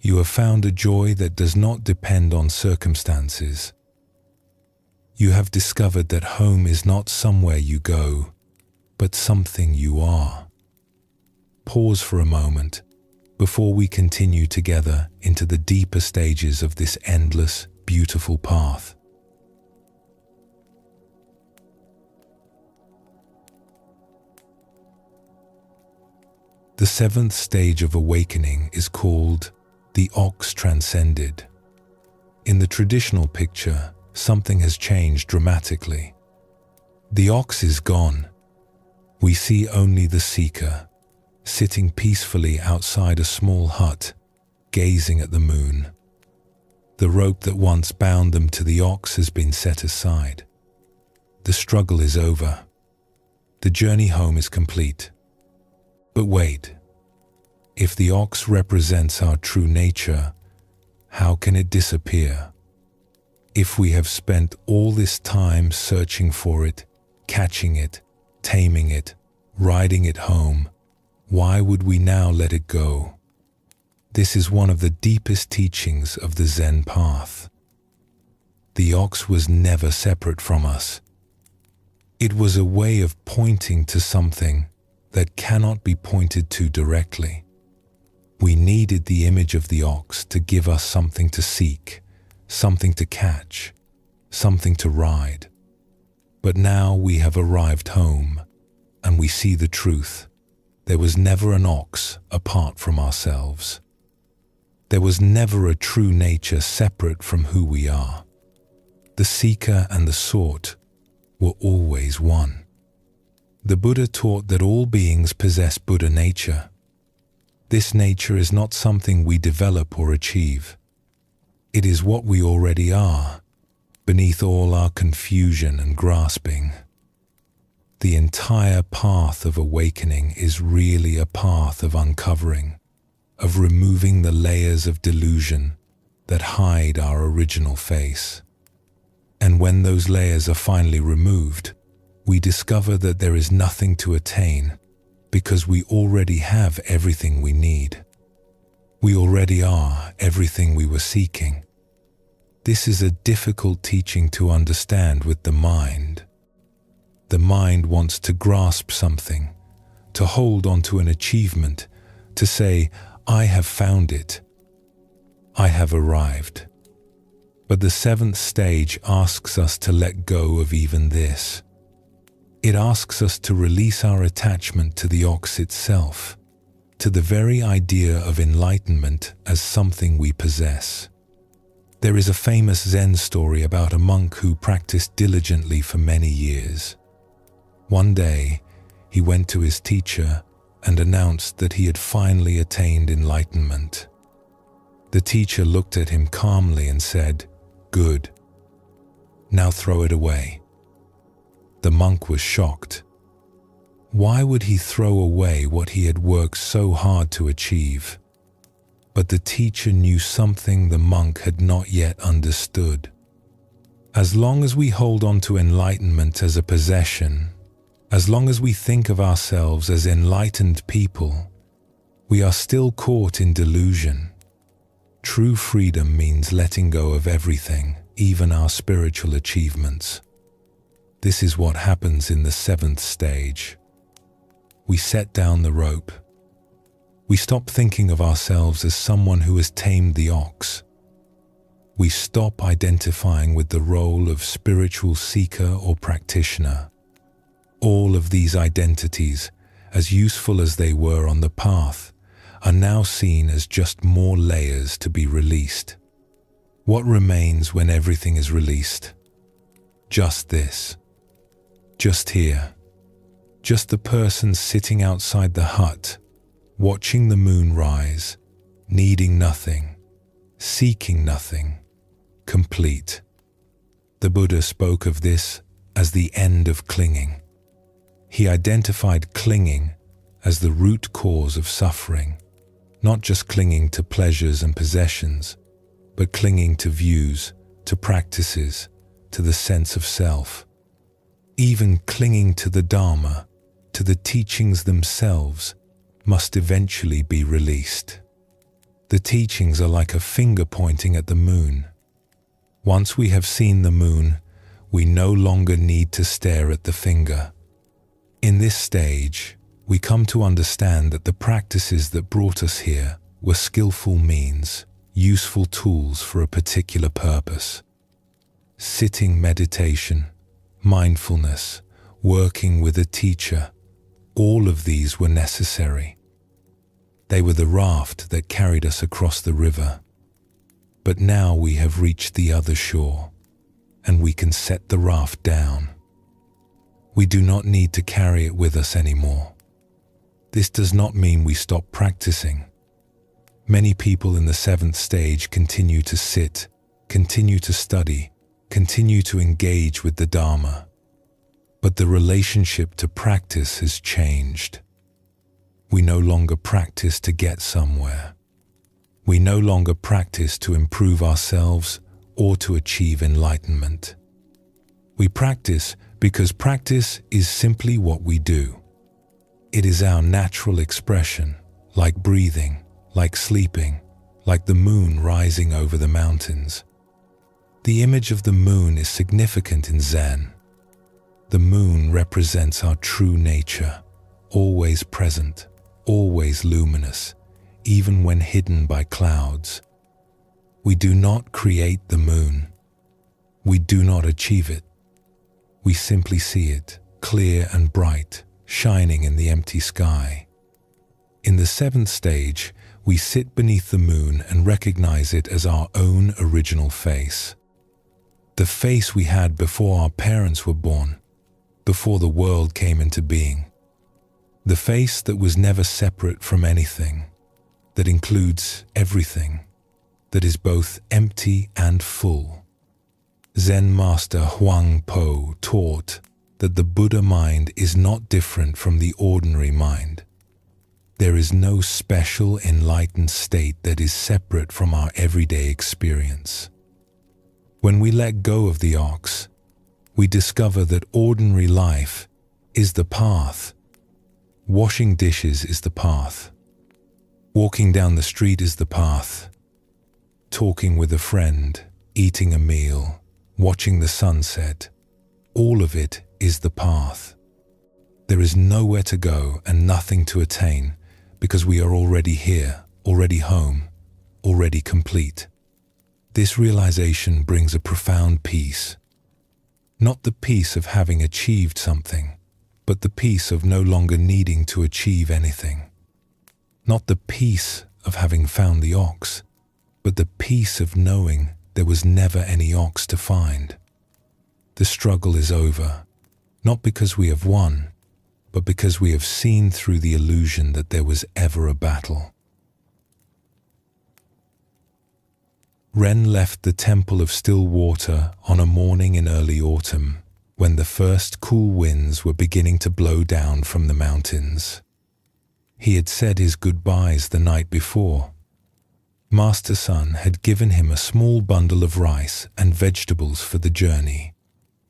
Speaker 1: You have found a joy that does not depend on circumstances. You have discovered that home is not somewhere you go, but something you are. Pause for a moment before we continue together into the deeper stages of this endless, beautiful path. The seventh stage of awakening is called the ox transcended. In the traditional picture, something has changed dramatically. The ox is gone. We see only the seeker, sitting peacefully outside a small hut, gazing at the moon. The rope that once bound them to the ox has been set aside. The struggle is over. The journey home is complete. But wait, if the ox represents our true nature, how can it disappear? If we have spent all this time searching for it, catching it, taming it, riding it home, why would we now let it go? This is one of the deepest teachings of the Zen path. The ox was never separate from us. It was a way of pointing to something that cannot be pointed to directly. We needed the image of the ox to give us something to seek, something to catch, something to ride. But now we have arrived home, and we see the truth. There was never an ox apart from ourselves. There was never a true nature separate from who we are. The seeker and the sought were always one. The Buddha taught that all beings possess Buddha nature. This nature is not something we develop or achieve. It is what we already are, beneath all our confusion and grasping. The entire path of awakening is really a path of uncovering, of removing the layers of delusion that hide our original face. And when those layers are finally removed, we discover that there is nothing to attain because we already have everything we need. We already are everything we were seeking. This is a difficult teaching to understand with the mind. The mind wants to grasp something, to hold on to an achievement, to say, I have found it. I have arrived. But the seventh stage asks us to let go of even this. It asks us to release our attachment to the ox itself, to the very idea of enlightenment as something we possess. There is a famous Zen story about a monk who practiced diligently for many years. One day, he went to his teacher and announced that he had finally attained enlightenment. The teacher looked at him calmly and said, "Good. Now throw it away." The monk was shocked. Why would he throw away what he had worked so hard to achieve? But the teacher knew something the monk had not yet understood. As long as we hold on to enlightenment as a possession, as long as we think of ourselves as enlightened people, we are still caught in delusion. True freedom means letting go of everything, even our spiritual achievements. This is what happens in the 7th stage. We set down the rope. We stop thinking of ourselves as someone who has tamed the ox. We stop identifying with the role of spiritual seeker or practitioner. All of these identities, as useful as they were on the path, are now seen as just more layers to be released. What remains when everything is released? Just this. Just here. Just the person sitting outside the hut, watching the moon rise, needing nothing, seeking nothing, complete. The Buddha spoke of this as the end of clinging. He identified clinging as the root cause of suffering, not just clinging to pleasures and possessions, but clinging to views, to practices, to the sense of self. Even clinging to the Dharma, to the teachings themselves, must eventually be released. The teachings are like a finger pointing at the moon. Once we have seen the moon, we no longer need to stare at the finger. In this stage, we come to understand that the practices that brought us here were skillful means, useful tools for a particular purpose. Sitting meditation, mindfulness, working with a teacher, all of these were necessary. They were the raft that carried us across the river. But now we have reached the other shore, and we can set the raft down. We do not need to carry it with us anymore. This does not mean we stop practicing. Many people in the 7th stage continue to sit, continue to study, continue to engage with the Dharma. But the relationship to practice has changed. We no longer practice to get somewhere. We no longer practice to improve ourselves or to achieve enlightenment. We practice because practice is simply what we do. It is our natural expression, like breathing, like sleeping, like the moon rising over the mountains. The image of the moon is significant in Zen. The moon represents our true nature, always present, always luminous, even when hidden by clouds. We do not create the moon. We do not achieve it. We simply see it, clear and bright, shining in the empty sky. In the 7th stage, we sit beneath the moon and recognize it as our own original face. The face we had before our parents were born, before the world came into being. The face that was never separate from anything, that includes everything, that is both empty and full. Zen master Huang Po taught that the Buddha mind is not different from the ordinary mind. There is no special enlightened state that is separate from our everyday experience. When we let go of the ox, we discover that ordinary life is the path. Washing dishes is the path. Walking down the street is the path. Talking with a friend, eating a meal, watching the sunset, all of it is the path. There is nowhere to go and nothing to attain because we are already here, already home, already complete. This realization brings a profound peace. Not the peace of having achieved something, but the peace of no longer needing to achieve anything. Not the peace of having found the ox, but the peace of knowing there was never any ox to find. The struggle is over, not because we have won, but because we have seen through the illusion that there was ever a battle. Ren left the Temple of Still Water on a morning in early autumn, when the first cool winds were beginning to blow down from the mountains. He had said his goodbyes the night before. Master Sun had given him a small bundle of rice and vegetables for the journey,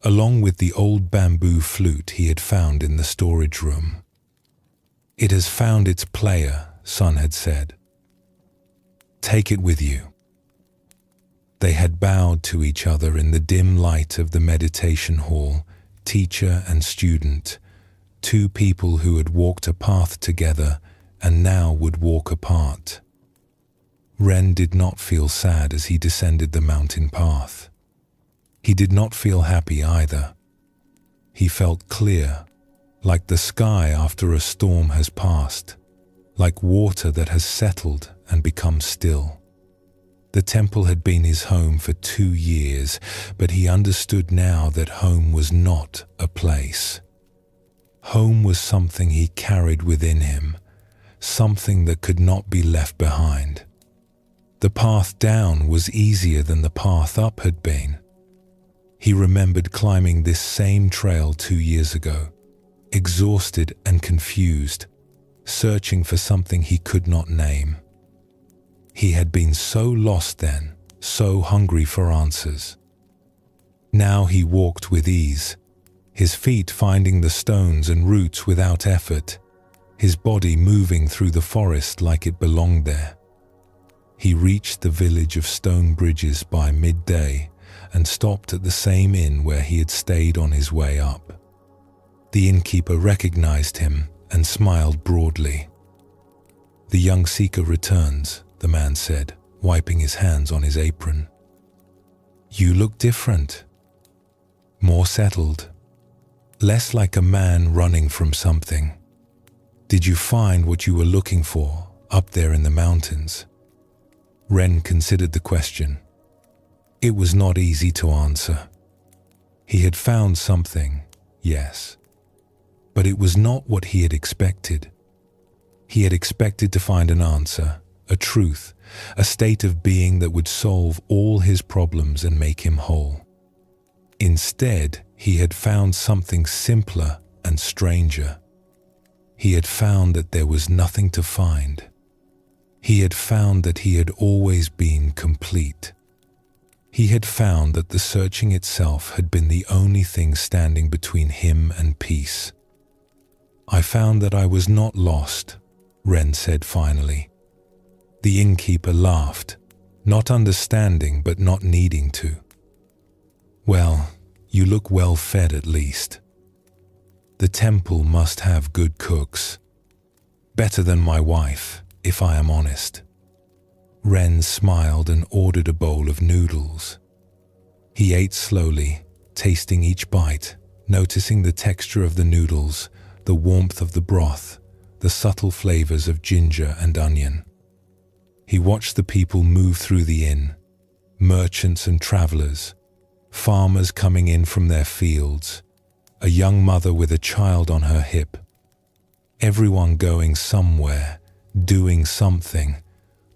Speaker 1: along with the old bamboo flute he had found in the storage room. "It has found its player," Sun had said. "Take it with you." They had bowed to each other in the dim light of the meditation hall, teacher and student, two people who had walked a path together and now would walk apart. Ren did not feel sad as he descended the mountain path. He did not feel happy either. He felt clear, like the sky after a storm has passed, like water that has settled and become still. The temple had been his home for 2 years, but he understood now that home was not a place. Home was something he carried within him, something that could not be left behind. The path down was easier than the path up had been. He remembered climbing this same trail 2 years ago, exhausted and confused, searching for something he could not name. He had been so lost then, so hungry for answers. Now he walked with ease, his feet finding the stones and roots without effort, his body moving through the forest like it belonged there. He reached the village of stone bridges by midday and stopped at the same inn where he had stayed on his way up. The innkeeper recognized him and smiled broadly. "The young seeker returns," the man said, wiping his hands on his apron. "You look different. More settled. Less like a man running from something. Did you find what you were looking for up there in the mountains?" Ren considered the question. It was not easy to answer. He had found something, yes, but it was not what he had expected. He had expected to find an answer, a truth, a state of being that would solve all his problems and make him whole. Instead, he had found something simpler and stranger. He had found that there was nothing to find. He had found that he had always been complete. He had found that the searching itself had been the only thing standing between him and peace. "I found that I was not lost," Ren said finally. The innkeeper laughed, not understanding but not needing to. "Well, you look well fed at least. The temple must have good cooks. Better than my wife, if I am honest." Ren smiled and ordered a bowl of noodles. He ate slowly, tasting each bite, noticing the texture of the noodles, the warmth of the broth, the subtle flavors of ginger and onion. He watched the people move through the inn, merchants and travelers, farmers coming in from their fields, a young mother with a child on her hip. Everyone going somewhere, doing something,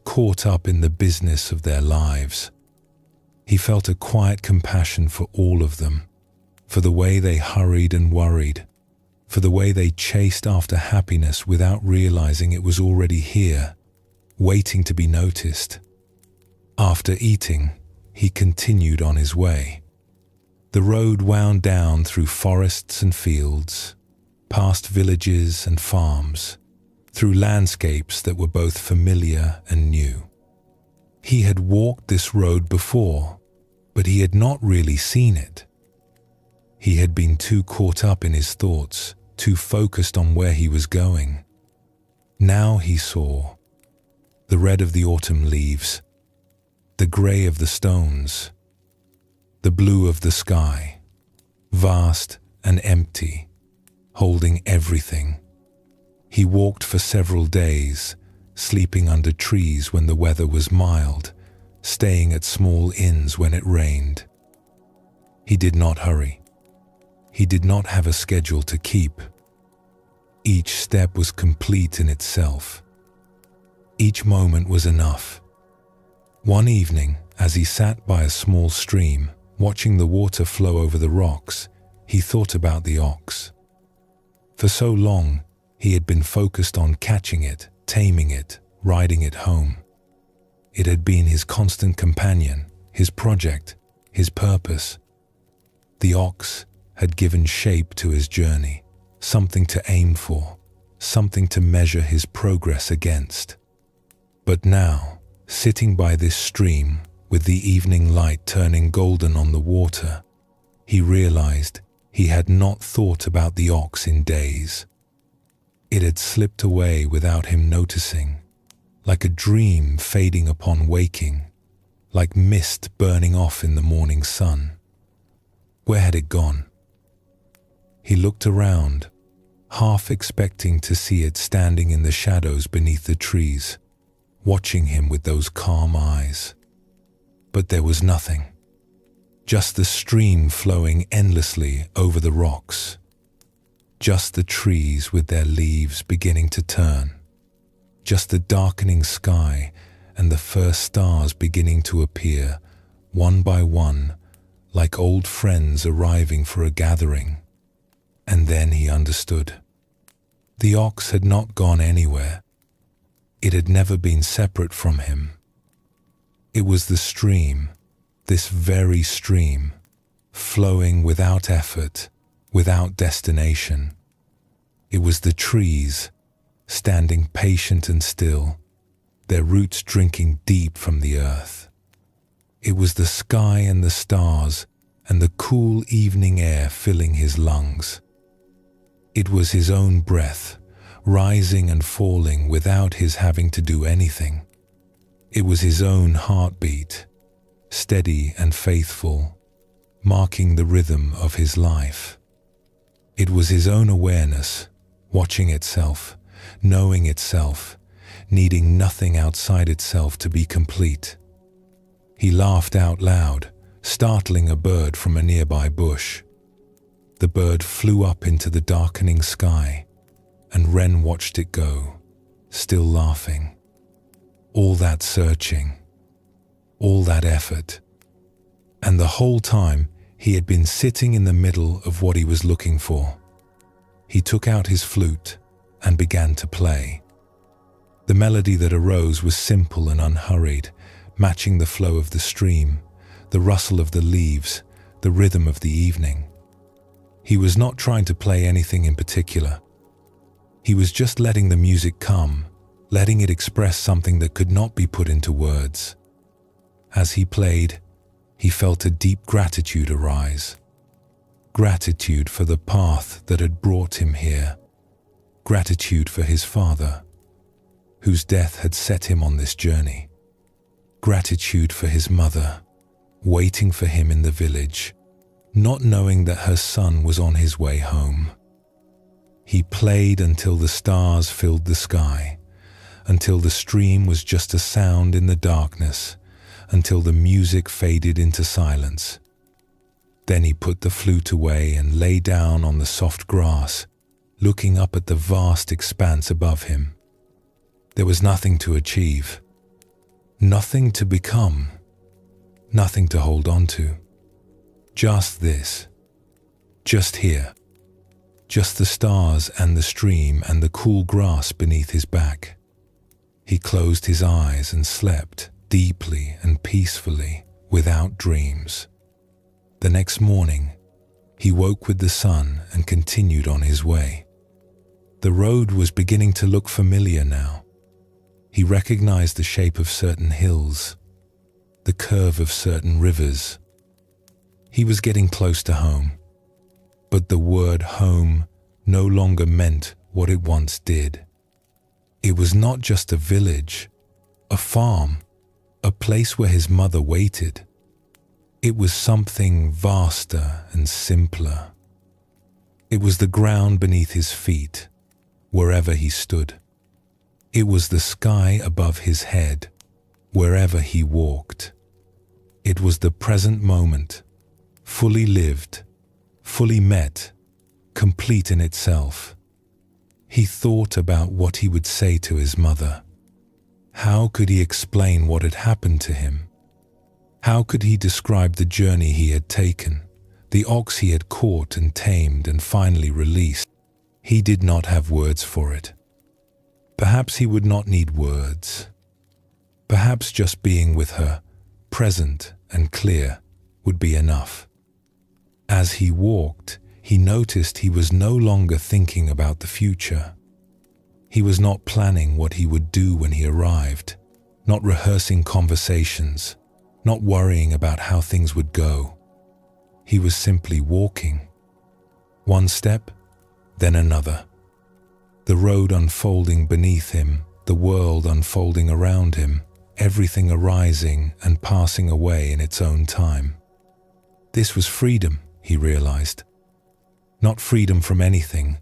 Speaker 1: caught up in the business of their lives. He felt a quiet compassion for all of them, for the way they hurried and worried, for the way they chased after happiness without realizing it was already here, waiting to be noticed. After eating, he continued on his way. The road wound down through forests and fields, past villages and farms, through landscapes that were both familiar and new. He had walked this road before, but he had not really seen it. He had been too caught up in his thoughts, too focused on where he was going. Now he saw the red of the autumn leaves, the grey of the stones, the blue of the sky, vast and empty, holding everything. He walked for several days, sleeping under trees when the weather was mild, staying at small inns when it rained. He did not hurry. He did not have a schedule to keep. Each step was complete in itself. Each moment was enough. One evening, as he sat by a small stream, watching the water flow over the rocks, he thought about the ox. For so long, he had been focused on catching it, taming it, riding it home. It had been his constant companion, his project, his purpose. The ox had given shape to his journey, something to aim for, something to measure his progress against. But now, sitting by this stream, with the evening light turning golden on the water, he realized he had not thought about the ox in days. It had slipped away without him noticing, like a dream fading upon waking, like mist burning off in the morning sun. Where had it gone? He looked around, half expecting to see it standing in the shadows beneath the trees, watching him with those calm eyes. But there was nothing. Just the stream flowing endlessly over the rocks. Just the trees with their leaves beginning to turn. Just the darkening sky and the first stars beginning to appear, one by one, like old friends arriving for a gathering. And then he understood. The ox had not gone anywhere. It had never been separate from him. It was the stream, this very stream, flowing without effort, without destination. It was the trees, standing patient and still, their roots drinking deep from the earth. It was the sky and the stars and the cool evening air filling his lungs. It was his own breath, rising and falling without his having to do anything. It was his own heartbeat, steady and faithful, marking the rhythm of his life. It was his own awareness, watching itself, knowing itself, needing nothing outside itself to be complete. He laughed out loud, startling a bird from a nearby bush. The bird flew up into the darkening sky, and Wren watched it go, still laughing. All that searching, all that effort, and the whole time he had been sitting in the middle of what he was looking for. He took out his flute and began to play. The melody that arose was simple and unhurried, matching the flow of the stream, the rustle of the leaves, the rhythm of the evening. He was not trying to play anything in particular. He was just letting the music come, letting it express something that could not be put into words. As he played, he felt a deep gratitude arise. Gratitude for the path that had brought him here. Gratitude for his father, whose death had set him on this journey. Gratitude for his mother, waiting for him in the village, not knowing that her son was on his way home. He played until the stars filled the sky, until the stream was just a sound in the darkness, until the music faded into silence. Then he put the flute away and lay down on the soft grass, looking up at the vast expanse above him. There was nothing to achieve, nothing to become, nothing to hold on to. Just this, just here, just the stars and the stream and the cool grass beneath his back. He closed his eyes and slept deeply and peacefully, without dreams. The next morning, he woke with the sun and continued on his way. The road was beginning to look familiar now. He recognized the shape of certain hills, the curve of certain rivers. He was getting close to home, but the word home no longer meant what it once did. It was not just a village, a farm, a place where his mother waited. It was something vaster and simpler. It was the ground beneath his feet, wherever he stood. It was the sky above his head, wherever he walked. It was the present moment, fully lived, fully met, complete in itself. He thought about what he would say to his mother. How could he explain what had happened to him? How could he describe the journey he had taken, the ox he had caught and tamed and finally released? He did not have words for it. Perhaps he would not need words. Perhaps just being with her, present and clear, would be enough. As he walked, he noticed he was no longer thinking about the future. He was not planning what he would do when he arrived, not rehearsing conversations, not worrying about how things would go. He was simply walking. One step, then another. The road unfolding beneath him, the world unfolding around him, everything arising and passing away in its own time. This was freedom, he realized. Not freedom from anything,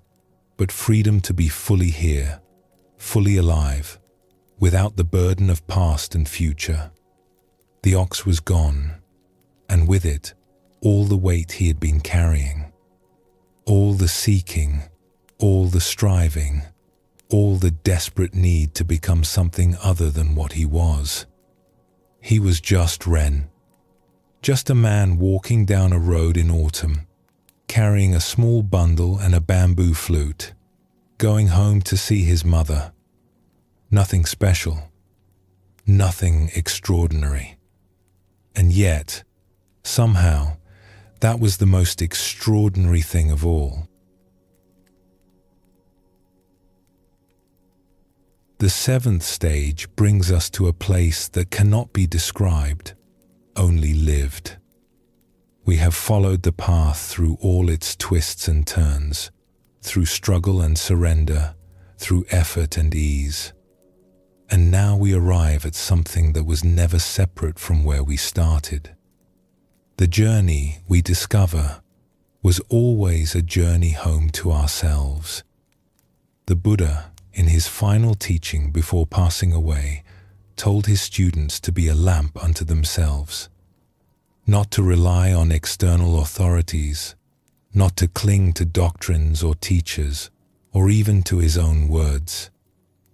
Speaker 1: but freedom to be fully here, fully alive, without the burden of past and future. The ox was gone, and with it, all the weight he had been carrying, all the seeking, all the striving, all the desperate need to become something other than what he was. He was just Ren, just a man walking down a road in autumn, carrying a small bundle and a bamboo flute, going home to see his mother. Nothing special, nothing extraordinary. And yet, somehow, that was the most extraordinary thing of all. The seventh stage brings us to a place that cannot be described, only lived. We have followed the path through all its twists and turns, through struggle and surrender, through effort and ease. And now we arrive at something that was never separate from where we started. The journey, we discover, was always a journey home to ourselves. The Buddha, in his final teaching before passing away, told his students to be a lamp unto themselves, not to rely on external authorities, not to cling to doctrines or teachers, or even to his own words,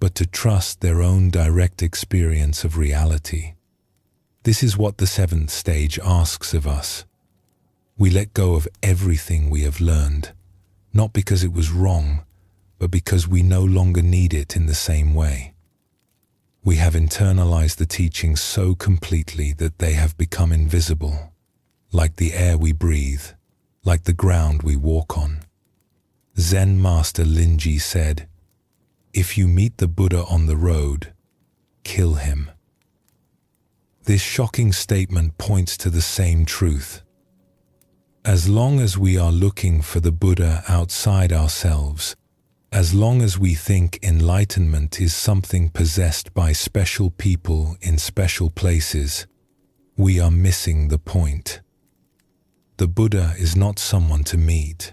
Speaker 1: but to trust their own direct experience of reality. This is what the seventh stage asks of us. We let go of everything we have learned, not because it was wrong, but because we no longer need it in the same way. We have internalized the teachings so completely that they have become invisible, like the air we breathe, like the ground we walk on. Zen master Linji said, "If you meet the Buddha on the road, kill him." This shocking statement points to the same truth. As long as we are looking for the Buddha outside ourselves, as long as we think enlightenment is something possessed by special people in special places, we are missing the point. The Buddha is not someone to meet.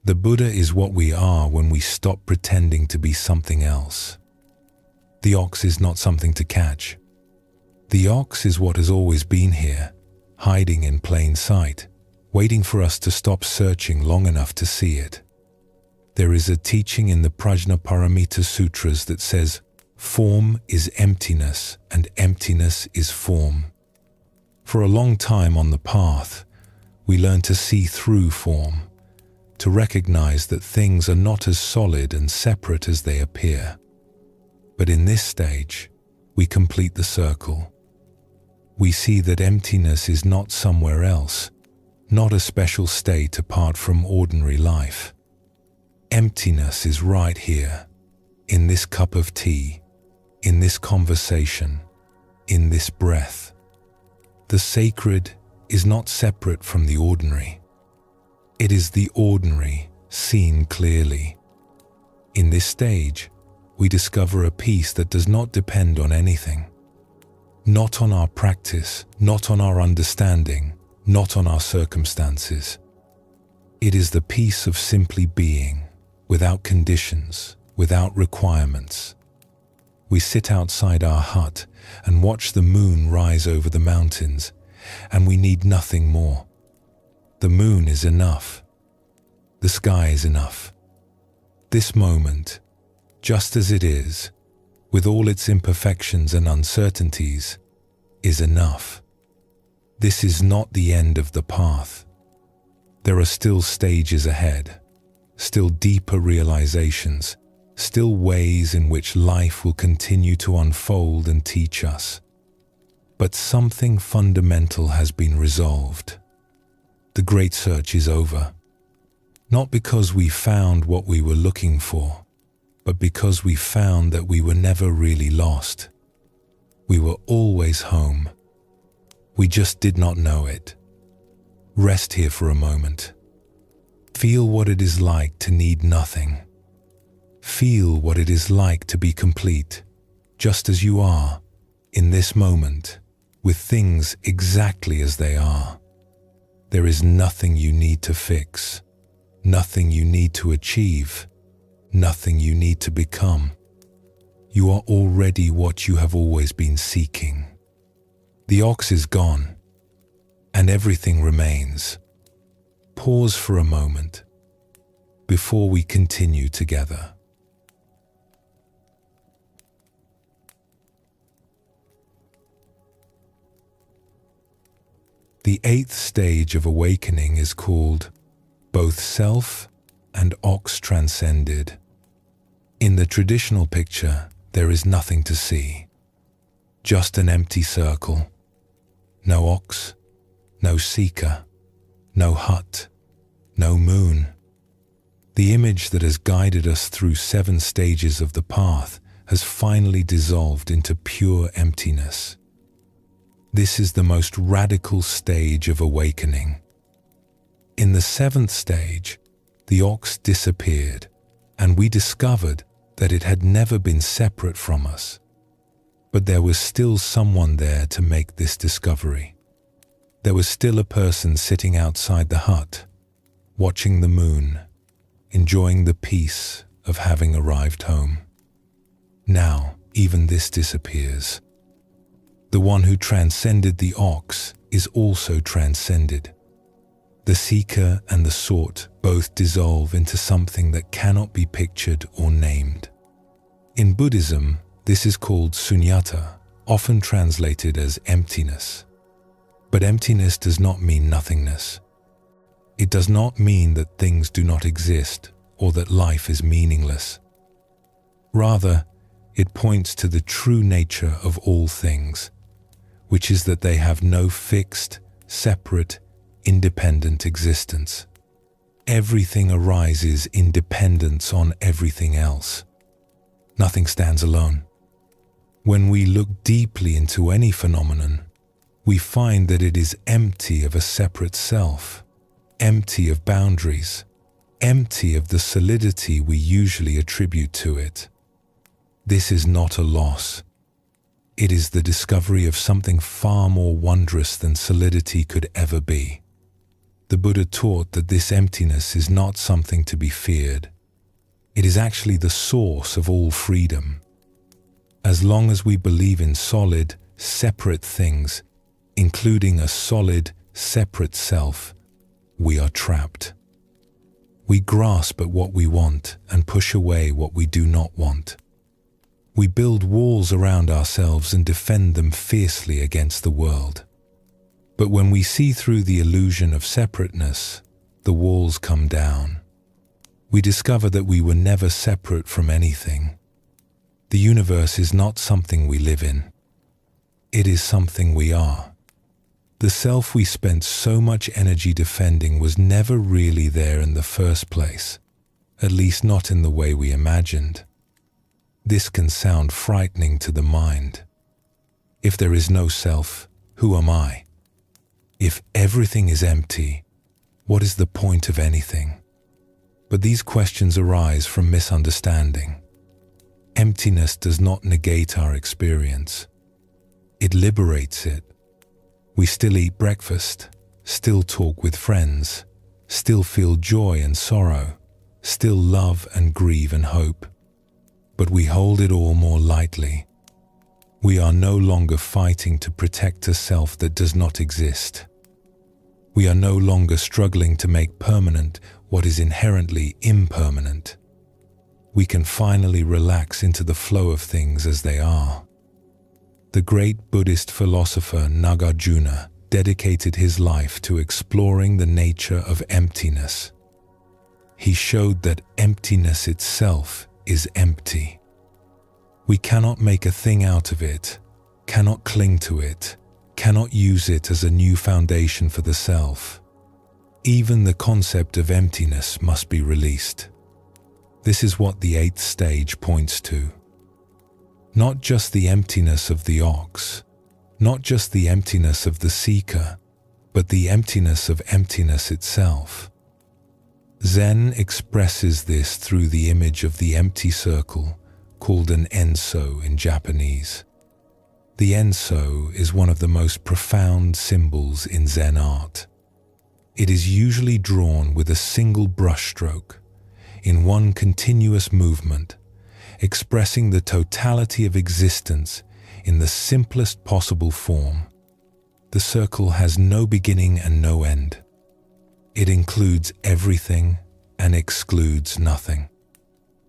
Speaker 1: The Buddha is what we are when we stop pretending to be something else. The ox is not something to catch. The ox is what has always been here, hiding in plain sight, waiting for us to stop searching long enough to see it. There is a teaching in the Prajnaparamita Sutras that says, form is emptiness and emptiness is form. For a long time on the path, we learn to see through form, to recognize that things are not as solid and separate as they appear. But in this stage, we complete the circle. We see that emptiness is not somewhere else, not a special state apart from ordinary life. Emptiness is right here, in this cup of tea, in this conversation, in this breath. The sacred is not separate from the ordinary. It is the ordinary seen clearly. In this stage, we discover a peace that does not depend on anything. Not on our practice, not on our understanding, not on our circumstances. It is the peace of simply being, without conditions, without requirements. We sit outside our hut and watch the moon rise over the mountains, and we need nothing more. The moon is enough. The sky is enough. This moment, just as it is, with all its imperfections and uncertainties, is enough. This is not the end of the path. There are still stages ahead, still deeper realizations, still ways in which life will continue to unfold and teach us. But something fundamental has been resolved. The great search is over. Not because we found what we were looking for, but because we found that we were never really lost. We were always home. We just did not know it. Rest here for a moment. Feel what it is like to need nothing. Feel what it is like to be complete, just as you are, in this moment, with things exactly as they are. There is nothing you need to fix, nothing you need to achieve, nothing you need to become. You are already what you have always been seeking. The ox is gone, and everything remains. Pause for a moment before we continue together. The 8th stage of awakening is called both self and ox transcended. In the traditional picture, there is nothing to see. Just an empty circle. No ox, no seeker, no hut, no moon. The image that has guided us through 7 stages of the path has finally dissolved into pure emptiness. This is the most radical stage of awakening. In the 7th stage, the ox disappeared, and we discovered that it had never been separate from us. But there was still someone there to make this discovery. There was still a person sitting outside the hut, watching the moon, enjoying the peace of having arrived home. Now, even this disappears. The one who transcended the ox is also transcended. The seeker and the sought both dissolve into something that cannot be pictured or named. In Buddhism, this is called sunyata, often translated as emptiness. But emptiness does not mean nothingness. It does not mean that things do not exist or that life is meaningless. Rather, it points to the true nature of all things, which is that they have no fixed, separate, independent existence. Everything arises in dependence on everything else. Nothing stands alone. When we look deeply into any phenomenon, we find that it is empty of a separate self, empty of boundaries, empty of the solidity we usually attribute to it. This is not a loss. It is the discovery of something far more wondrous than solidity could ever be. The Buddha taught that this emptiness is not something to be feared. It is actually the source of all freedom. As long as we believe in solid, separate things, including a solid, separate self, we are trapped. We grasp at what we want and push away what we do not want. We build walls around ourselves and defend them fiercely against the world. But when we see through the illusion of separateness, the walls come down. We discover that we were never separate from anything. The universe is not something we live in. It is something we are. The self we spent so much energy defending was never really there in the first place, at least not in the way we imagined. This can sound frightening to the mind. If there is no self, who am I? If everything is empty, what is the point of anything? But these questions arise from misunderstanding. Emptiness does not negate our experience. It liberates it. We still eat breakfast, still talk with friends, still feel joy and sorrow, still love and grieve and hope. but we hold it all more lightly. We are no longer fighting to protect a self that does not exist. We are no longer struggling to make permanent what is inherently impermanent. We can finally relax into the flow of things as they are. The great Buddhist philosopher Nagarjuna dedicated his life to exploring the nature of emptiness. He showed that emptiness itself is empty. We cannot make a thing out of it, cannot cling to it, cannot use it as a new foundation for the self. Even the concept of emptiness must be released. This is what the 8th stage points to. Not just the emptiness of the ox, not just the emptiness of the seeker, but the emptiness of emptiness itself. Zen expresses this through the image of the empty circle, called an enso in Japanese. The enso is one of the most profound symbols in Zen art. It is usually drawn with a single brushstroke, in one continuous movement, expressing the totality of existence in the simplest possible form. The circle has no beginning and no end. It includes everything and excludes nothing.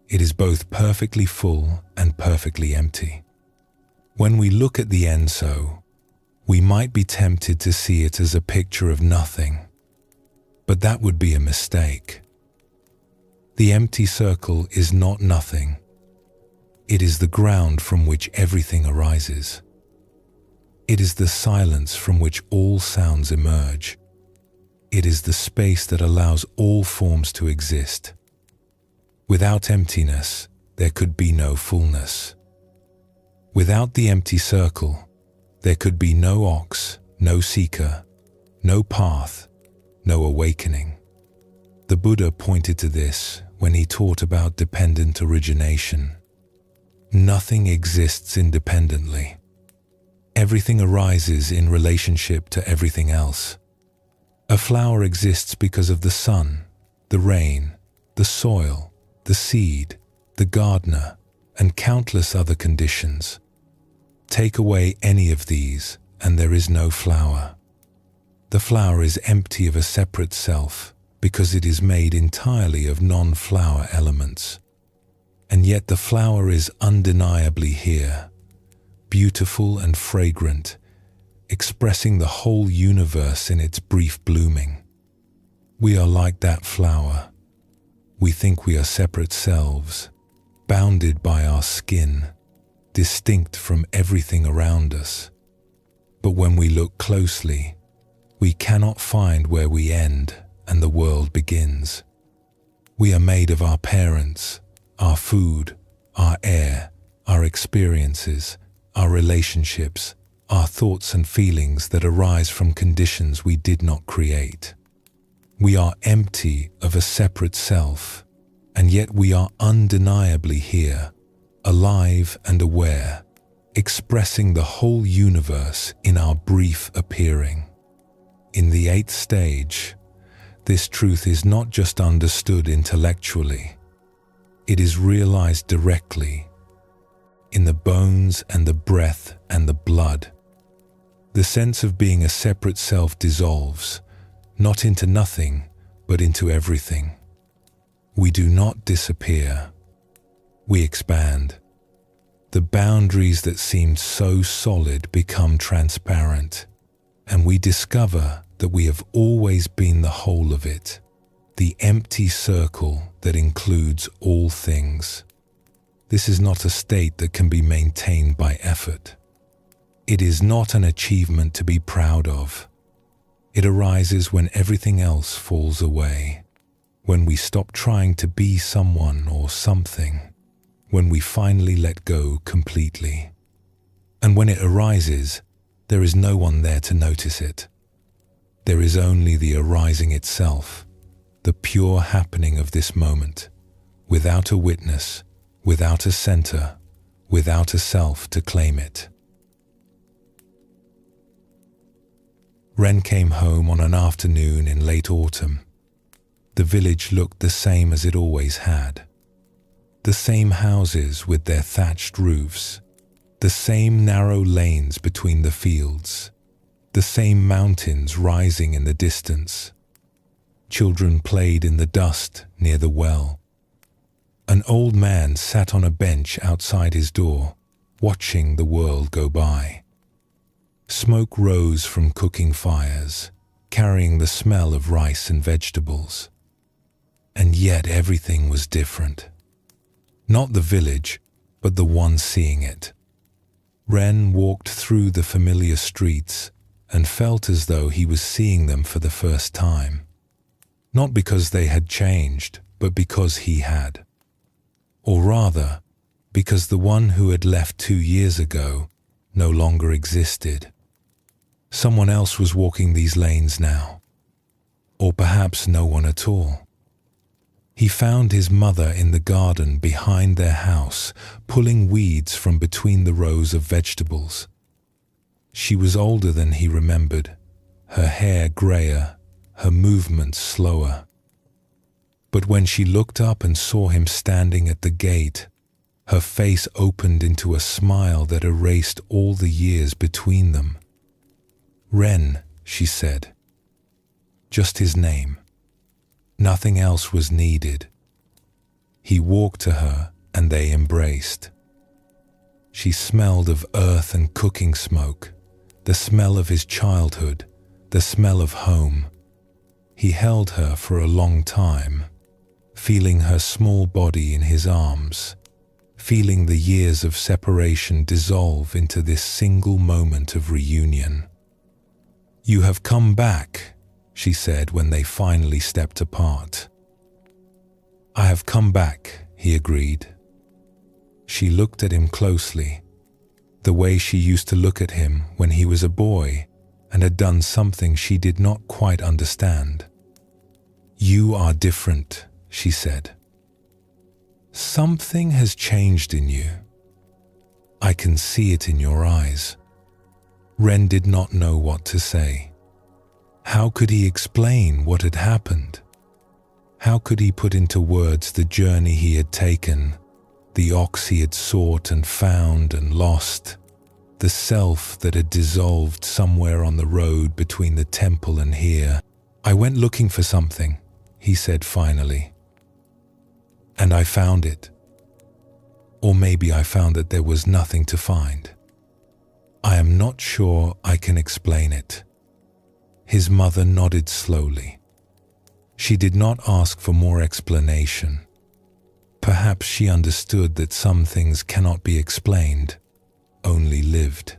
Speaker 1: It is both perfectly full and perfectly empty. When we look at the enso, we might be tempted to see it as a picture of nothing, but that would be a mistake. The empty circle is not nothing. It is the ground from which everything arises. It is the silence from which all sounds emerge. It is the space that allows all forms to exist. Without emptiness, there could be no fullness. Without the empty circle, there could be no ox, no seeker, no path, no awakening. The Buddha pointed to this when he taught about dependent origination. Nothing exists independently. Everything arises in relationship to everything else. A flower exists because of the sun, the rain, the soil, the seed, the gardener, and countless other conditions. Take away any of these, and there is no flower. The flower is empty of a separate self because it is made entirely of non-flower elements. And yet the flower is undeniably here, beautiful and fragrant, expressing the whole universe in its brief blooming. We are like that flower. We think we are separate selves, bounded by our skin, distinct from everything around us. But when we look closely, we cannot find where we end and the world begins. We are made of our parents, our food, our air, our experiences, our relationships, our thoughts and feelings that arise from conditions we did not create. We are empty of a separate self, and yet we are undeniably here, alive and aware, expressing the whole universe in our brief appearing. In the 8th stage, this truth is not just understood intellectually, it is realized directly, in the bones and the breath and the blood. The sense of being a separate self dissolves, not into nothing, but into everything. We do not disappear. We expand. The boundaries that seemed so solid become transparent, and we discover that we have always been the whole of it, the empty circle that includes all things. This is not a state that can be maintained by effort. It is not an achievement to be proud of. It arises when everything else falls away, when we stop trying to be someone or something, when we finally let go completely. And when it arises, there is no one there to notice it. There is only the arising itself, the pure happening of this moment, without a witness, without a center, without a self to claim it. Ren came home on an afternoon in late autumn. The village looked the same as it always had. The same houses with their thatched roofs, the same narrow lanes between the fields, the same mountains rising in the distance. Children played in the dust near the well. An old man sat on a bench outside his door, watching the world go by. Smoke rose from cooking fires, carrying the smell of rice and vegetables. And yet everything was different. Not the village, but the one seeing it. Ren walked through the familiar streets and felt as though he was seeing them for the first time. Not because they had changed, but because he had. Or rather, because the one who had left 2 years ago no longer existed. Someone else was walking these lanes now. Or perhaps no one at all. He found his mother in the garden behind their house, pulling weeds from between the rows of vegetables. She was older than he remembered, her hair grayer, her movements slower. But when she looked up and saw him standing at the gate, her face opened into a smile that erased all the years between them. "Ren," she said. Just his name. Nothing else was needed. He walked to her and they embraced. She smelled of earth and cooking smoke, the smell of his childhood, the smell of home. He held her for a long time, feeling her small body in his arms, feeling the years of separation dissolve into this single moment of reunion. "You have come back," she said when they finally stepped apart. "I have come back," he agreed. She looked at him closely, the way she used to look at him when he was a boy and had done something she did not quite understand. "You are different," she said. "Something has changed in you. I can see it in your eyes." Ren did not know what to say. How could he explain what had happened? How could he put into words the journey he had taken, the ox he had sought and found and lost, the self that had dissolved somewhere on the road between the temple and here? "I went looking for something," he said finally. "And I found it. Or maybe I found that there was nothing to find. I am not sure I can explain it." His mother nodded slowly. She did not ask for more explanation. Perhaps she understood that some things cannot be explained, only lived.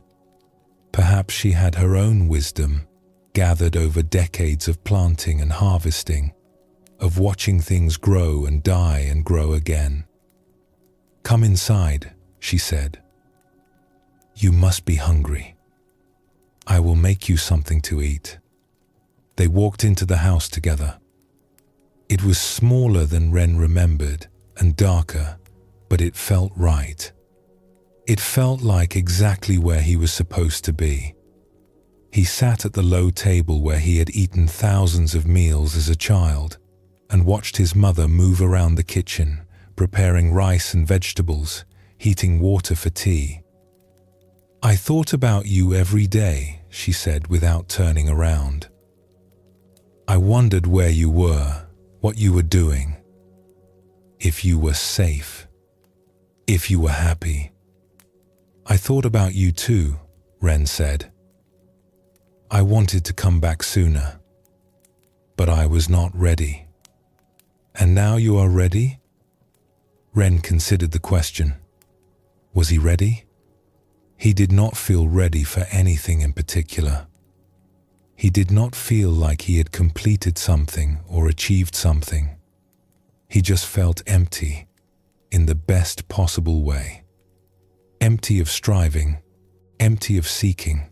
Speaker 1: Perhaps she had her own wisdom, gathered over decades of planting and harvesting, of watching things grow and die and grow again. "Come inside," she said. "You must be hungry. I will make you something to eat." They walked into the house together. It was smaller than Ren remembered and darker, but it felt right. It felt like exactly where he was supposed to be. He sat at the low table where he had eaten thousands of meals as a child and watched his mother move around the kitchen, preparing rice and vegetables, heating water for tea. "I thought about you every day," she said without turning around. "I wondered where you were, what you were doing, if you were safe, if you were happy." "I thought about you too," Ren said. "I wanted to come back sooner, but I was not ready." "And now you are ready?" Ren considered the question. Was he ready? He did not feel ready for anything in particular. He did not feel like he had completed something or achieved something. He just felt empty, in the best possible way. Empty of striving, empty of seeking,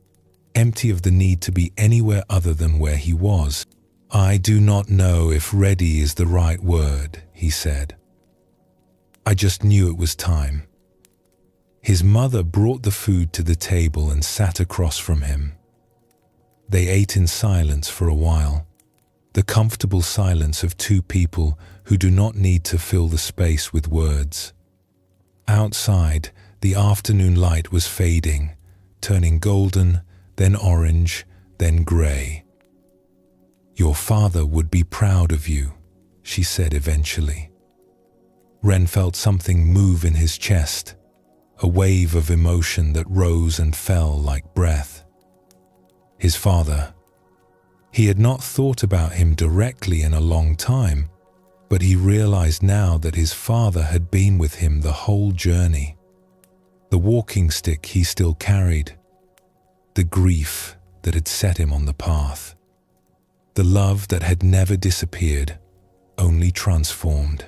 Speaker 1: empty of the need to be anywhere other than where he was. "I do not know if ready is the right word," he said. "I just knew it was time." His mother brought the food to the table and sat across from him. They ate in silence for a while, the comfortable silence of two people who do not need to fill the space with words. Outside, the afternoon light was fading, turning golden, then orange, then grey. "Your father would be proud of you," she said eventually. Ren felt something move in his chest, a wave of emotion that rose and fell like breath. His father. He had not thought about him directly in a long time, but he realized now that his father had been with him the whole journey. The walking stick he still carried, the grief that had set him on the path, the love that had never disappeared, only transformed.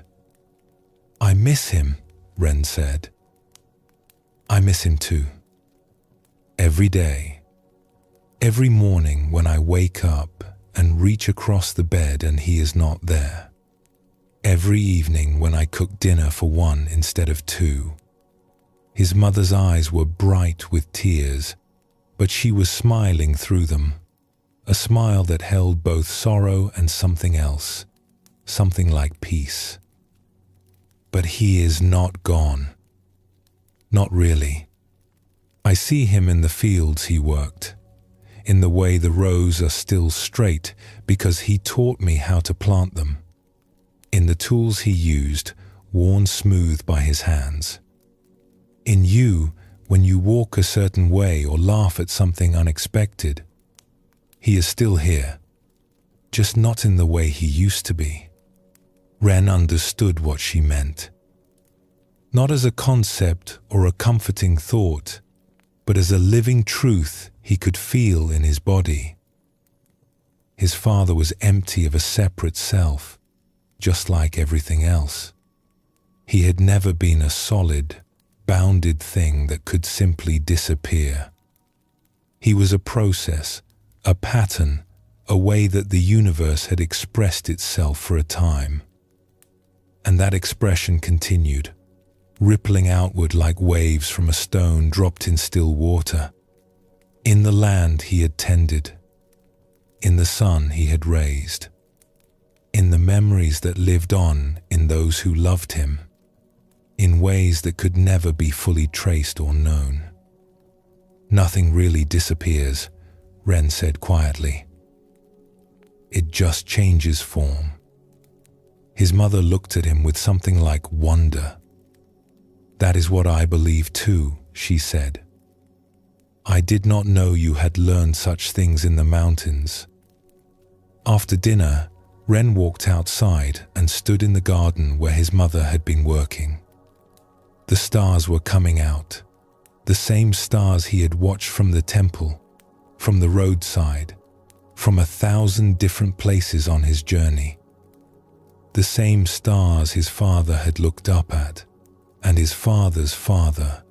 Speaker 1: "I miss him," Ren said. "I miss him too. Every day, every morning when I wake up and reach across the bed and he is not there. Every evening when I cook dinner for one instead of two." His mother's eyes were bright with tears, but she was smiling through them, a smile that held both sorrow and something else, something like peace. "But he is not gone. Not really. I see him in the fields he worked, in the way the rows are still straight because he taught me how to plant them, in the tools he used, worn smooth by his hands. In you, when you walk a certain way or laugh at something unexpected. He is still here, just not in the way he used to be." Ren understood what she meant. Not as a concept or a comforting thought, but as a living truth he could feel in his body. His father was empty of a separate self, just like everything else. He had never been a solid, bounded thing that could simply disappear. He was a process, a pattern, a way that the universe had expressed itself for a time. And that expression continued, rippling outward like waves from a stone dropped in still water. In the land he had tended, in the son he had raised, in the memories that lived on in those who loved him, in ways that could never be fully traced or known. "Nothing really disappears," Ren said quietly. "It just changes form." His mother looked at him with something like wonder. "That is what I believe too," she said. "I did not know you had learned such things in the mountains." After dinner, Ren walked outside and stood in the garden where his mother had been working. The stars were coming out, the same stars he had watched from the temple, from the roadside, from 1,000 different places on his journey. The same stars his father had looked up at, and his father's father,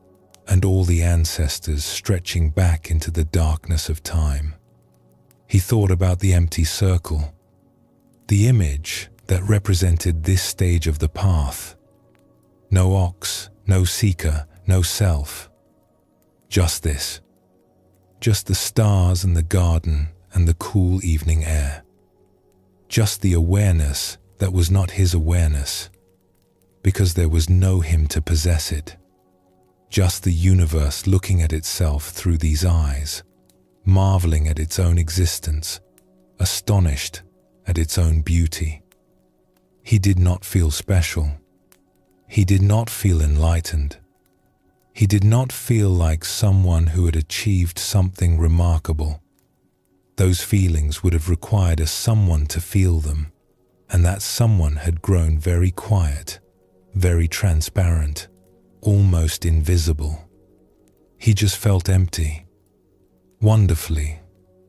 Speaker 1: and all the ancestors stretching back into the darkness of time. He thought about the empty circle, the image that represented this stage of the path. No ox, no seeker, no self. Just this. Just the stars and the garden and the cool evening air. Just the awareness that was not his awareness, because there was no him to possess it. Just the universe looking at itself through these eyes, marveling at its own existence, astonished at its own beauty. He did not feel special. He did not feel enlightened. He did not feel like someone who had achieved something remarkable. Those feelings would have required a someone to feel them, and that someone had grown very quiet, very transparent, almost invisible. He just felt empty, wonderfully,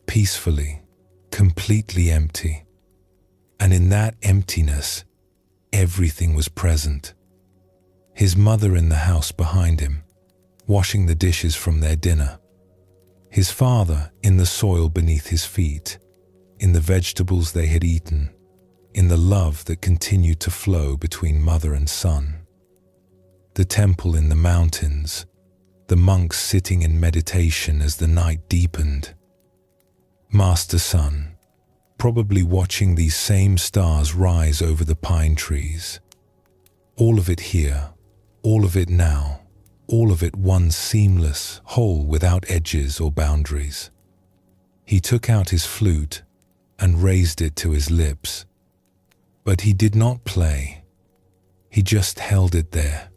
Speaker 1: peacefully, completely empty. And in that emptiness, everything was present. His mother in the house behind him, washing the dishes from their dinner. His father in the soil beneath his feet, in the vegetables they had eaten, in the love that continued to flow between mother and son. The temple in the mountains, the monks sitting in meditation as the night deepened. Master-son, probably watching these same stars rise over the pine trees. All of it here, All of it now, all of it one seamless whole without edges or boundaries. He took out his flute and raised it to his lips. But he did not play. He just held it there,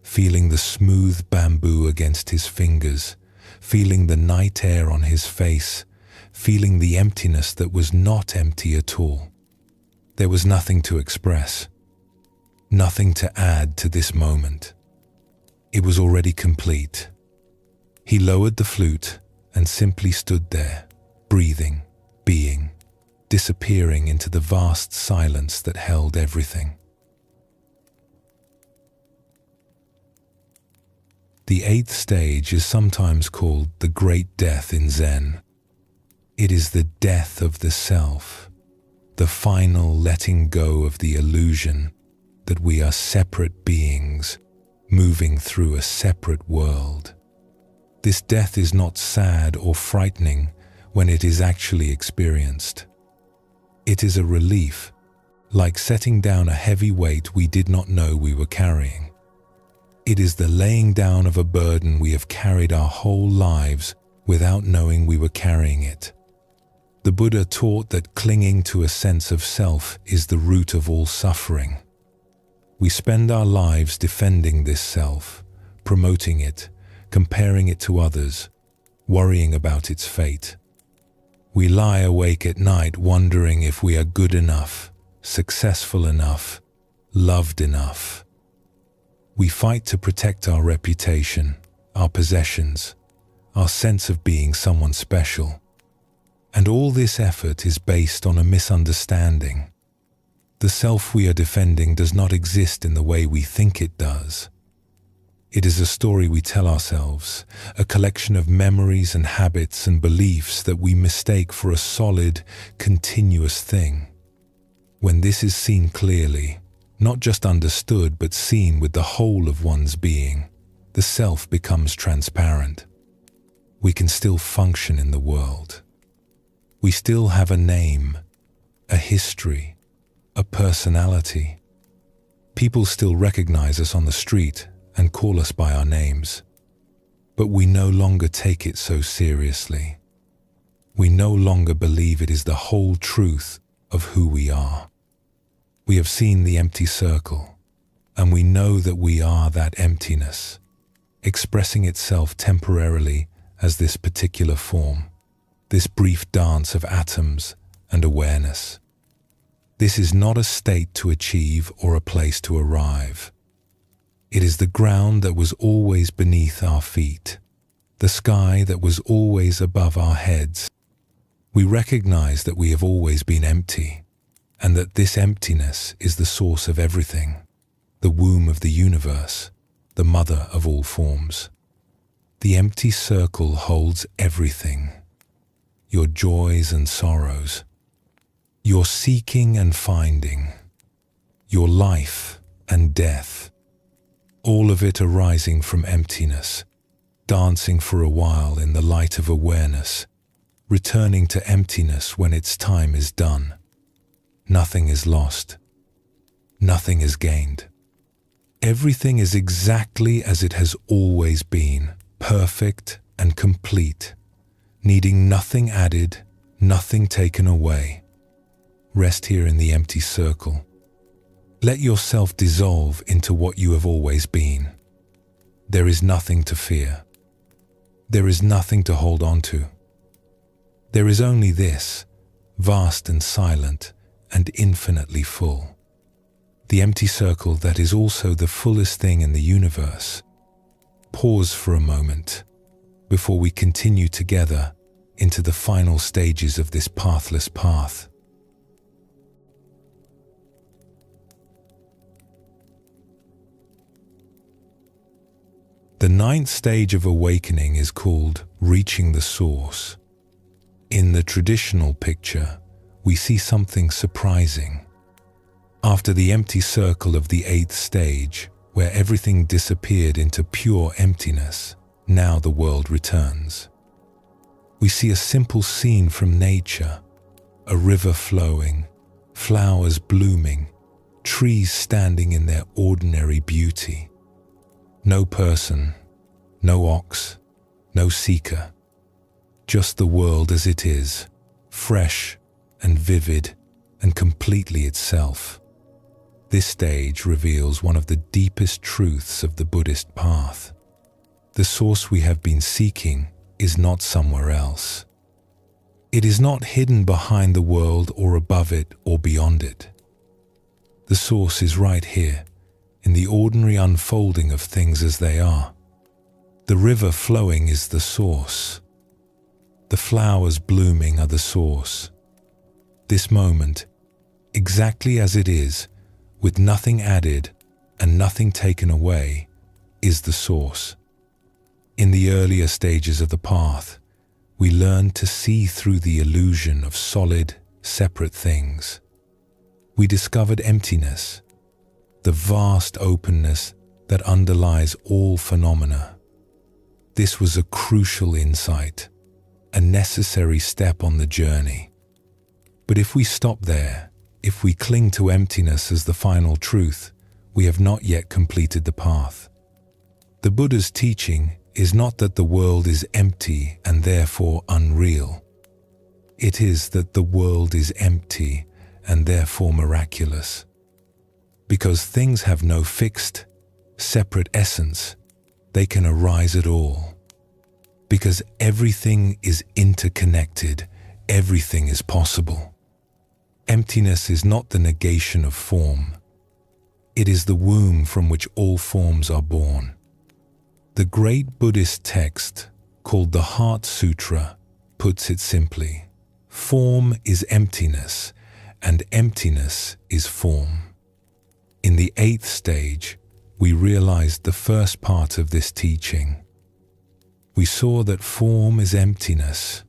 Speaker 1: feeling the smooth bamboo against his fingers, feeling the night air on his face, feeling the emptiness that was not empty at all. There was nothing to express, nothing to add to this moment. It was already complete. He lowered the flute and simply stood there, breathing, being, disappearing into the vast silence that held everything. The eighth stage is sometimes called the Great Death in Zen. It is the death of the self, the final letting go of the illusion that we are separate beings moving through a separate world. This death is not sad or frightening when it is actually experienced. It is a relief, like setting down a heavy weight we did not know we were carrying. It is the laying down of a burden we have carried our whole lives without knowing we were carrying it. The Buddha taught that clinging to a sense of self is the root of all suffering. We spend our lives defending this self, promoting it, comparing it to others, worrying about its fate. We lie awake at night wondering if we are good enough, successful enough, loved enough. We fight to protect our reputation, our possessions, our sense of being someone special. And all this effort is based on a misunderstanding. The self we are defending does not exist in the way we think it does. It is a story we tell ourselves, a collection of memories and habits and beliefs that we mistake for a solid, continuous thing. When this is seen clearly, not just understood but seen with the whole of one's being, the self becomes transparent. We can still function in the world. We still have a name, a history, a personality. People still recognize us on the street and call us by our names. But we no longer take it so seriously. We no longer believe it is the whole truth of who we are. We have seen the empty circle, and we know that we are that emptiness, expressing itself temporarily as this particular form, this brief dance of atoms and awareness. This is not a state to achieve or a place to arrive. It is the ground that was always beneath our feet, the sky that was always above our heads. We recognize that we have always been empty, and that this emptiness is the source of everything, the womb of the universe, the mother of all forms. The empty circle holds everything, your joys and sorrows, your seeking and finding, your life and death, all of it arising from emptiness, dancing for a while in the light of awareness, returning to emptiness when its time is done. Nothing is lost. Nothing is gained. Everything is exactly as it has always been, perfect and complete, needing nothing added, nothing taken away. Rest here in the empty circle. Let yourself dissolve into what you have always been. There is nothing to fear. There is nothing to hold on to. There is only this, vast and silent and infinitely full. The empty circle that is also the fullest thing in the universe. Pause for a moment before we continue together into the final stages of this pathless path. The ninth stage of awakening is called reaching the source. In the traditional picture, we see something surprising. After the empty circle of the eighth stage, where everything disappeared into pure emptiness, now the world returns. We see a simple scene from nature, a river flowing, flowers blooming, trees standing in their ordinary beauty. No person, no ox, no seeker. Just the world as it is, fresh and vivid and completely itself. This stage reveals one of the deepest truths of the Buddhist path. The source we have been seeking is not somewhere else. It is not hidden behind the world or above it or beyond it. The source is right here, in the ordinary unfolding of things as they are. The river flowing is the source. The flowers blooming are the source. This moment, exactly as it is, with nothing added and nothing taken away, is the source. In the earlier stages of the path, we learned to see through the illusion of solid, separate things. We discovered emptiness, the vast openness that underlies all phenomena. This was a crucial insight, a necessary step on the journey. But if we stop there, if we cling to emptiness as the final truth, we have not yet completed the path. The Buddha's teaching is not that the world is empty and therefore unreal. It is that the world is empty and therefore miraculous. Because things have no fixed, separate essence, they can arise at all. Because everything is interconnected, everything is possible. Emptiness is not the negation of form. It is the womb from which all forms are born. The great Buddhist text, called the Heart Sutra, puts it simply: form is emptiness, and emptiness is form. In the 8th stage, we realized the first part of this teaching. We saw that form is emptiness,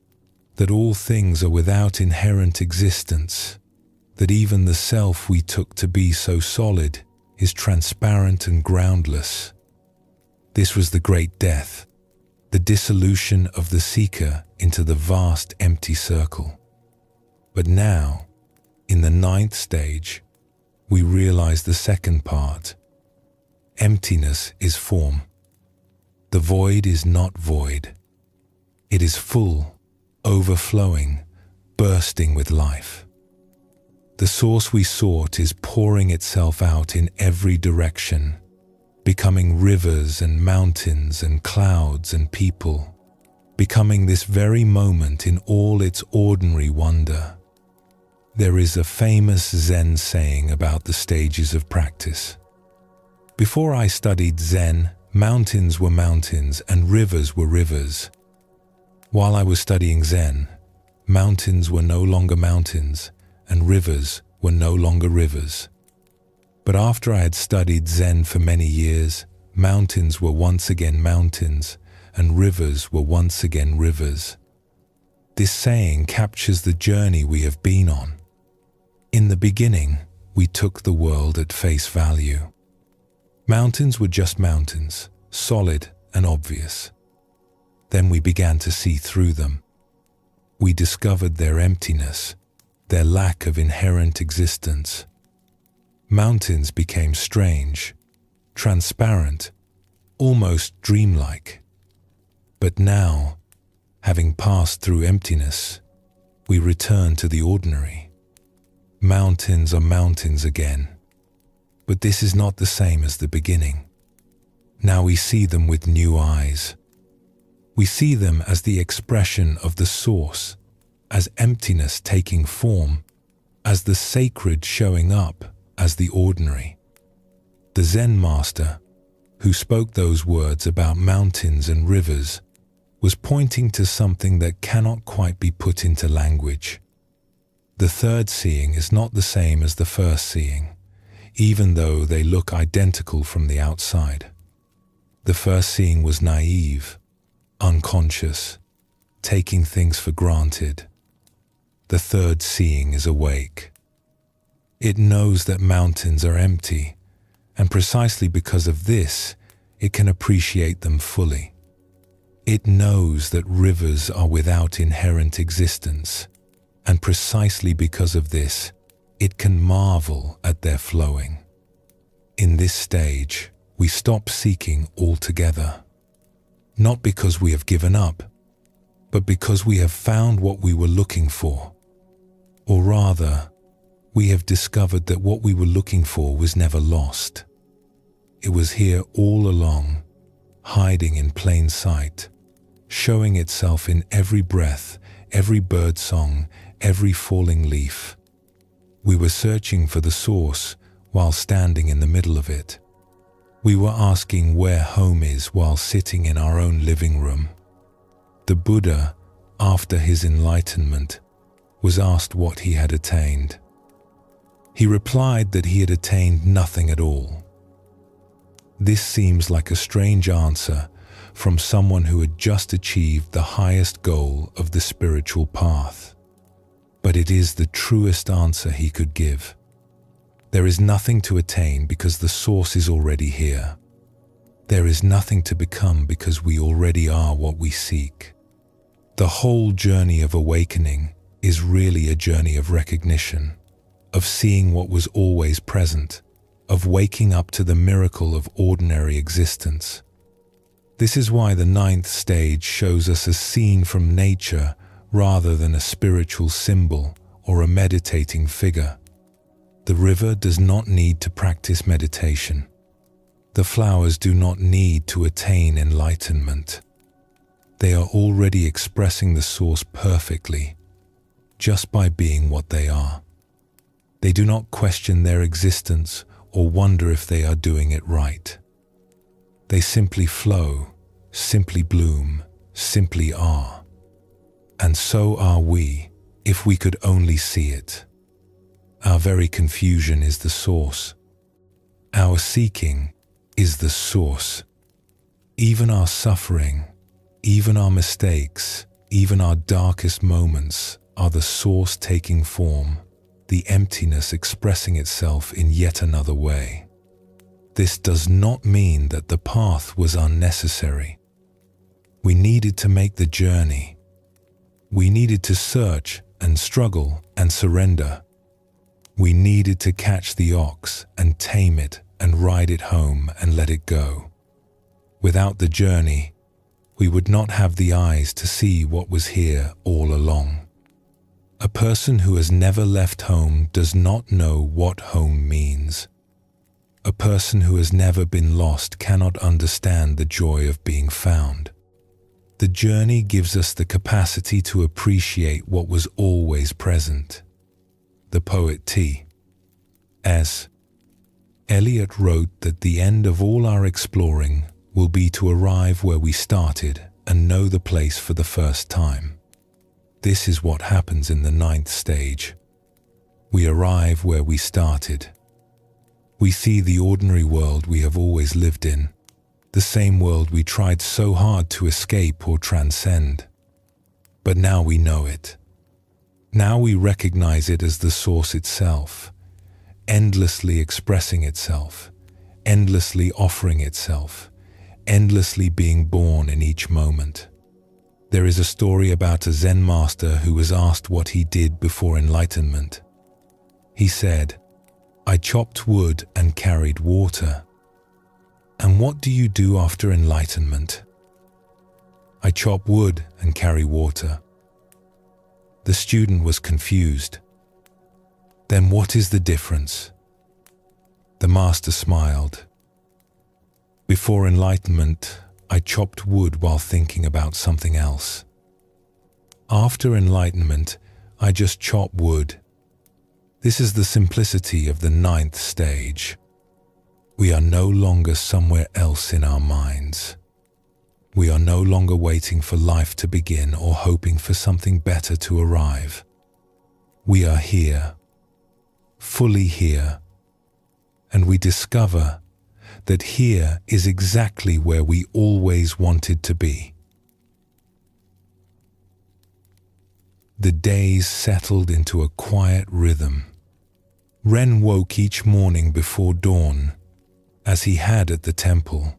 Speaker 1: that all things are without inherent existence, that even the self we took to be so solid is transparent and groundless. This was the great death, the dissolution of the seeker into the vast empty circle. But now, in the 9th stage, we realize the second part. Emptiness is form. The void is not void. It is full, overflowing, bursting with life. The source we sought is pouring itself out in every direction, becoming rivers and mountains and clouds and people, becoming this very moment in all its ordinary wonder. There is a famous Zen saying about the stages of practice. Before I studied Zen, mountains were mountains and rivers were rivers. While I was studying Zen, mountains were no longer mountains and rivers were no longer rivers. But after I had studied Zen for many years, mountains were once again mountains and rivers were once again rivers. This saying captures the journey we have been on. In the beginning, we took the world at face value. Mountains were just mountains, solid and obvious. Then we began to see through them. We discovered their emptiness, their lack of inherent existence. Mountains became strange, transparent, almost dreamlike. But now, having passed through emptiness, we return to the ordinary. Mountains are mountains again. But this is not the same as the beginning. Now we see them with new eyes. We see them as the expression of the source, as emptiness taking form, as the sacred showing up as the ordinary. The Zen master, who spoke those words about mountains and rivers, was pointing to something that cannot quite be put into language. The third seeing is not the same as the first seeing, even though they look identical from the outside. The first seeing was naive, unconscious, taking things for granted. The third seeing is awake. It knows that mountains are empty, and precisely because of this, it can appreciate them fully. It knows that rivers are without inherent existence, and precisely because of this, it can marvel at their flowing. In this stage, we stop seeking altogether. Not because we have given up, but because we have found what we were looking for. Or rather, we have discovered that what we were looking for was never lost. It was here all along, hiding in plain sight, showing itself in every breath, every bird song, every falling leaf. We were searching for the source while standing in the middle of it. We were asking where home is while sitting in our own living room. The Buddha, after his enlightenment, was asked what he had attained. He replied that he had attained nothing at all. This seems like a strange answer from someone who had just achieved the highest goal of the spiritual path. But it is the truest answer he could give. There is nothing to attain because the source is already here. There is nothing to become because we already are what we seek. The whole journey of awakening is really a journey of recognition, of seeing what was always present, of waking up to the miracle of ordinary existence. This is why the 9th stage shows us a scene from nature rather than a spiritual symbol or a meditating figure. The river does not need to practice meditation. The flowers do not need to attain enlightenment. They are already expressing the source perfectly, just by being what they are. They do not question their existence or wonder if they are doing it right. They simply flow, simply bloom, simply are. And so are we, if we could only see it. Our very confusion is the source. Our seeking is the source. Even our suffering, even our mistakes, even our darkest moments are the source taking form, the emptiness expressing itself in yet another way. This does not mean that the path was unnecessary. We needed to make the journey. We needed to search and struggle and surrender. We needed to catch the ox and tame it and ride it home and let it go. Without the journey, we would not have the eyes to see what was here all along. A person who has never left home does not know what home means. A person who has never been lost cannot understand the joy of being found. The journey gives us the capacity to appreciate what was always present. The poet T.S. Eliot wrote that the end of all our exploring will be to arrive where we started and know the place for the first time. This is what happens in the 9th stage. We arrive where we started. We see the ordinary world we have always lived in, the same world we tried so hard to escape or transcend. But now we know it. Now we recognize it as the source itself, endlessly expressing itself, endlessly offering itself, endlessly being born in each moment. There is a story about a Zen master who was asked what he did before enlightenment. He said, "I chopped wood and carried water." "And what do you do after enlightenment?" "I chop wood and carry water." The student was confused. "Then what is the difference?" The master smiled. "Before enlightenment, I chopped wood while thinking about something else. After enlightenment, I just chop wood. This is the simplicity of the 9th stage. We are no longer somewhere else in our minds. We are no longer waiting for life to begin or hoping for something better to arrive. We are here, fully here, and we discover that here is exactly where we always wanted to be. The days settled into a quiet rhythm. Ren woke each morning before dawn, as he had at the temple.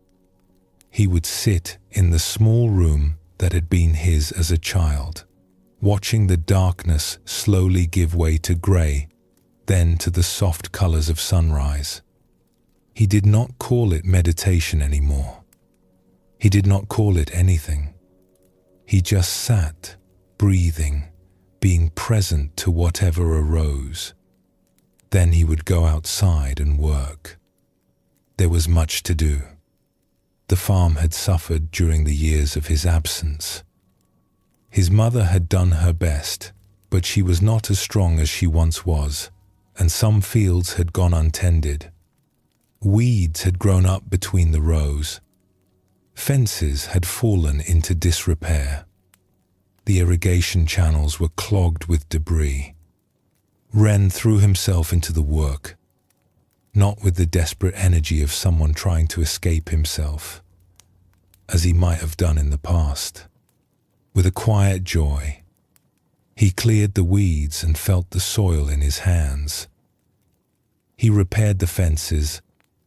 Speaker 1: He would sit in the small room that had been his as a child, watching the darkness slowly give way to grey, then to the soft colors of sunrise. He did not call it meditation anymore. He did not call it anything. He just sat, breathing, being present to whatever arose. Then he would go outside and work. There was much to do. The farm had suffered during the years of his absence. His mother had done her best, but she was not as strong as she once was, and some fields had gone untended. Weeds had grown up between the rows. Fences had fallen into disrepair. The irrigation channels were clogged with debris. Ren threw himself into the work, not with the desperate energy of someone trying to escape himself, as he might have done in the past. With a quiet joy, he cleared the weeds and felt the soil in his hands. He repaired the fences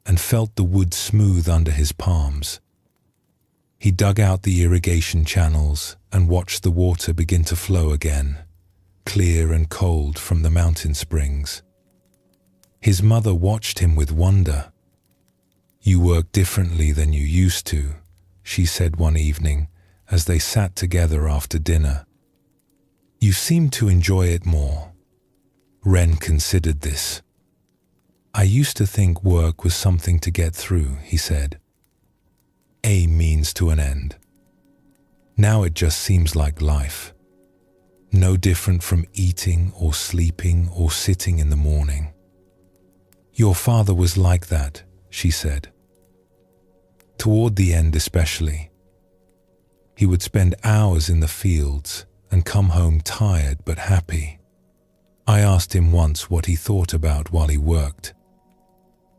Speaker 1: and felt the wood smooth under his palms. He dug out the irrigation channels and watched the water begin to flow again, clear and cold from the mountain springs. His mother watched him with wonder. "You work differently than you used to," she said one evening as they sat together after dinner. "You seem to enjoy it more." Ren considered this. "I used to think work was something to get through," he said. "A means to an end. Now it just seems like life. No different from eating or sleeping or sitting in the morning." "Your father was like that," she said. "Toward the end especially. He would spend hours in the fields and come home tired but happy. I asked him once what he thought about while he worked.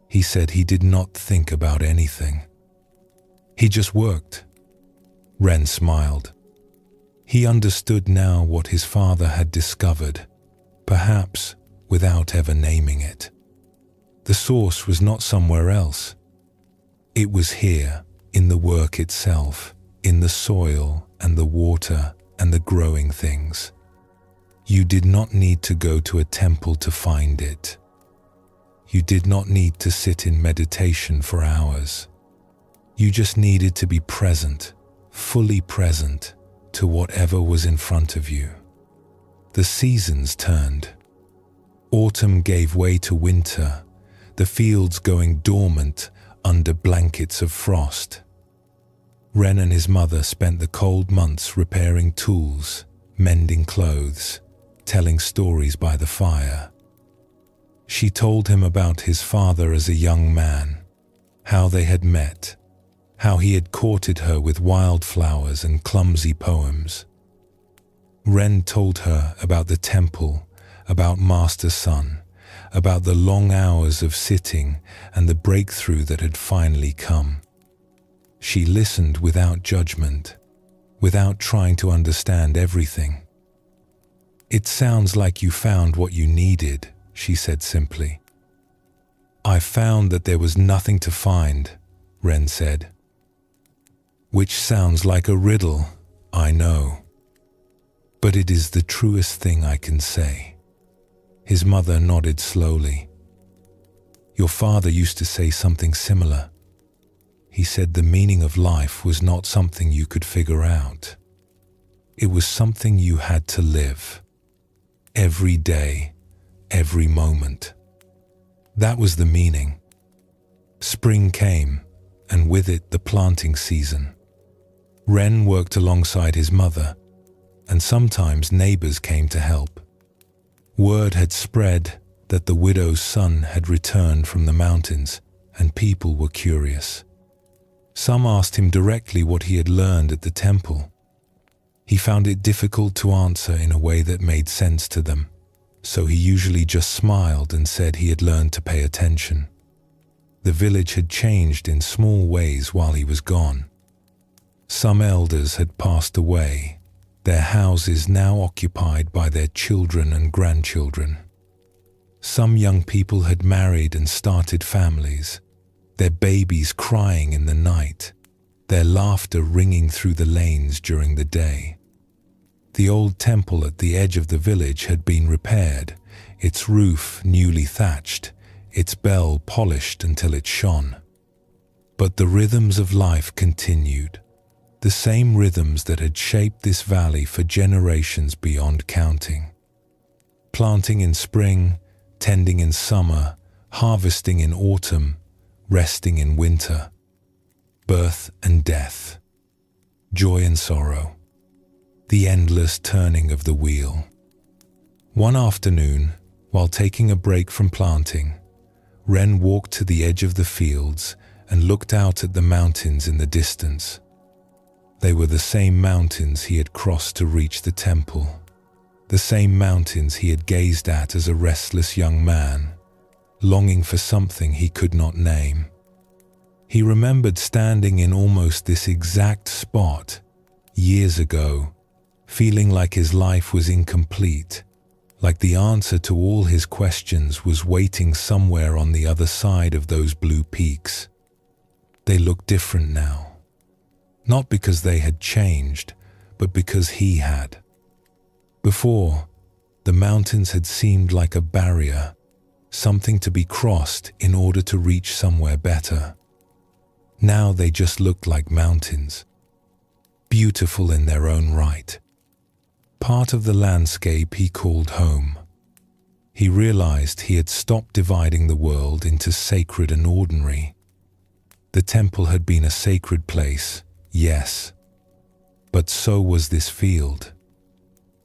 Speaker 1: He said he did not think about anything. He just worked." Ren smiled. He understood now what his father had discovered, perhaps without ever naming it. The source was not somewhere else. It was here, in the work itself, in the soil and the water and the growing things. You did not need to go to a temple to find it. You did not need to sit in meditation for hours. You just needed to be present, fully present, to whatever was in front of you. The seasons turned. Autumn gave way to winter, the fields going dormant under blankets of frost. Ren and his mother spent the cold months repairing tools, mending clothes, telling stories by the fire. She told him about his father as a young man, how they had met, how he had courted her with wildflowers and clumsy poems. Ren told her about the temple, about Master Sun, about the long hours of sitting and the breakthrough that had finally come. She listened without judgment, without trying to understand everything. "It sounds like you found what you needed," she said simply. "I found that there was nothing to find," Ren said. "Which sounds like a riddle, I know. But it is the truest thing I can say." His mother nodded slowly. "Your father used to say something similar. He said the meaning of life was not something you could figure out. It was something you had to live. Every day, every moment. That was the meaning. Spring came, and with it the planting season. Ren worked alongside his mother, and sometimes neighbors came to help. Word had spread that the widow's son had returned from the mountains, and people were curious. Some asked him directly what he had learned at the temple. He found it difficult to answer in a way that made sense to them, so he usually just smiled and said he had learned to pay attention. The village had changed in small ways while he was gone. Some elders had passed away, their houses now occupied by their children and grandchildren. Some young people had married and started families, their babies crying in the night, their laughter ringing through the lanes during the day. The old temple at the edge of the village had been repaired, its roof newly thatched, its bell polished until it shone. But the rhythms of life continued, the same rhythms that had shaped this valley for generations beyond counting. Planting in spring, tending in summer, harvesting in autumn, resting in winter. Birth and death, joy and sorrow, the endless turning of the wheel. One afternoon, while taking a break from planting, Ren walked to the edge of the fields and looked out at the mountains in the distance. They were the same mountains he had crossed to reach the temple, the same mountains he had gazed at as a restless young man, longing for something he could not name. He remembered standing in almost this exact spot years ago, feeling like his life was incomplete, like the answer to all his questions was waiting somewhere on the other side of those blue peaks. They looked different now, not because they had changed, but because he had. Before, the mountains had seemed like a barrier, something to be crossed in order to reach somewhere better. Now they just looked like mountains, beautiful in their own right. Part of the landscape he called home. He realized he had stopped dividing the world into sacred and ordinary. The temple had been a sacred place, yes, but so was this field.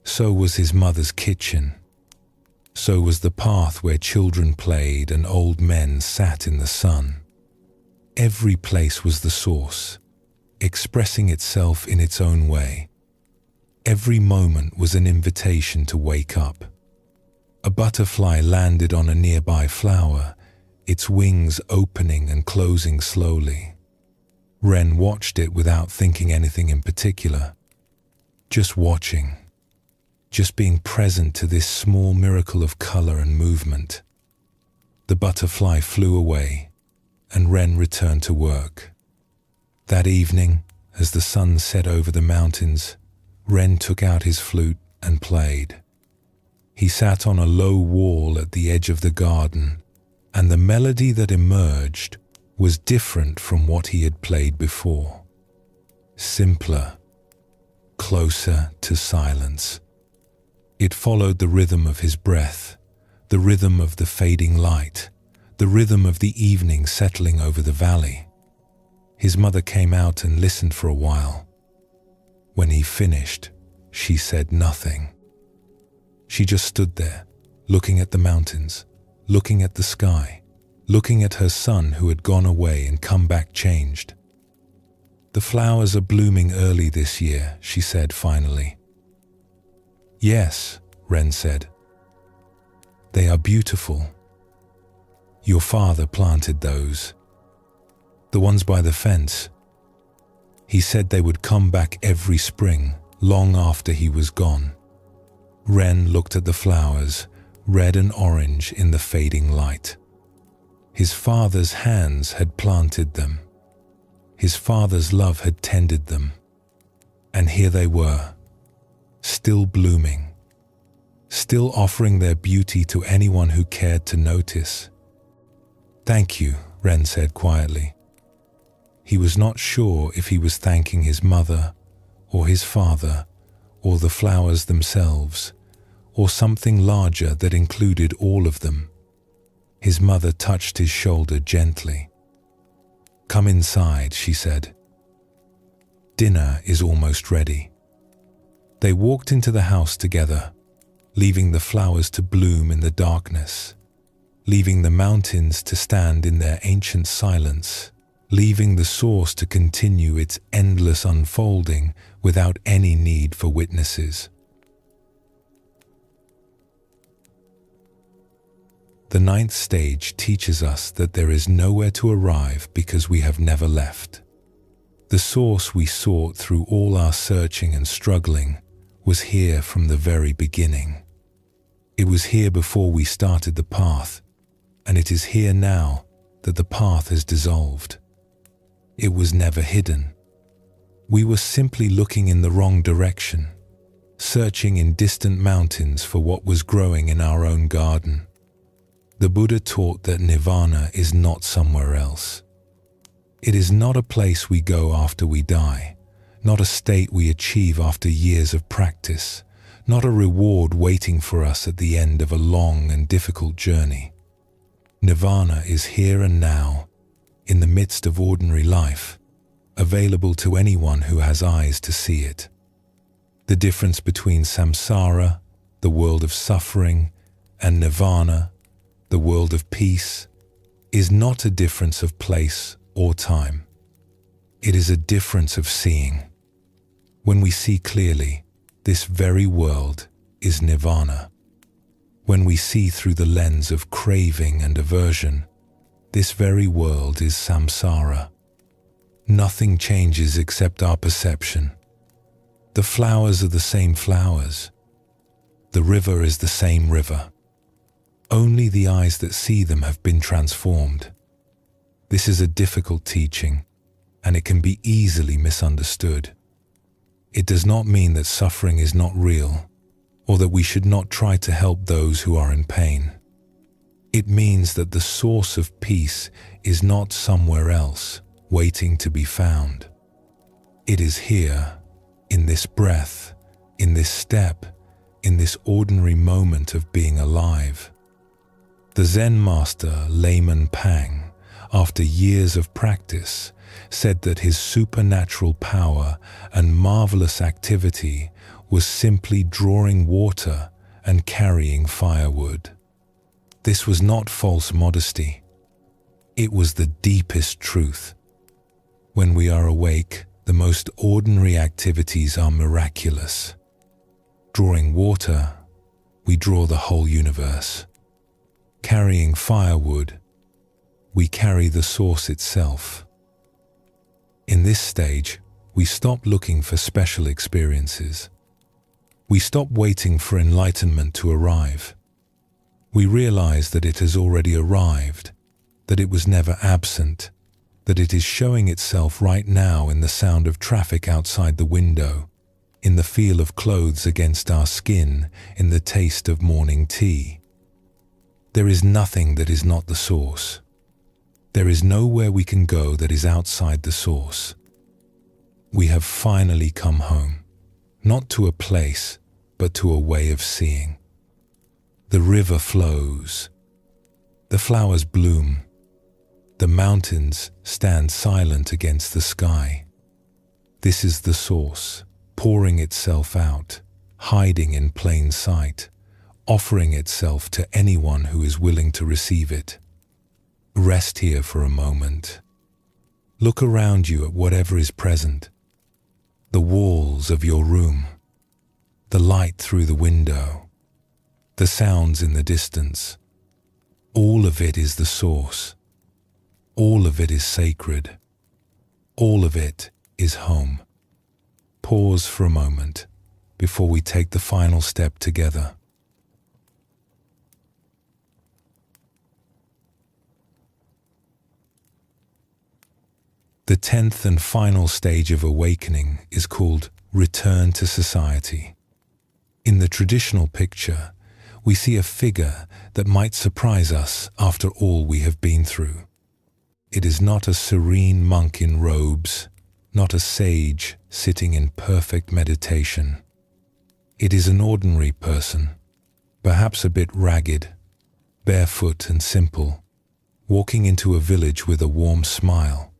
Speaker 1: So was his mother's kitchen. So was the path where children played and old men sat in the sun. Every place was the source, expressing itself in its own way. Every moment was an invitation to wake up. A butterfly landed on a nearby flower, its wings opening and closing slowly. Ren watched it without thinking anything in particular. Just watching. Just being present to this small miracle of color and movement. The butterfly flew away, and Ren returned to work. That evening, as the sun set over the mountains, Ren took out his flute and played. He sat on a low wall at the edge of the garden, and the melody that emerged was different from what he had played before. Simpler, closer to silence. It followed the rhythm of his breath, the rhythm of the fading light, the rhythm of the evening settling over the valley. His mother came out and listened for a while. When he finished, she said nothing. She just stood there, looking at the mountains, looking at the sky, looking at her son who had gone away and come back changed. "The flowers are blooming early this year," she said finally. "Yes," Ren said. "They are beautiful. Your father planted those. The ones by the fence. He said they would come back every spring, long after he was gone." Ren looked at the flowers, red and orange in the fading light. His father's hands had planted them. His father's love had tended them. And here they were, still blooming, still offering their beauty to anyone who cared to notice. "Thank you," Ren said quietly. He was not sure if he was thanking his mother, or his father, or the flowers themselves, or something larger that included all of them. His mother touched his shoulder gently. "Come inside," she said. "Dinner is almost ready." They walked into the house together, leaving the flowers to bloom in the darkness, leaving the mountains to stand in their ancient silence, leaving the source to continue its endless unfolding without any need for witnesses. The ninth stage teaches us that there is nowhere to arrive because we have never left. The source we sought through all our searching and struggling was here from the very beginning. It was here before we started the path, and it is here now that the path has dissolved. It was never hidden. We were simply looking in the wrong direction, searching in distant mountains for what was growing in our own garden. The Buddha taught that nirvana is not somewhere else. It is not a place we go after we die, not a state we achieve after years of practice, not a reward waiting for us at the end of a long and difficult journey. Nirvana is here and now, in the midst of ordinary life, available to anyone who has eyes to see it. The difference between samsara, the world of suffering, and nirvana, the world of peace, is not a difference of place or time. It is a difference of seeing. When we see clearly, this very world is nirvana. When we see through the lens of craving and aversion, this very world is samsara. Nothing changes except our perception. The flowers are the same flowers. The river is the same river. Only the eyes that see them have been transformed. This is a difficult teaching, and it can be easily misunderstood. It does not mean that suffering is not real, or that we should not try to help those who are in pain. It means that the source of peace is not somewhere else, waiting to be found. It is here, in this breath, in this step, in this ordinary moment of being alive. The Zen master Layman Pang, after years of practice, said that his supernatural power and marvelous activity was simply drawing water and carrying firewood. This was not false modesty. It was the deepest truth. When we are awake, the most ordinary activities are miraculous. Drawing water, we draw the whole universe. Carrying firewood, we carry the source itself. In this stage, we stop looking for special experiences. We stop waiting for enlightenment to arrive. We realize that it has already arrived, that it was never absent, that it is showing itself right now in the sound of traffic outside the window, in the feel of clothes against our skin, in the taste of morning tea. There is nothing that is not the source. There is nowhere we can go that is outside the source. We have finally come home, not to a place, but to a way of seeing. The river flows. The flowers bloom. The mountains stand silent against the sky. This is the source, pouring itself out, hiding in plain sight, offering itself to anyone who is willing to receive it. Rest here for a moment. Look around you at whatever is present. The walls of your room, the light through the window, the sounds in the distance. All of it is the source. All of it is sacred. All of it is home. Pause for a moment before we take the final step together. The 10th and final stage of awakening is called return to society. In the traditional picture, we see a figure that might surprise us after all we have been through. It is not a serene monk in robes, not a sage sitting in perfect meditation. It is an ordinary person, perhaps a bit ragged, barefoot and simple, walking into a village with a warm smile.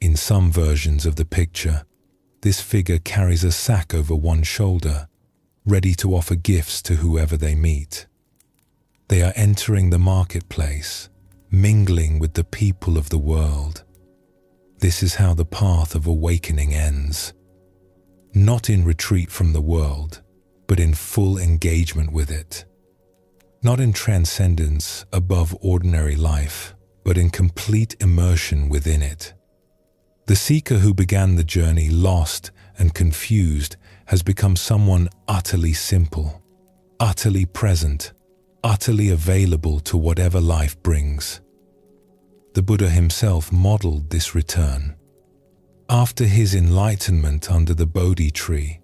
Speaker 1: In some versions of the picture, this figure carries a sack over one shoulder, ready to offer gifts to whoever they meet. They are entering the marketplace, mingling with the people of the world. This is how the path of awakening ends. Not in retreat from the world, but in full engagement with it. Not in transcendence above ordinary life, but in complete immersion within it. The seeker who began the journey lost and confused has become someone utterly simple, utterly present, utterly available to whatever life brings. The Buddha himself modeled this return. After his enlightenment under the Bodhi tree,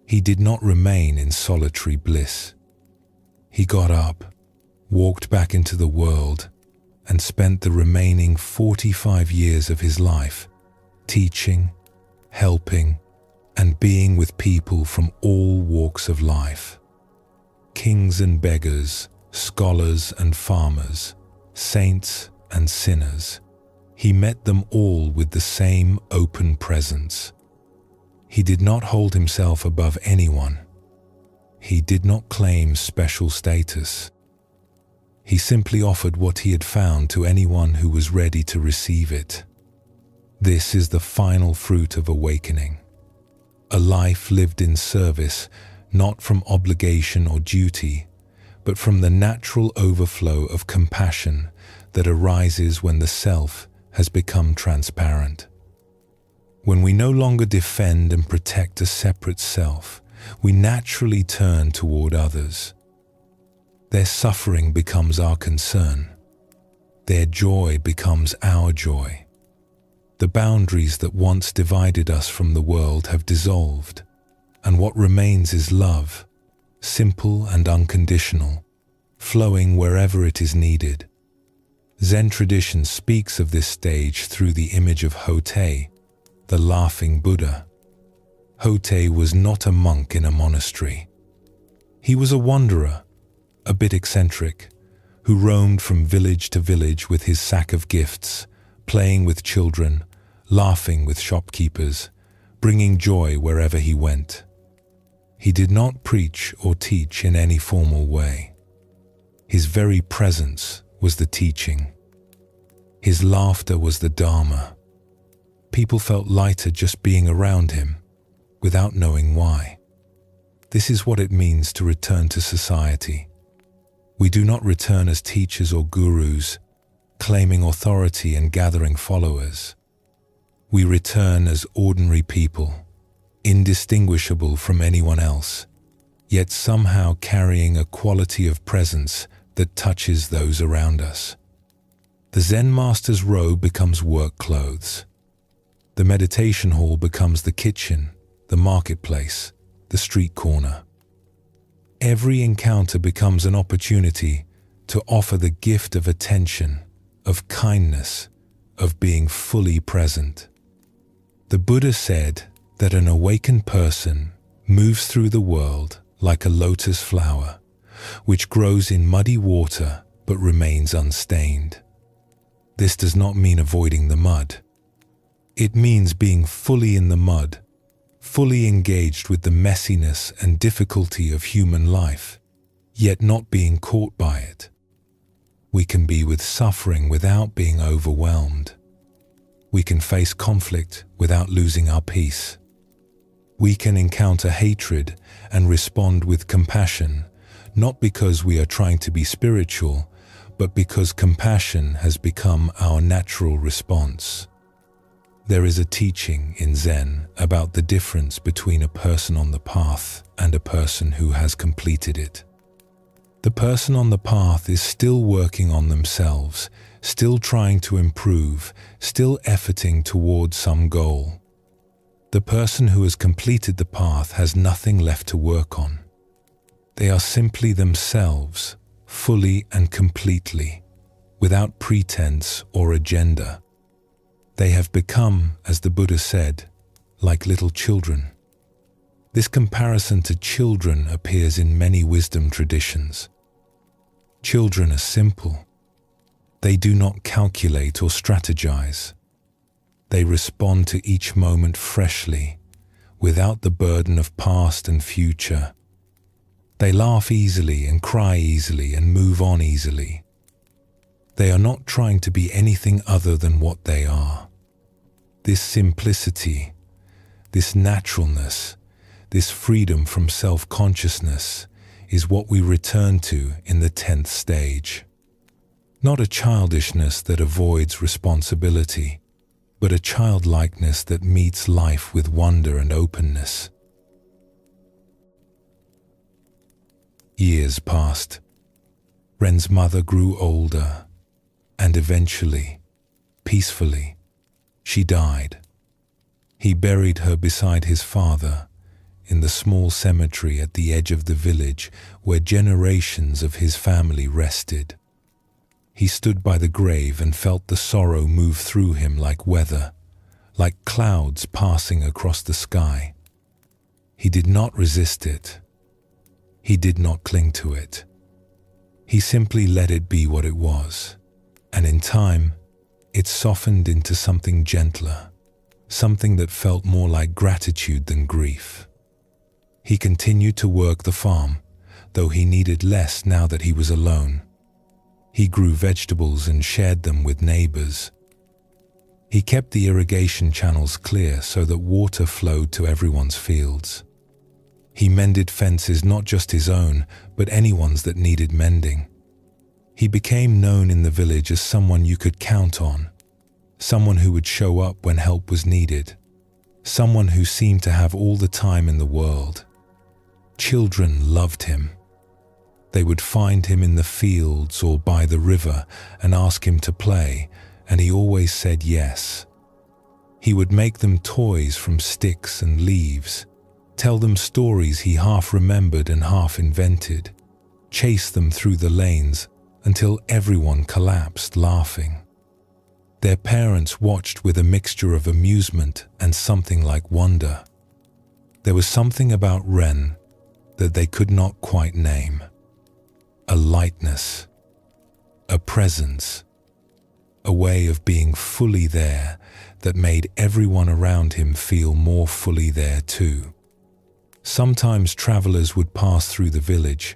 Speaker 1: he did not remain in solitary bliss. He got up, walked back into the world, and spent the remaining 45 years of his life teaching, helping, and being with people from all walks of life. Kings and beggars, scholars and farmers, saints and sinners. He met them all with the same open presence. He did not hold himself above anyone. He did not claim special status. He simply offered what he had found to anyone who was ready to receive it. This is the final fruit of awakening. A life lived in service, not from obligation or duty, but from the natural overflow of compassion that arises when the self has become transparent. When we no longer defend and protect a separate self, we naturally turn toward others. Their suffering becomes our concern. Their joy becomes our joy. The boundaries that once divided us from the world have dissolved, and what remains is love, simple and unconditional, flowing wherever it is needed. Zen tradition speaks of this stage through the image of Hote, the laughing Buddha. Hote was not a monk in a monastery. He was a wanderer, a bit eccentric, who roamed from village to village with his sack of gifts, playing with children, laughing with shopkeepers, bringing joy wherever he went. He did not preach or teach in any formal way. His very presence was the teaching. His laughter was the Dharma. People felt lighter just being around him, without knowing why. This is what it means to return to society. We do not return as teachers or gurus, claiming authority and gathering followers. We return as ordinary people, indistinguishable from anyone else, yet somehow carrying a quality of presence that touches those around us. The Zen master's robe becomes work clothes. The meditation hall becomes the kitchen, the marketplace, the street corner. Every encounter becomes an opportunity to offer the gift of attention, of kindness, of being fully present. The Buddha said that an awakened person moves through the world like a lotus flower, which grows in muddy water but remains unstained. This does not mean avoiding the mud. It means being fully in the mud, fully engaged with the messiness and difficulty of human life, yet not being caught by it. We can be with suffering without being overwhelmed. We can face conflict without losing our peace. We can encounter hatred and respond with compassion, not because we are trying to be spiritual, but because compassion has become our natural response. There is a teaching in Zen about the difference between a person on the path and a person who has completed it. The person on the path is still working on themselves, still trying to improve, still efforting towards some goal. The person who has completed the path has nothing left to work on. They are simply themselves, fully and completely, without pretense or agenda. They have become, as the Buddha said, like little children. This comparison to children appears in many wisdom traditions. Children are simple. They do not calculate or strategize. They respond to each moment freshly, without the burden of past and future. They laugh easily and cry easily and move on easily. They are not trying to be anything other than what they are. This simplicity, this naturalness, this freedom from self-consciousness is what we return to in the 10th stage. Not a childishness that avoids responsibility, but a childlikeness that meets life with wonder and openness. Years passed. Ren's mother grew older, and eventually, peacefully, she died. He buried her beside his father in in the small cemetery at the edge of the village where generations of his family rested. He stood by the grave and felt the sorrow move through him like weather, like clouds passing across the sky. He did not resist it. He did not cling to it. He simply let it be what it was, and in time, it softened into something gentler, something that felt more like gratitude than grief. He continued to work the farm, though he needed less now that he was alone. He grew vegetables and shared them with neighbors. He kept the irrigation channels clear so that water flowed to everyone's fields. He mended fences, not just his own, but anyone's that needed mending. He became known in the village as someone you could count on, someone who would show up when help was needed, someone who seemed to have all the time in the world. Children loved him. They would find him in the fields or by the river and ask him to play, and he always said yes. He would make them toys from sticks and leaves, tell them stories he half remembered and half invented, chase them through the lanes until everyone collapsed laughing. Their parents watched with a mixture of amusement and something like wonder. There was something about Ren that they could not quite name. A lightness, a presence, a way of being fully there that made everyone around him feel more fully there too. Sometimes travelers would pass through the village,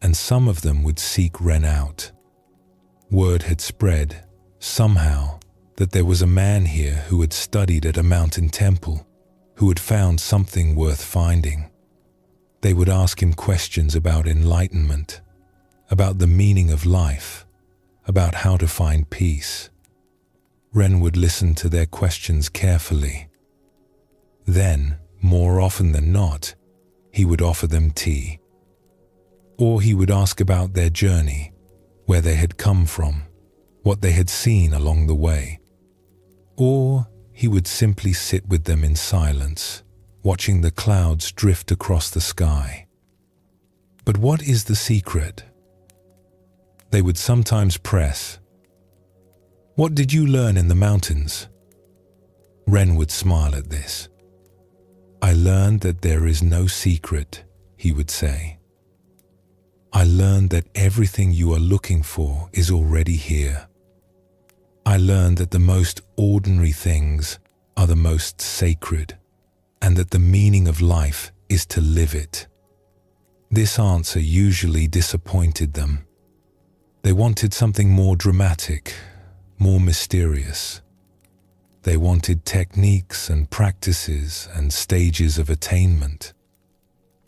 Speaker 1: and some of them would seek Ren out. Word had spread, somehow, that there was a man here who had studied at a mountain temple, who had found something worth finding. They would ask him questions about enlightenment, about the meaning of life, about how to find peace. Ren would listen to their questions carefully. Then, more often than not, he would offer them tea. Or he would ask about their journey, where they had come from, what they had seen along the way. Or he would simply sit with them in silence, watching the clouds drift across the sky. But what is the secret? They would sometimes press, "What did you learn in the mountains?" Ren would smile at this. "I learned that there is no secret," he would say. "I learned that everything you are looking for is already here. I learned that the most ordinary things are the most sacred, and that the meaning of life is to live it." This answer usually disappointed them. They wanted something more dramatic, more mysterious. They wanted techniques and practices and stages of attainment.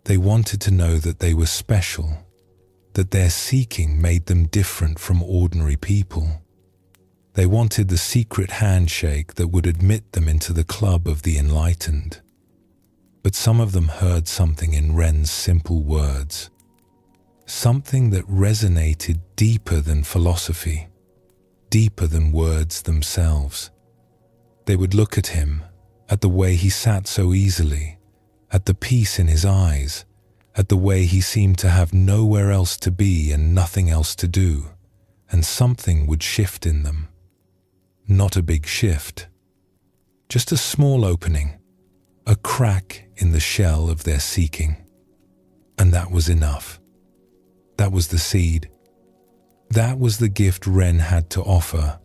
Speaker 1: They wanted to know that they were special, that their seeking made them different from ordinary people. They wanted the secret handshake that would admit them into the club of the enlightened. But some of them heard something in Ren's simple words, something that resonated deeper than philosophy, deeper than words themselves. They would look at him, at the way he sat so easily, at the peace in his eyes, at the way he seemed to have nowhere else to be and nothing else to do, and something would shift in them. Not a big shift, just a small opening, a crack in the shell of their seeking. And that was enough. That was the seed. That was the gift Ren had to offer,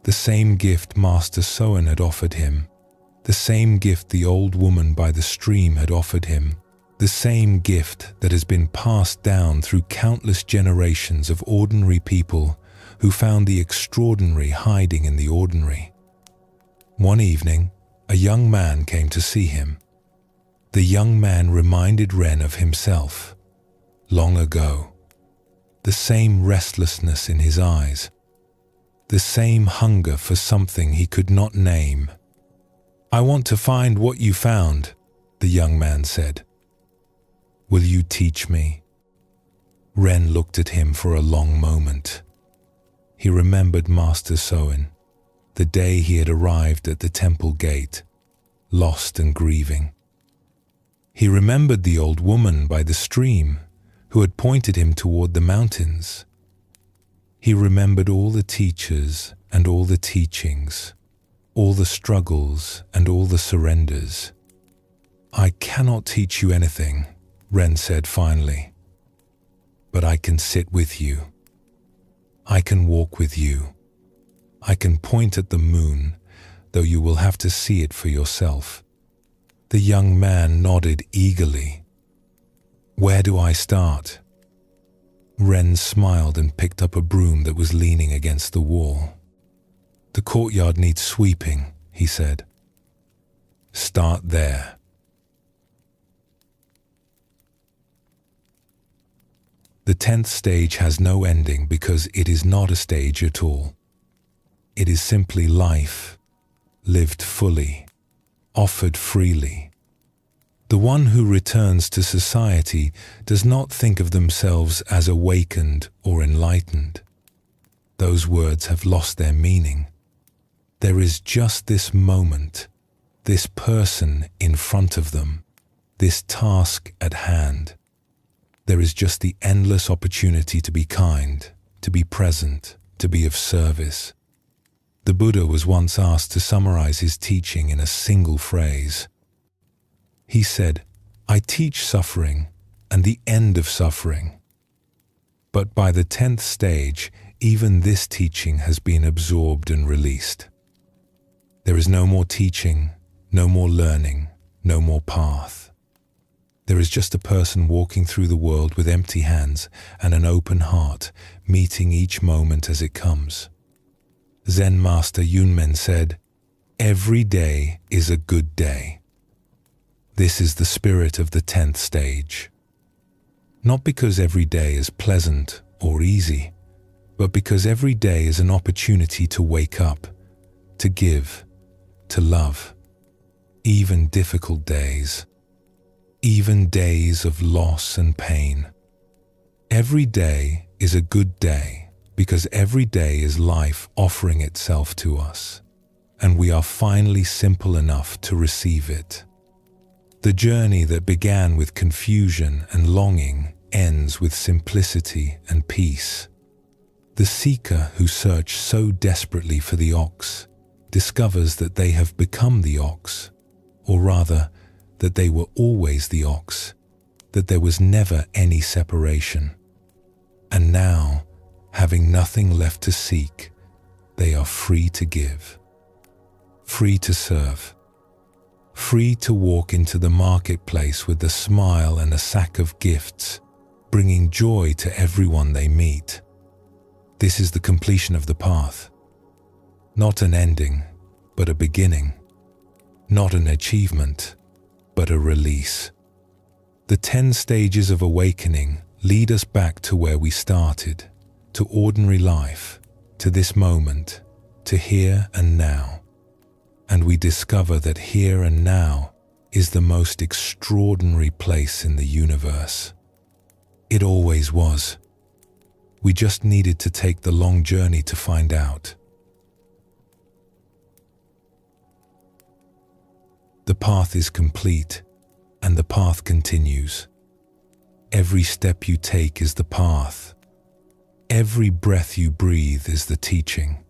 Speaker 1: the same gift Master Soen had offered him, the same gift the old woman by the stream had offered him, the same gift that has been passed down through countless generations of ordinary people who found the extraordinary hiding in the ordinary. One evening, a young man came to see him. The young man reminded Ren of himself, long ago. The same restlessness in his eyes, the same hunger for something he could not name. "I want to find what you found," the young man said. "Will you teach me?" Ren looked at him for a long moment. He remembered Master Soen, the day he had arrived at the temple gate, lost and grieving. He remembered the old woman by the stream who had pointed him toward the mountains. He remembered all the teachers and all the teachings, all the struggles and all the surrenders. "I cannot teach you anything," Ren said finally, "but I can sit with you. I can walk with you. I can point at the moon, though you will have to see it for yourself." The young man nodded eagerly. "Where do I start?" Ren smiled and picked up a broom that was leaning against the wall. "The courtyard needs sweeping," he said. "Start there." The 10th stage has no ending because it is not a stage at all. It is simply life, lived fully, offered freely. The one who returns to society does not think of themselves as awakened or enlightened. Those words have lost their meaning. There is just this moment, this person in front of them, this task at hand. There is just the endless opportunity to be kind, to be present, to be of service. The Buddha was once asked to summarize his teaching in a single phrase. He said, "I teach suffering and the end of suffering." But by the 10th stage, even this teaching has been absorbed and released. There is no more teaching, no more learning, no more path. There is just a person walking through the world with empty hands and an open heart, meeting each moment as it comes. Zen master Yunmen said, "Every day is a good day." This is the spirit of the 10th stage. Not because every day is pleasant or easy, but because every day is an opportunity to wake up, to give, to love. Even difficult days, even days of loss and pain. Every day is a good day because every day is life offering itself to us, and we are finally simple enough to receive it. The journey that began with confusion and longing ends with simplicity and peace. The seeker who searched so desperately for the ox discovers that they have become the ox, or rather, that they were always the ox, that there was never any separation. And now, having nothing left to seek, they are free to give, free to serve, free to walk into the marketplace with a smile and a sack of gifts, bringing joy to everyone they meet. This is the completion of the path. Not an ending, but a beginning. Not an achievement, but a release. The 10 stages of awakening lead us back to where we started, to ordinary life, to this moment, to here and now. And we discover that here and now is the most extraordinary place in the universe. It always was. We just needed to take the long journey to find out. The path is complete, and the path continues. Every step you take is the path. Every breath you breathe is the teaching.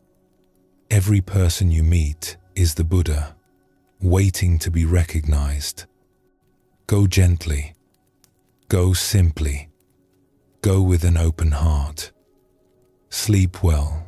Speaker 1: Every person you meet is the Buddha, waiting to be recognized. Go gently. Go simply. Go with an open heart. Sleep well.